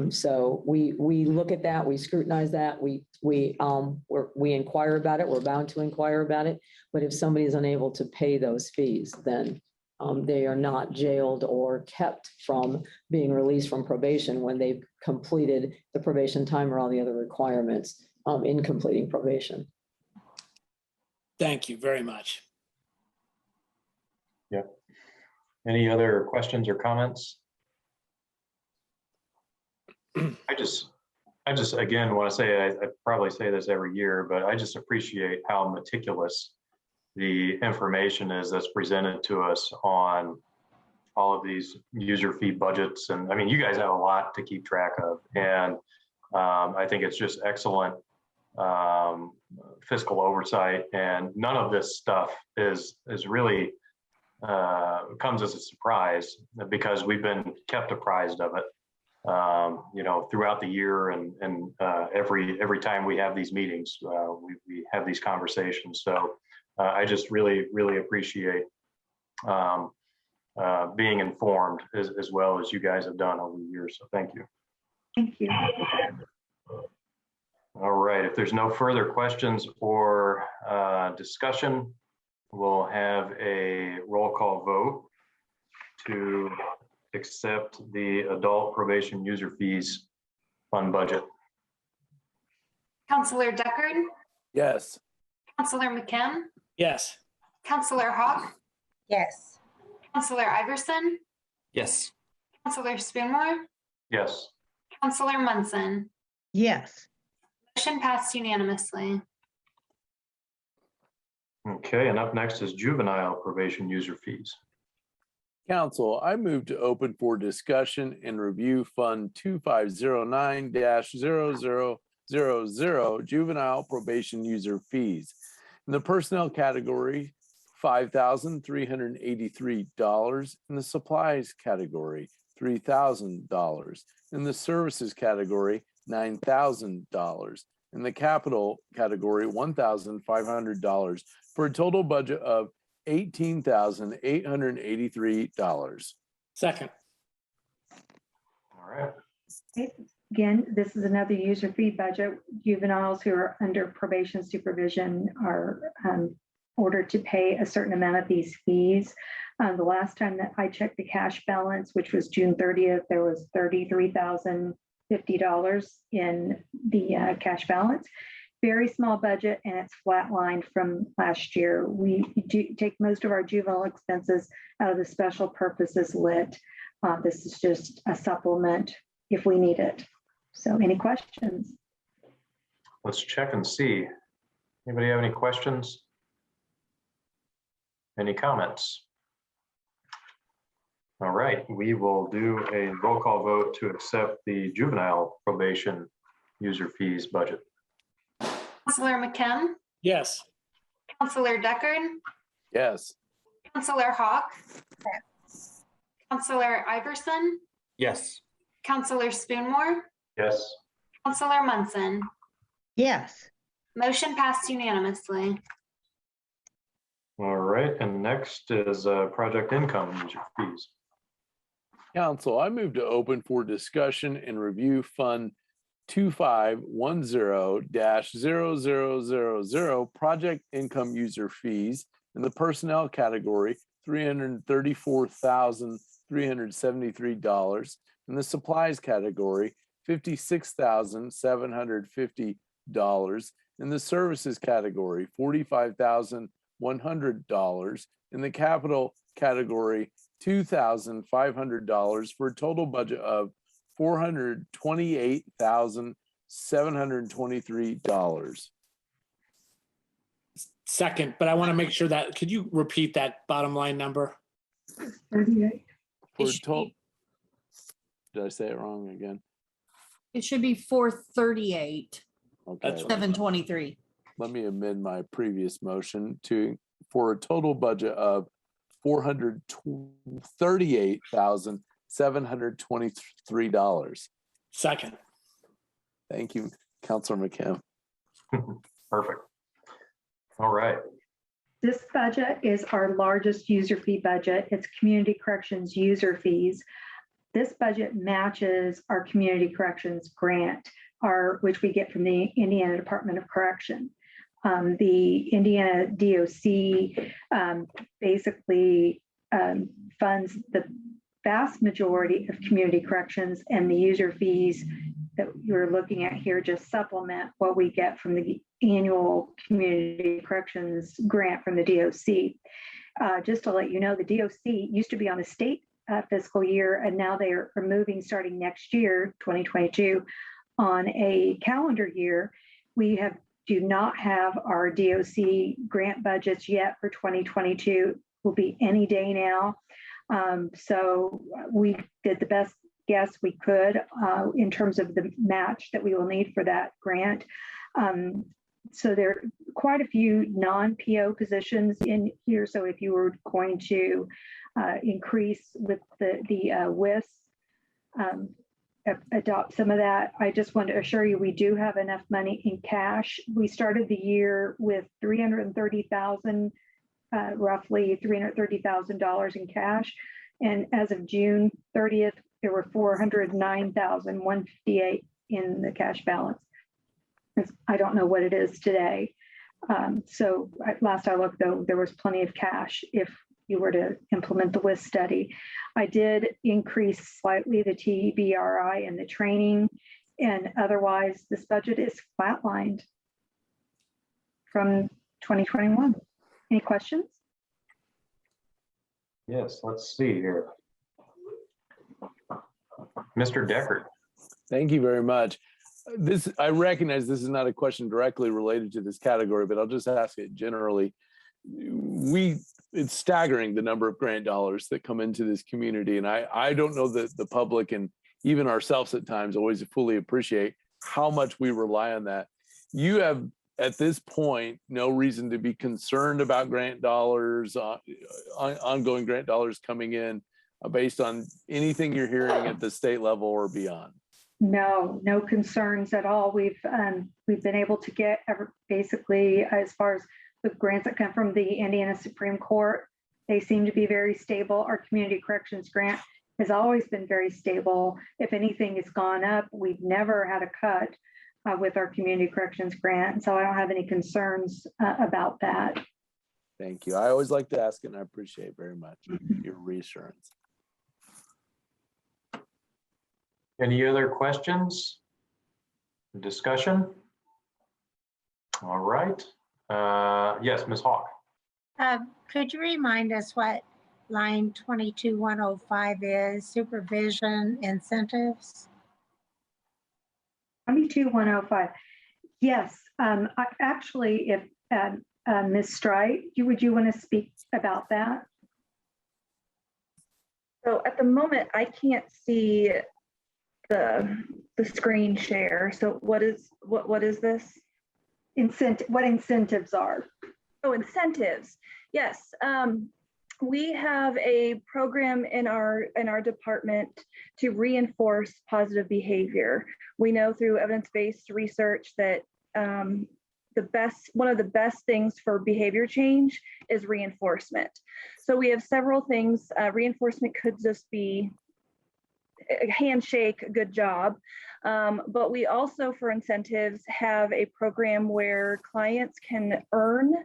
So we look at that, we scrutinize that, we inquire about it, we're bound to inquire about it. But if somebody is unable to pay those fees, then they are not jailed or kept from being released from probation when they've completed the probation time or all the other requirements in completing probation. Thank you very much. Yeah. Any other questions or comments? I just again want to say, I probably say this every year, but I just appreciate how meticulous the information is that's presented to us on all of these user fee budgets. And I mean, you guys have a lot to keep track of. And I think it's just excellent fiscal oversight, and none of this stuff is really comes as a surprise because we've been kept apprised of it, you know, throughout the year, and every time we have these meetings, we have these conversations. So I just really appreciate being informed as well as you guys have done over the years. So thank you. Thank you. All right, if there's no further questions or discussion, we'll have a roll call vote to accept the adult probation user fees fund budget. Counselor Deckard, Yes. Counselor McKim, Yes. Counselor Hawk, Yes. Counselor Iverson, Yes. Counselor Spoonmore, Yes. Counselor Munson. Yes. Motion passed unanimously. Okay, and up next is juvenile probation user fees. Council, I move to open for discussion and review Fund 2509-0000 Juvenile Probation User Fees. In the personnel category, $5,383. In the supplies category, $3,000. In the services category, $9,000. In the capital category, $1,500 for a total budget of $18,883. Second. All right. Again, this is another user fee budget. Juveniles who are under probation supervision are ordered to pay a certain amount of these fees. The last time that I checked the cash balance, which was June 30th, there was $33,050 in the cash balance. Very small budget, and it's flatlined from last year. We do take most of our juvenile expenses out of the special purposes lit. This is just a supplement if we need it. So any questions? Let's check and see. Anybody have any questions? Any comments? All right, we will do a roll call vote to accept the juvenile probation user fees budget. Counselor McKim, Yes. Counselor Deckard, Yes. Counselor Hawk, Counselor Iverson, Yes. Counselor Spoonmore, Yes. Counselor Munson. Yes. Motion passed unanimously. All right, and next is project income user fees. Council, I move to open for discussion and review Fund 2510-0000 project income user fees in the personnel category, $334,373. In the supplies category, $56,750. In the services category, $45,100. In the capital category, $2,500 for a total budget of $428,723. Second, but I want to make sure that, could you repeat that bottom line number? 38. For total, did I say it wrong again? It should be 438, Okay, That's 723. let me amend my previous motion for a total budget of $438,723. Second. Thank you, Counselor McKim. Perfect. All right. This budget is our largest user fee budget. It's community corrections user fees. This budget matches our community corrections grant, which we get from the Indiana Department of Correction. The Indiana DOC basically funds the vast majority of community corrections, and the user fees that you're looking at here just supplement what we get from the annual community corrections grant from the DOC. Just to let you know, the DOC used to be on a state fiscal year, and now they are moving starting next year, 2022, on a calendar year. We do not have our DOC grant budgets yet for 2022. Will be any day now. So we did the best guess we could in terms of the match that we will need for that grant. So there are quite a few non-PO positions in here. So if you were going to increase with the WIS, adopt some of that, I just want to assure you we do have enough money in cash. We started the year with $330,000, roughly $330,000 in cash. And as of June 30th, there were 409,158 in the cash balance. I don't know what it is today. So last I looked, though, there was plenty of cash if you were to implement the WIS study. I did increase slightly the TBRI and the training, and otherwise this budget is flatlined from 2021. Any questions? Yes, let's see here. Mr. Deckard. Thank you very much. I recognize this is not a question directly related to this category, but I'll just ask it generally. It's staggering the number of grant dollars that come into this community. And I don't know that the public and even ourselves at times always fully appreciate how much we rely on that. You have, at this point, no reason to be concerned about grant dollars, ongoing grant dollars coming in based on anything you're hearing at the state level or beyond. No concerns at all. We've been able to get basically, as far as the grants that come from the Indiana Supreme Court, they seem to be very stable. Our community corrections grant has always been very stable. If anything has gone up, we've never had a cut with our community corrections grant. So I don't have any concerns about that. Thank you. I always like to ask, and I appreciate very much your reassurance. Any other questions? Discussion? All right. Yes, Ms. Hawk. Could you remind us what line 22105 is, supervision incentives? 22105. Yes. Actually, if Ms. Strite, would you want to speak about that? So at the moment, I can't see the screen share. So what is this? What incentives are? Oh, incentives. Yes. We have a program in our department to reinforce positive behavior. We know through evidence-based research that one of the best things for behavior change is reinforcement. So we have several things. Reinforcement could just be a handshake, good job. But we also, for incentives, have a program where clients can earn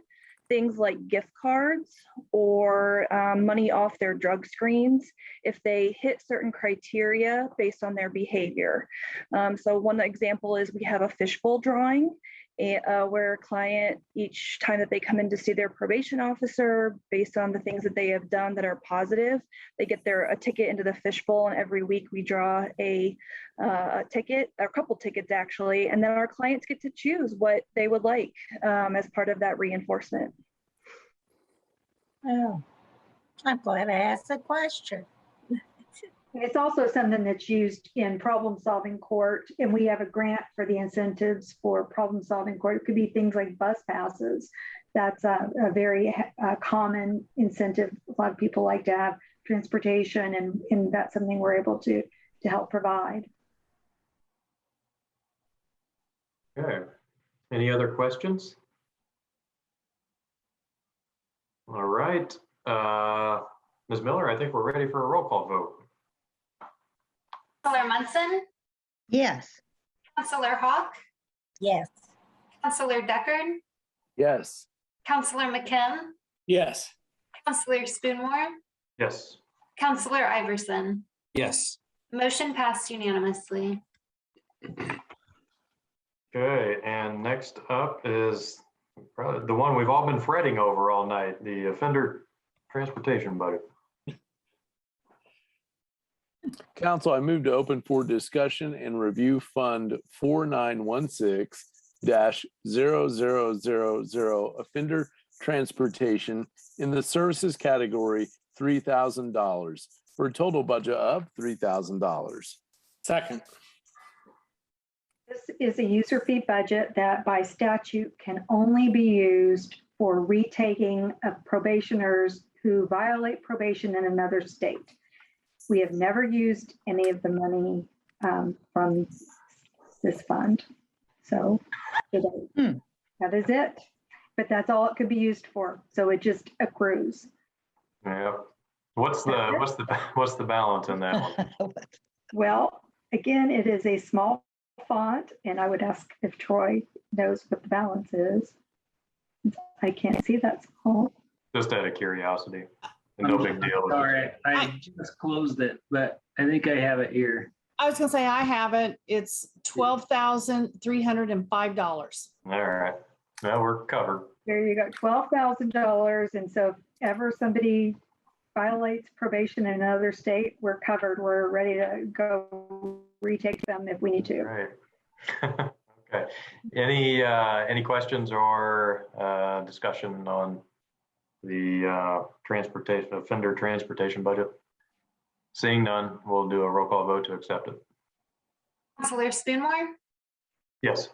things like gift cards or money off their drug screens if they hit certain criteria based on their behavior. So one example is we have a fishbowl drawing where a client, each time that they come in to see their probation officer, based on the things that they have done that are positive, they get a ticket into the fishbowl, and every week we draw a ticket, a couple tickets actually, and then our clients get to choose what they would like as part of that reinforcement. Oh, I'm glad I asked the question. It's also something that's used in problem-solving court, and we have a grant for the incentives for problem-solving court. It could be things like bus passes. That's a very common incentive. A lot of people like to have transportation, and that's something we're able to help provide. Okay. Any other questions? All right. Ms. Miller, I think we're ready for a roll call vote. Counselor Munson? Yes. Counselor Hawk? Yes. Counselor Deckard? Yes. Counselor McKim? Yes. Counselor Spoonmore? Yes. Counselor Iverson? Yes. Motion passed unanimously. Okay, and next up is probably the one we've all been fretting over all night, the offender transportation budget. Council, I move to open for discussion and review Fund 4916-0000 offender transportation in the services category $3,000 for a total budget of $3,000. Second. This is a user fee budget that by statute can only be used for retaking of probationers who violate probation in another state. We have never used any of the money from this fund. So that is it. But that's all it could be used for. So it just accrues. Yeah. What's the balance in that one? Well, again, it is a small font, and I would ask if Troy knows what the balance is. I can't see that small. Just out of curiosity. No big deal. Sorry, I just closed it, but I think I have it here. I was gonna say I haven't. It's $12,305. All right. Well, we're covered. There you go, $12,000. And so if ever somebody violates probation in another state, we're covered. We're ready to go retake them if we need to. Right. Okay. Any questions or discussion on the offender transportation budget? Seeing none, we'll do a roll call vote to accept it. Counselor Spoonmore, Yes.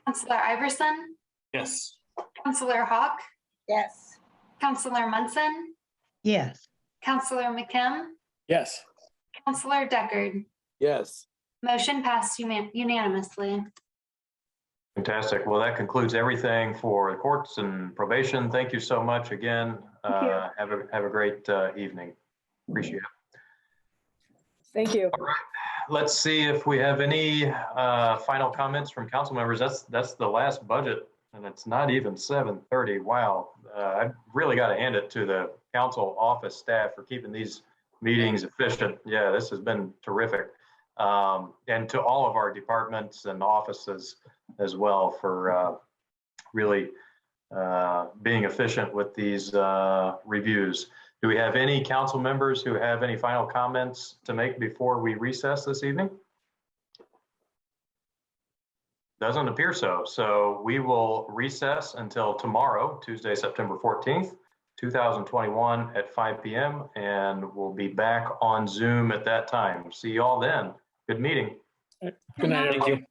Counselor Iverson, Yes. Counselor Hawk, Yes. Counselor Munson, Yes. Counselor McKim, Yes. Counselor Deckard. Yes. Motion passed unanimously. Fantastic. Well, that concludes everything for the courts and probation. Thank you so much again. Thank you. Have a great evening. Appreciate it. Thank you. All right. Let's see if we have any final comments from council members. That's the last budget, and it's not even 7:30. Wow. I've really got to hand it to the council office staff for keeping these meetings efficient. Yeah, this has been terrific. And to all of our departments and offices as well for really being efficient with these reviews. Do we have any council members who have any final comments to make before we recess this evening? Doesn't appear so. So we will recess until tomorrow, Tuesday, September 14th, 2021 at 5 p.m. And we'll be back on Zoom at that time. See you all then. Good meeting. Good night, everyone.